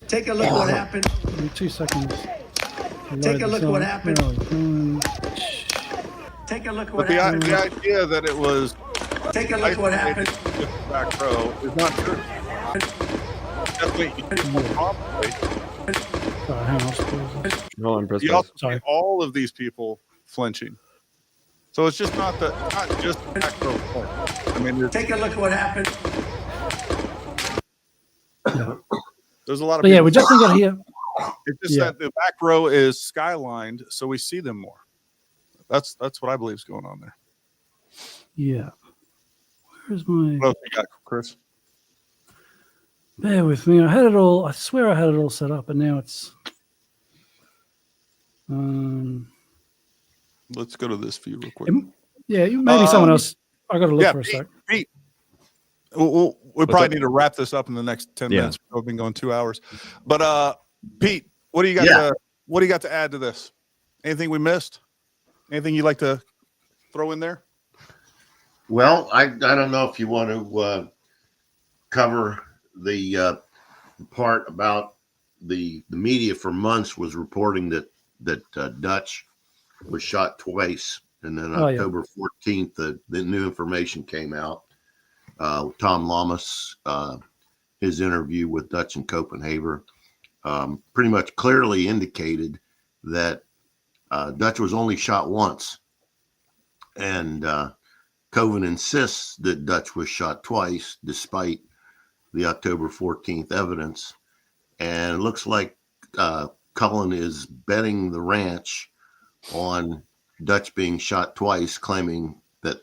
take a look at what happened. 2 seconds. Take a look at what happened. Take a look at what happened. The idea that it was take a look at what happened. Back row is not true. Definitely. Sorry, hang on. No, I'm You also see all of these people flinching. So it's just not just the back row point. I mean, take a look at what happened. There's a lot of. But yeah, we definitely got here. It's just that the back row is skylined, so we see them more. That's what I believe is going on there. Yeah. Where's my? What else you got, Chris? Bear with me. I had it all. I swear I had it all set up, but now it's. Let's go to this view real quick. Yeah, maybe someone else. I got to look for a sec. Pete. We probably need to wrap this up in the next 10 minutes. We've been going 2 hours, but Pete, what do you got? What do you got to add to this? Anything we missed? Anything you'd like to throw in there? Well, I don't know if you want to cover the part about the media for months was reporting that Dutch was shot twice, and then October 14th, the new information came out. Tom Lamas, his interview with Dutch and Copenhagen, pretty much clearly indicated that Dutch was only shot once, and Coven insists that Dutch was shot twice, despite the October 14th evidence. And it looks like Cullen is betting the ranch on Dutch being shot twice, claiming that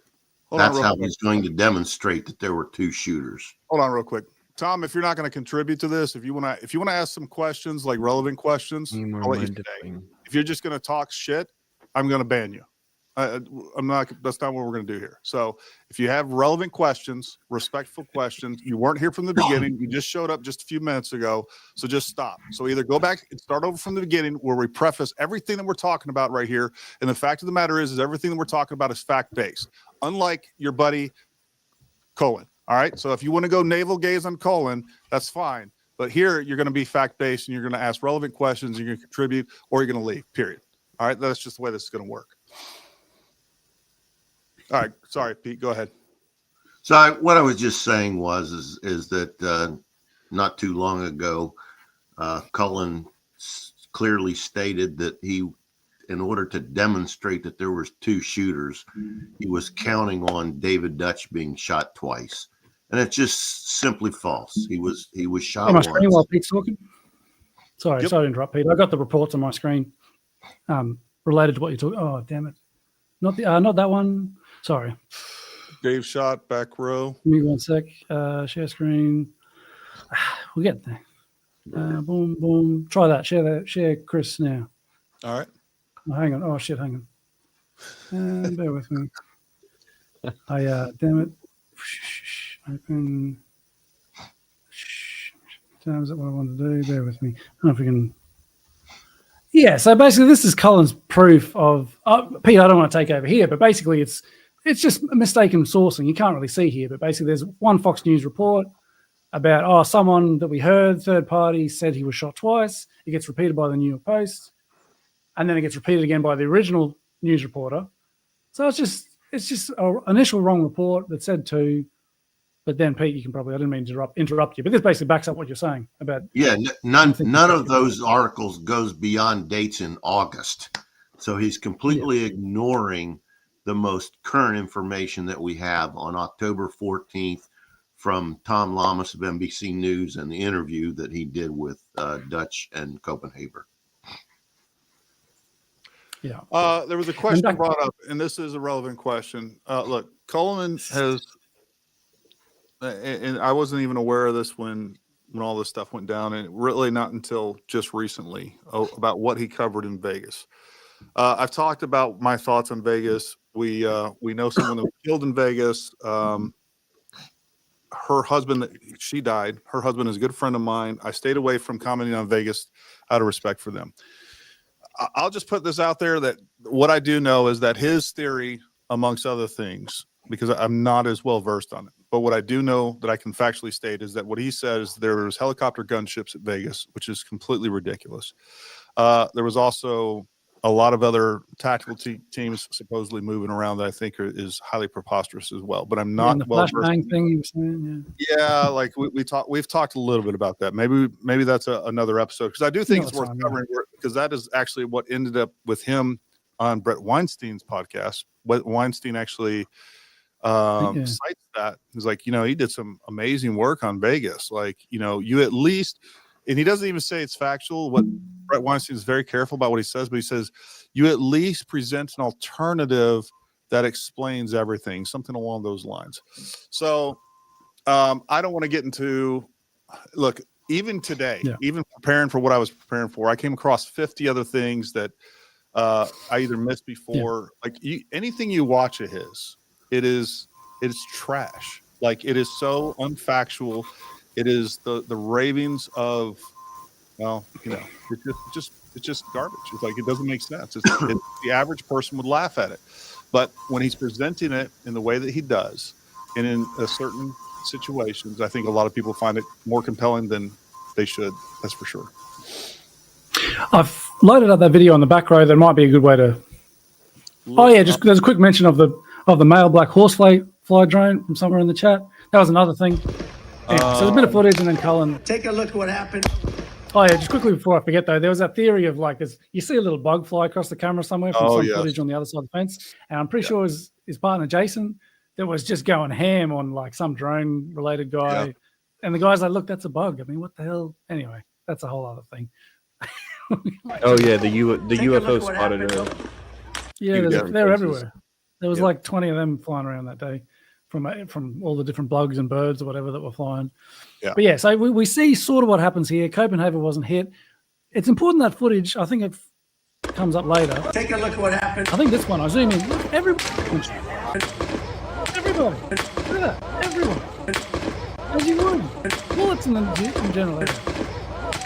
that's how he's going to demonstrate that there were two shooters. Hold on real quick. Tom, if you're not going to contribute to this, if you want to ask some questions, like relevant questions, I'll let you stay. If you're just going to talk shit, I'm going to ban you. I'm not. That's not what we're going to do here. So if you have relevant questions, respectful questions, you weren't here from the beginning. You just showed up just a few minutes ago. So just stop. So either go back and start over from the beginning, where we preface everything that we're talking about right here. And the fact of the matter is everything that we're talking about is fact based. Unlike your buddy Cullen. All right. So if you want to go navel gaze on Cullen, that's fine. But here you're going to be fact based, and you're going to ask relevant questions. You're going to contribute, or you're going to leave. Period. All right. That's just the way this is going to work. All right. Sorry, Pete. Go ahead. So what I was just saying is that not too long ago, Cullen clearly stated that he, in order to demonstrate that there was two shooters, he was counting on David Dutch being shot twice, and it's just simply false. He was shot on my once. screen while Pete's talking. Sorry to interrupt, Pete. I got the reports on my screen related to what you're talking. Oh, damn it! Not that one. Sorry. Dave shot back row. Give me 1 sec. Share screen. We'll get there. Boom, boom. Try that. Share Chris now. All right. Oh, hang on. Oh shit, hang on. Bear with me. Damn it. Open. Is that what I want to do? Bear with me. I don't know if we can. Yeah, so basically this is Cullen's proof of Pete, I don't want to take over here, but basically it's it's just mistaken sourcing. You can't really see here, but basically there's one Fox News report about, someone that we heard, third party, said he was shot twice. It gets repeated by the New York Post, and then it gets repeated again by the original news reporter. So it's just an initial wrong report that said two, but then Pete, you can probably, I didn't mean to interrupt you, but this basically backs up what you're saying about. Yeah, none of those articles goes beyond dates in August. So he's completely ignoring the most current information that we have on October 14th from Tom Lamas of NBC News and the interview that he did with Dutch and Copenhagen. Yeah. There was a question brought up, and this is a relevant question. Look, Cullen has, and I wasn't even aware of this when all this stuff went down, and really not until just recently about what he covered in Vegas. I've talked about my thoughts on Vegas. We know someone that was killed in Vegas. Her husband, she died. Her husband is a good friend of mine. I stayed away from commenting on Vegas out of respect for them. I'll just put this out there that what I do know is that his theory, amongst other things, because I'm not as well versed on it, but what I do know that I can factually state is that what he says, there was helicopter gunships at Vegas, which is completely ridiculous. There was also a lot of other tactical teams supposedly moving around that I think is highly preposterous as well. But I'm not the well flashbang thing you were saying. Yeah, like we've talked a little bit about that. Maybe that's another episode, because I do think it's worth covering, because that is actually what ended up with him on Brett Weinstein's podcast. Weinstein actually cites that. He's like, he did some amazing work on Vegas. Like, you at least, and he doesn't even say it's factual. What Brett Weinstein is very careful about what he says, but he says you at least present an alternative that explains everything, something along those lines. So I don't want to get into, look, even today, even preparing for what I was preparing for, I came across 50 other things that I either missed before. Like anything you watch of his, it's trash. Like, it is so unfactual. It is the ravings of, well, it's just garbage. It's like, it doesn't make sense. The average person would laugh at it. But when he's presenting it in the way that he does, and in a certain situations, I think a lot of people find it more compelling than they should. That's for sure. I've loaded up that video on the back row. That might be a good way to. Just there's a quick mention of the male black horsefly drone from somewhere in the chat. That was another thing. Anyway, so there's a bit of footage, and then Cullen. Take a look at what happened. Oh yeah, just quickly before I forget though, there was that theory of like you see a little bug fly across the camera somewhere from some footage on the other side of the fence, and I'm pretty sure it was his partner Jason that was just going ham on like some drone related guy, and the guy's like, "Look, that's a bug." I mean, what the hell? Anyway, that's a whole other thing. Oh yeah, the UFO spotted her. Yeah, they're everywhere. There was like 20 of them flying around that day from all the different bugs and birds or whatever that were flying. Yeah. But yeah, so we see sort of what happens here. Copenhagen wasn't hit. It's important that footage, I think it comes up later. Take a look at what happened. I think this one, I zoom in. Everybody. Look at that. Everyone. As you would. Bullets in general area.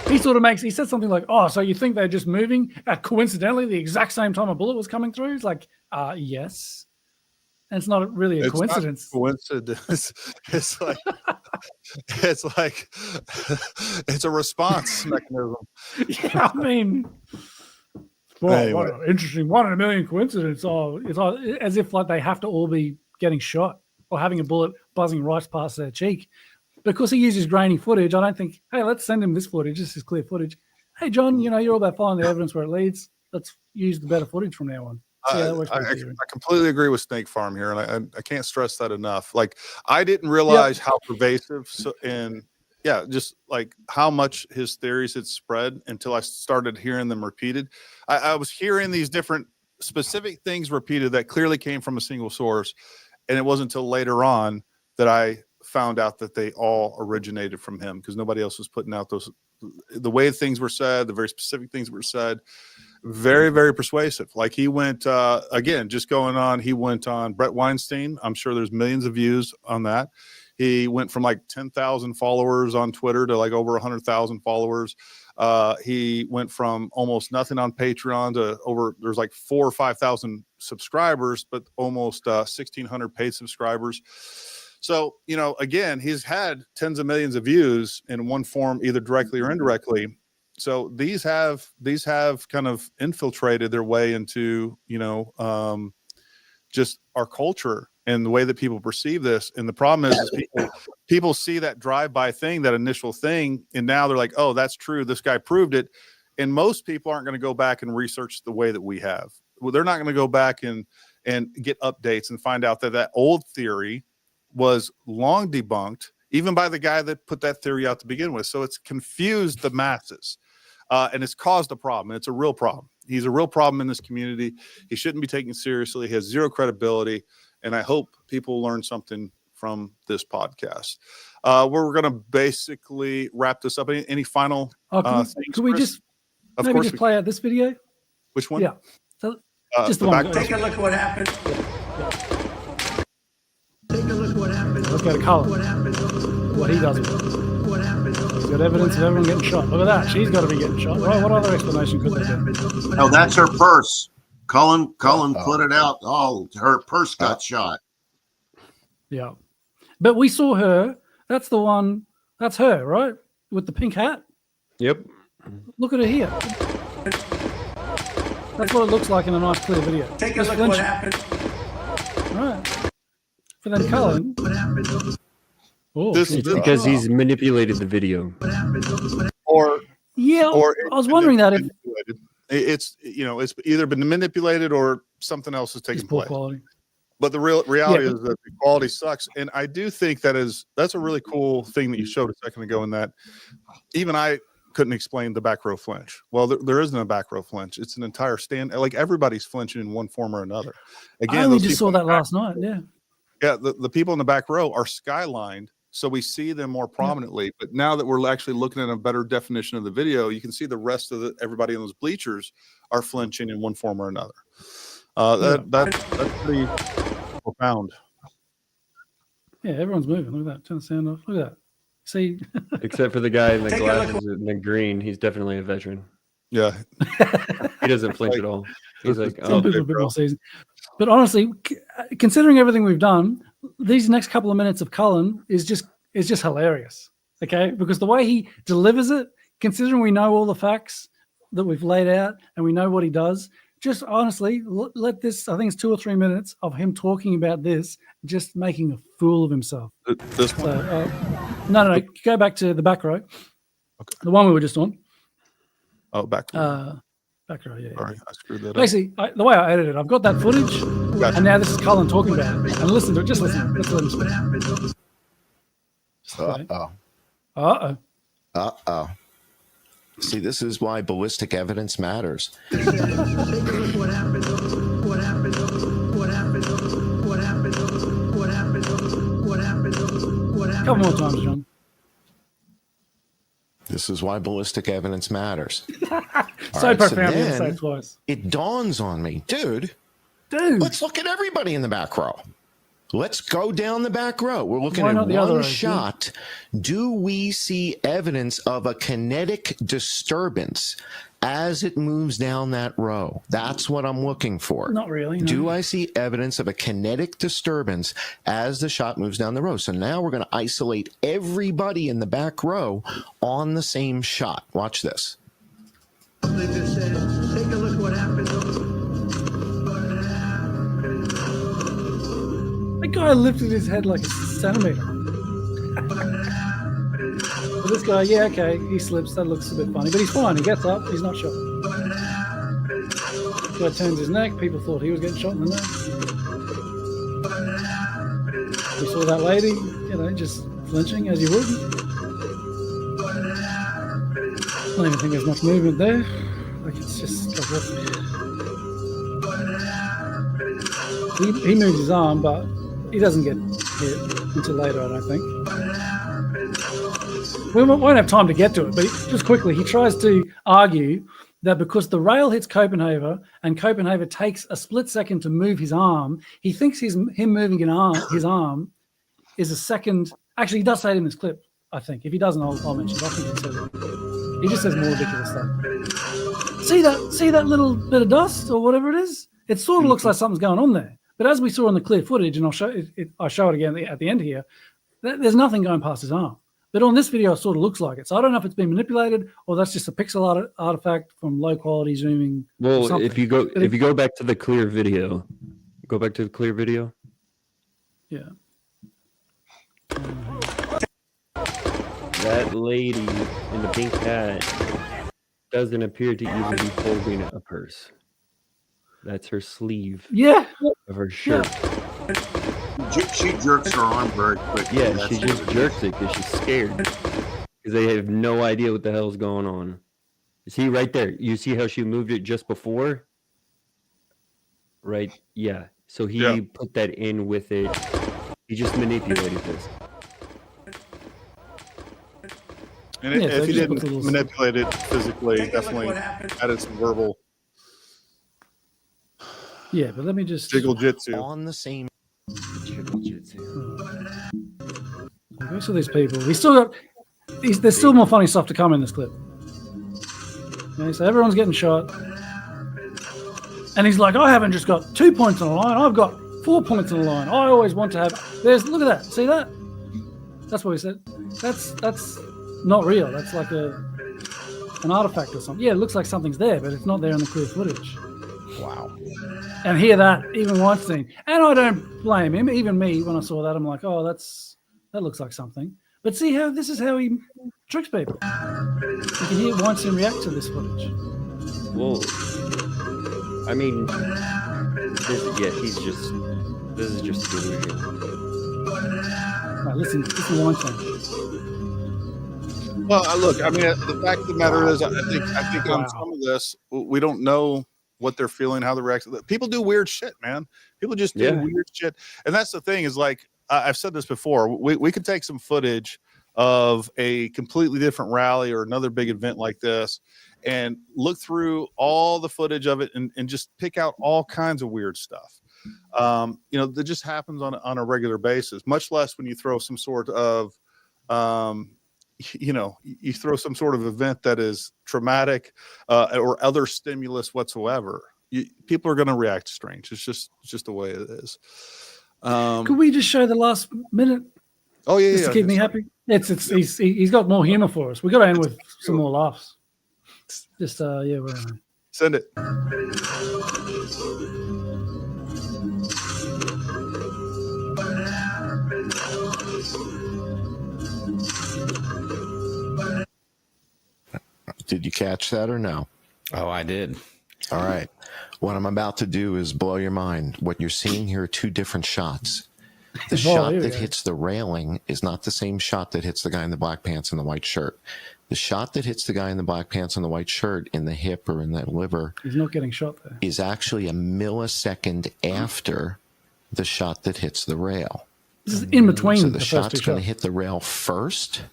He sort of he said something like, "Oh, so you think they're just moving at coincidentally the exact same time a bullet was coming through?" He's like, yes. And it's not really a coincidence. Not coincidence. It's like it's a response mechanism. Yeah, I mean, what an interesting 1 in a million coincidence. It's all as if like they have to all be getting shot or having a bullet buzzing right past their cheek. Because he uses grainy footage, I don't think, hey, let's send him this footage. This is clear footage. Hey, John, you're all about following the evidence where it leads. Let's use the better footage from now on. I completely agree with Snake Farm here, and I can't stress that enough. Like, I didn't realize how pervasive just like how much his theories had spread until I started hearing them repeated. I was hearing these different specific things repeated that clearly came from a single source, and it wasn't until later on that I found out that they all originated from him, because nobody else was putting out the way things were said, the very specific things were said. Very, very persuasive. Like, he went again, just going on. He went on Brett Weinstein. I'm sure there's millions of views on that. He went from like 10,000 followers on Twitter to like over 100,000 followers. He went from almost nothing on Patreon to there's like 4,000 or 5,000 subscribers, but almost 1,600 paid subscribers. So, again, he's had tens of millions of views in one form, either directly or indirectly. So these have kind of infiltrated their way into, just our culture and the way that people perceive this. And the problem is people see that drive-by thing, that initial thing, and now they're like, oh, that's true. This guy proved it. And most people aren't going to go back and research the way that we have. Well, they're not going to go back and get updates and find out that old theory was long debunked, even by the guy that put that theory out to begin with. So it's confused the masses. And it's caused a problem. It's a real problem. He's a real problem in this community. He shouldn't be taken seriously. He has zero credibility. And I hope people learn something from this podcast. We're going to basically wrap this up. Any final things? Could we just play out this video? Which one? Yeah. So, just the one. Take a look what happened. Take a look what happened. Let's go to Cullen. What he does with it. He's got evidence of everyone getting shot. Look at that. She's got to be getting shot. Right? What other explanation could there be? Oh, that's her purse. Cullen put it out. Oh, her purse got shot. Yeah. But we saw her. That's the one. That's her, right? With the pink hat. Yep. Look at her here. That's what it looks like in a nice clear video. Take a look what happened. Right. For then Cullen. Oh, because he's manipulated the video. Or I was wondering that if it's it's either been manipulated or something else is taking place. Quality. But the reality is that the quality sucks. And I do think that's a really cool thing that you showed a second ago, in that even I couldn't explain the back row flinch. Well, there isn't a back row flinch. It's an entire stand. Like, everybody's flinching in one form or another. Again, I only just saw that last night. Yeah. Yeah. The people in the back row are skylined, so we see them more prominently. But now that we're actually looking at a better definition of the video, you can see the rest of everybody in those bleachers are flinching in one form or another. That's pretty profound. Yeah, everyone's moving. Look at that. Turn the sound off. Look at that. See, except for the guy in the glasses and the green, he's definitely a veteran. Yeah, he doesn't flinch at all. He's like, some people a bit more seasoned. But honestly, considering everything we've done, these next couple of minutes of Cullen is just hilarious. Okay, because the way he delivers it, considering we know all the facts that we've laid out and we know what he does, just honestly let this. I think it's 2 or 3 minutes of him talking about this, just making a fool of himself. This one. No. Go back to the back row. Okay. The one we were just on. Oh, back row. Back row, yeah. Sorry, I screwed that up. Basically, the way I edited it, I've got that footage, and now this is Cullen talking about it. And listen to it. Just listen. Let's let him speak. Uh-oh. See, this is why ballistic evidence matters. Couple more times, John. This is why ballistic evidence matters. So profound, you say it twice. It dawns on me, dude, let's look at everybody in the back row. Let's go down the back row. We're looking at one shot. Do we see evidence of a kinetic disturbance as it moves down that row? That's what I'm looking for. Not really. No. Do I see evidence of a kinetic disturbance as the shot moves down the row? So now we're going to isolate everybody in the back row on the same shot. Watch this. They just said, take a look what happened. The guy lifted his head like a centimeter. But this guy, yeah, okay, he slips. That looks a bit funny, but he's fine. He gets up. He's not shot. This guy turns his neck. People thought he was getting shot in the neck. We saw that lady, just flinching as you would. I don't even think there's much movement there. Like, it's just he moves his arm, but he doesn't get hit until later, I don't think. We won't have time to get to it, but just quickly, he tries to argue that because the rail hits Copenhagen and Copenhagen takes a split second to move his arm, he thinks him moving his arm is a second Actually, he does say it in this clip, I think. If he doesn't, I'll mention it. I think he says it. He just says more ridiculous stuff. See that little bit of dust or whatever it is? It sort of looks like something's going on there. But as we saw in the clear footage, and I'll show it again at the end here, there's nothing going past his arm. But on this video, it sort of looks like it. So I don't know if it's been manipulated or that's just a pixel artifact from low quality zooming. Well, if you go back to the clear video, Yeah. That lady in the pink hat doesn't appear to even be holding a purse. That's her sleeve. Yeah. Of her shirt. She jerks her arm very quickly. Yeah, she just jerks it because she's scared. Because they have no idea what the hell's going on. See right there? You see how she moved it just before? Right? Yeah. So he put that in with it. He just manipulated this. And if he didn't manipulate it physically, definitely added some verbal. Yeah, but let me just jiggle jitsu on the same. Okay, so these people, there's still more funny stuff to come in this clip. Okay, so everyone's getting shot, and he's like, I haven't just got 2 points on the line, I've got 4 points on the line. I always want to have. Look at that. See that? That's what he said. That's not real. That's like an artifact or something. Yeah, it looks like something's there, but it's not there in the clear footage. Wow. And hear that, even Weinstein. And I don't blame him. Even me, when I saw that, I'm like, oh, that looks like something. But see how this is how he tricks people. You can hear Weinstein react to this footage. Well, I mean, this is just delusional. Right, listen to Weinstein. Well, look, I mean, the fact of the matter is, I think on some of this, we don't know what they're feeling, how they're reacting. People do weird shit, man. People just do weird shit. And that's the thing is, like, I've said this before, we could take some footage of a completely different rally or another big event like this and look through all the footage of it and just pick out all kinds of weird stuff. That just happens on a regular basis, much less when you throw some sort of, you throw some sort of event that is traumatic or other stimulus whatsoever. People are going to react strange. It's just the way it is. Could we just show the last minute? Oh yeah, just to keep me happy. He's got more humor for us. We got to end with some more laughs. Just send it. Did you catch that or no? Oh, I did. All right. What I'm about to do is blow your mind. What you're seeing here are two different shots. The shot that hits the railing is not the same shot that hits the guy in the black pants and the white shirt. The shot that hits the guy in the black pants and the white shirt in the hip or in the liver, he's not getting shot there, is actually a millisecond after the shot that hits the rail. This is in between. So the shot's going to hit the rail first,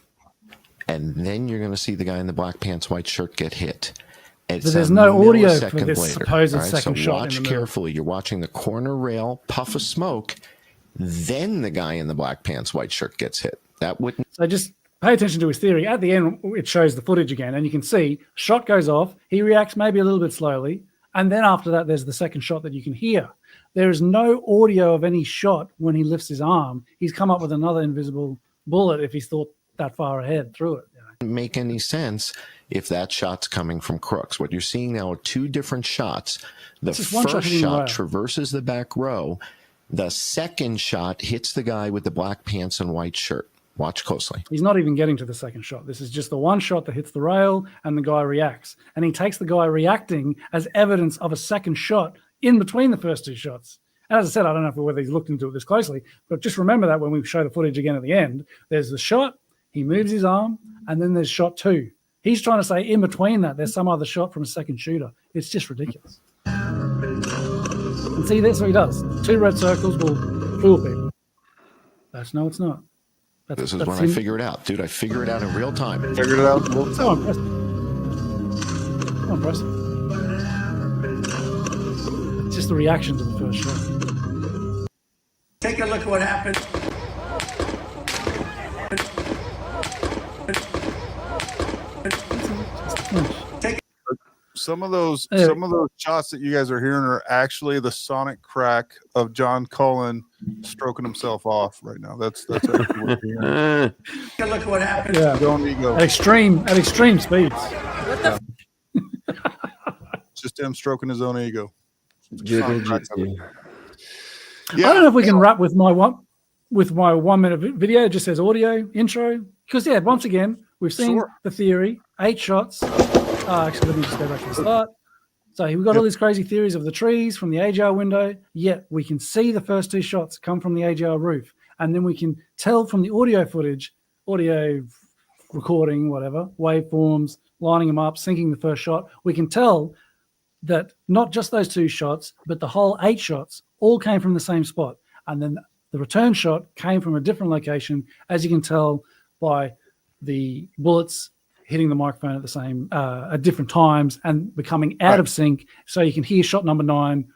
and then you're going to see the guy in the black pants, white shirt get hit. But there's no audio for this supposed second shot. Watch carefully. You're watching the corner rail puff of smoke. Then the guy in the black pants, white shirt gets hit. That wouldn't. So just pay attention to his theory. At the end, it shows the footage again, and you can see shot goes off. He reacts maybe a little bit slowly, and then after that, there's the second shot that you can hear. There is no audio of any shot when he lifts his arm. He's come up with another invisible bullet if he's thought that far ahead through it. Doesn't make any sense if that shot's coming from Crooks. What you're seeing now are two different shots. The first shot traverses the back row. The second shot hits the guy with the black pants and white shirt. Watch closely. He's not even getting to the second shot. This is just the one shot that hits the rail and the guy reacts. And he takes the guy reacting as evidence of a second shot in between the first two shots. And as I said, I don't know whether he's looked into it this closely, but just remember that when we show the footage again at the end, there's the shot, he moves his arm, and then there's shot two. He's trying to say in between that, there's some other shot from a second shooter. It's just ridiculous. And see, that's what he does. Two red circles will fool people. No, it's not. This is when I figure it out. Dude, I figure it out in real time. Figured it out. So impressive. So impressive. It's just the reaction to the first shot. Take a look at what happened. flinch. Some of those Yeah. shots that you guys are hearing are actually the sonic crack of John Cullen stroking himself off right now. That's actually what you're hearing. Look what happened. Yeah. His own ego. At extreme speeds. Yeah. Just him stroking his own ego. Jiggle Sonic crack of it. jitsu. Yeah. I don't know if we can wrap with my 1 minute video. It just says audio intro. Because once again, we've seen the theory, 8 shots. Actually, let me just go back to the start. So we've got all these crazy theories of the trees from the AGR window, yet we can see the first 2 shots come from the AGR roof. And then we can tell from the audio footage, audio recording, whatever, waveforms, lining them up, syncing the first shot. We can tell that not just those 2 shots, but the whole 8 shots all came from the same spot. And then the return shot came from a different location, as you can tell by the bullets hitting the microphone at the same at different times and becoming out of sync. So you can hear shot number 9.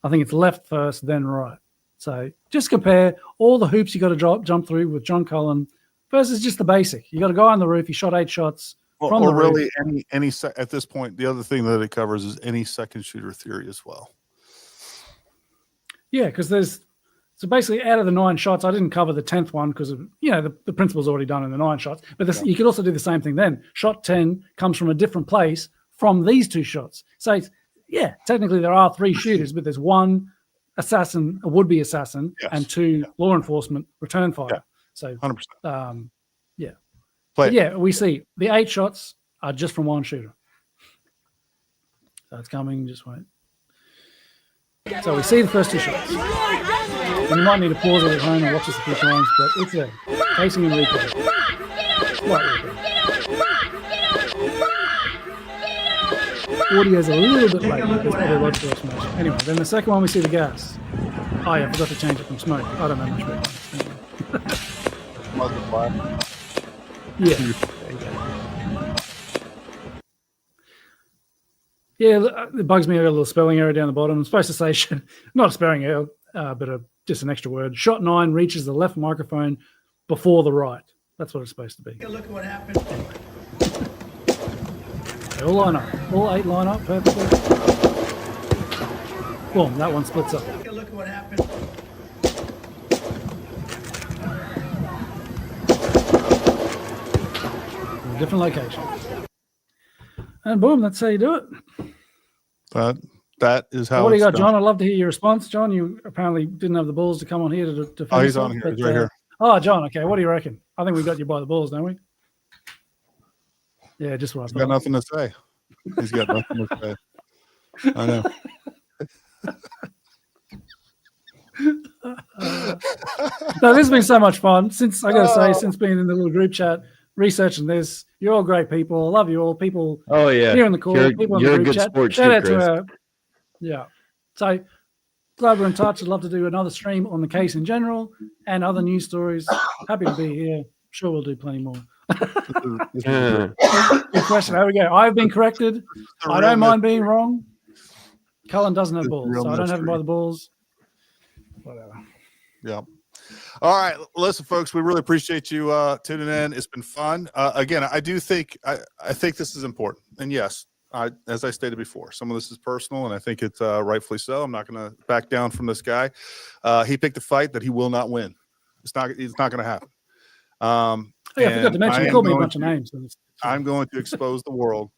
I think it's left first, then right. So just compare all the hoops you got to jump through with John Cullen versus just the basic. You got a guy on the roof. He shot 8 shots from the really roof. any at this point, the other thing that it covers is any second shooter theory as well. Yeah, because so basically out of the 9 shots, I didn't cover the 10th one because the principle's already done in the 9 shots. But you could also do the same thing then. Shot 10 comes from a different place from these 2 shots. So technically there are 3 shooters, but there's 1 assassin, a would-be assassin, and 2 law enforcement return fire. Yeah. So 100%. We see the 8 shots are just from 1 shooter. So it's coming, just wait. So we see the first 2 shots. And you might need to pause it at home and watch this a few times, but it's there. Casing and replay. Slight replay. Audio's a little bit late. There's probably a lot of explanation. Anyway, then the second one we see the gas. Oh yeah, I forgot to change it from smoke. I don't know much about it. Multiply. Yeah. Yeah, it bugs me. I got a little spelling error down the bottom. I'm supposed to say, not a spelling error, but just an extra word. Shot 9 reaches the left microphone before the right. That's what it's supposed to be. Look what happened. They all line up. All 8 line up perfectly. Boom, that one splits up. Look what happened. Different locations. And boom, that's how you do it. That is how. So what do you got, done. John? I'd love to hear your response. John, you apparently didn't have the balls to come on here to defend he's yourself, on here. but, He's right here. Oh, John, okay. What do you reckon? I think we got you by the balls, don't we? Yeah, just what I He's thought. got nothing to say. He's got nothing to say. I know. No, this has been so much fun. Since I got to say, since being in the little group chat, researching this, you're all great people. I love you all. People here in the call, people in the group chat. Shout out to our, So glad we're in touch. I'd love to do another stream on the case in general and other news stories. Happy to be here. Sure, we'll do plenty more. Good question. There we go. I've been corrected. I don't mind being wrong. Cullen doesn't have balls, so I don't have him by the balls. Whatever. Yeah. All right. Listen, folks, we really appreciate you tuning in. It's been fun. Again, I do think I think this is important. And yes, as I stated before, some of this is personal, and I think it's rightfully so. I'm not going to back down from this guy. He picked a fight that he will not win. It's not going to happen. I forgot to mention, you called me a bunch of names. I'm going to expose the world.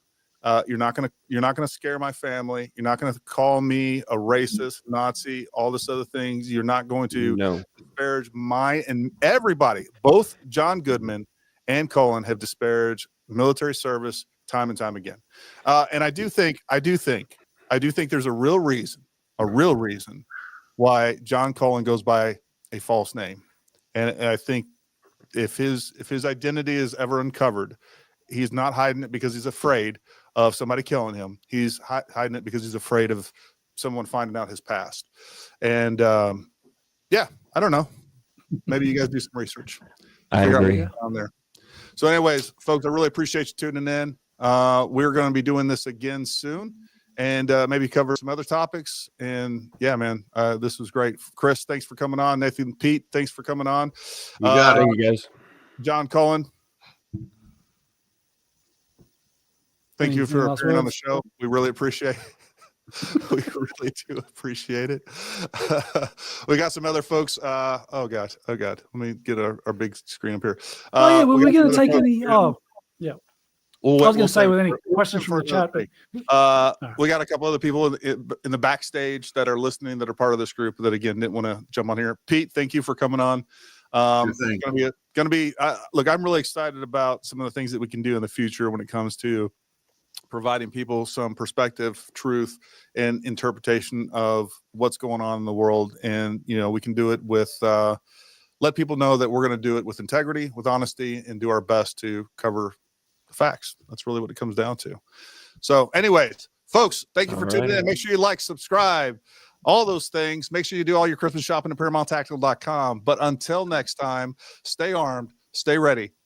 You're not going to scare my family. You're not going to call me a racist, Nazi, all this other things. You're not going to disparage my and everybody. Both John Goodman and Cullen have disparaged military service time and time again. And I do think there's a real reason why John Cullen goes by a false name. And I think if his identity is ever uncovered, he's not hiding it because he's afraid of somebody killing him. He's hiding it because he's afraid of someone finding out his past. And I don't know. Maybe you guys do some research. I agree. On there. So anyways, folks, I really appreciate you tuning in. We're going to be doing this again soon and maybe cover some other topics. And yeah, man, this was great. Chris, thanks for coming on. Nathan, Pete, thanks for coming on. You got it. Thank you guys. John Cullen. Thank you Anything for last appearing on the words? show. We really appreciate it. We really do appreciate it. We got some other folks. Oh God. Let me get our big screen up here. Oh yeah, were we got going to some other take folks any? here. Oh, yeah. I was going to say with any questions from the chat, but we got a couple other people in the backstage that are listening that are part of this group that again didn't want to jump on here. Pete, thank you for coming on. It's going to be look, I'm really excited about some of the things that we can do in the future when it comes to providing people some perspective, truth, and interpretation of what's going on in the world. And we can do it with let people know that we're going to do it with integrity, with honesty, and do our best to cover facts. That's really what it comes down to. So anyways, folks, thank you for tuning in. Make sure you like, subscribe, all those things. Make sure you do all your Christmas shopping at ParamountTactical.com. But until next time, stay armed, stay ready,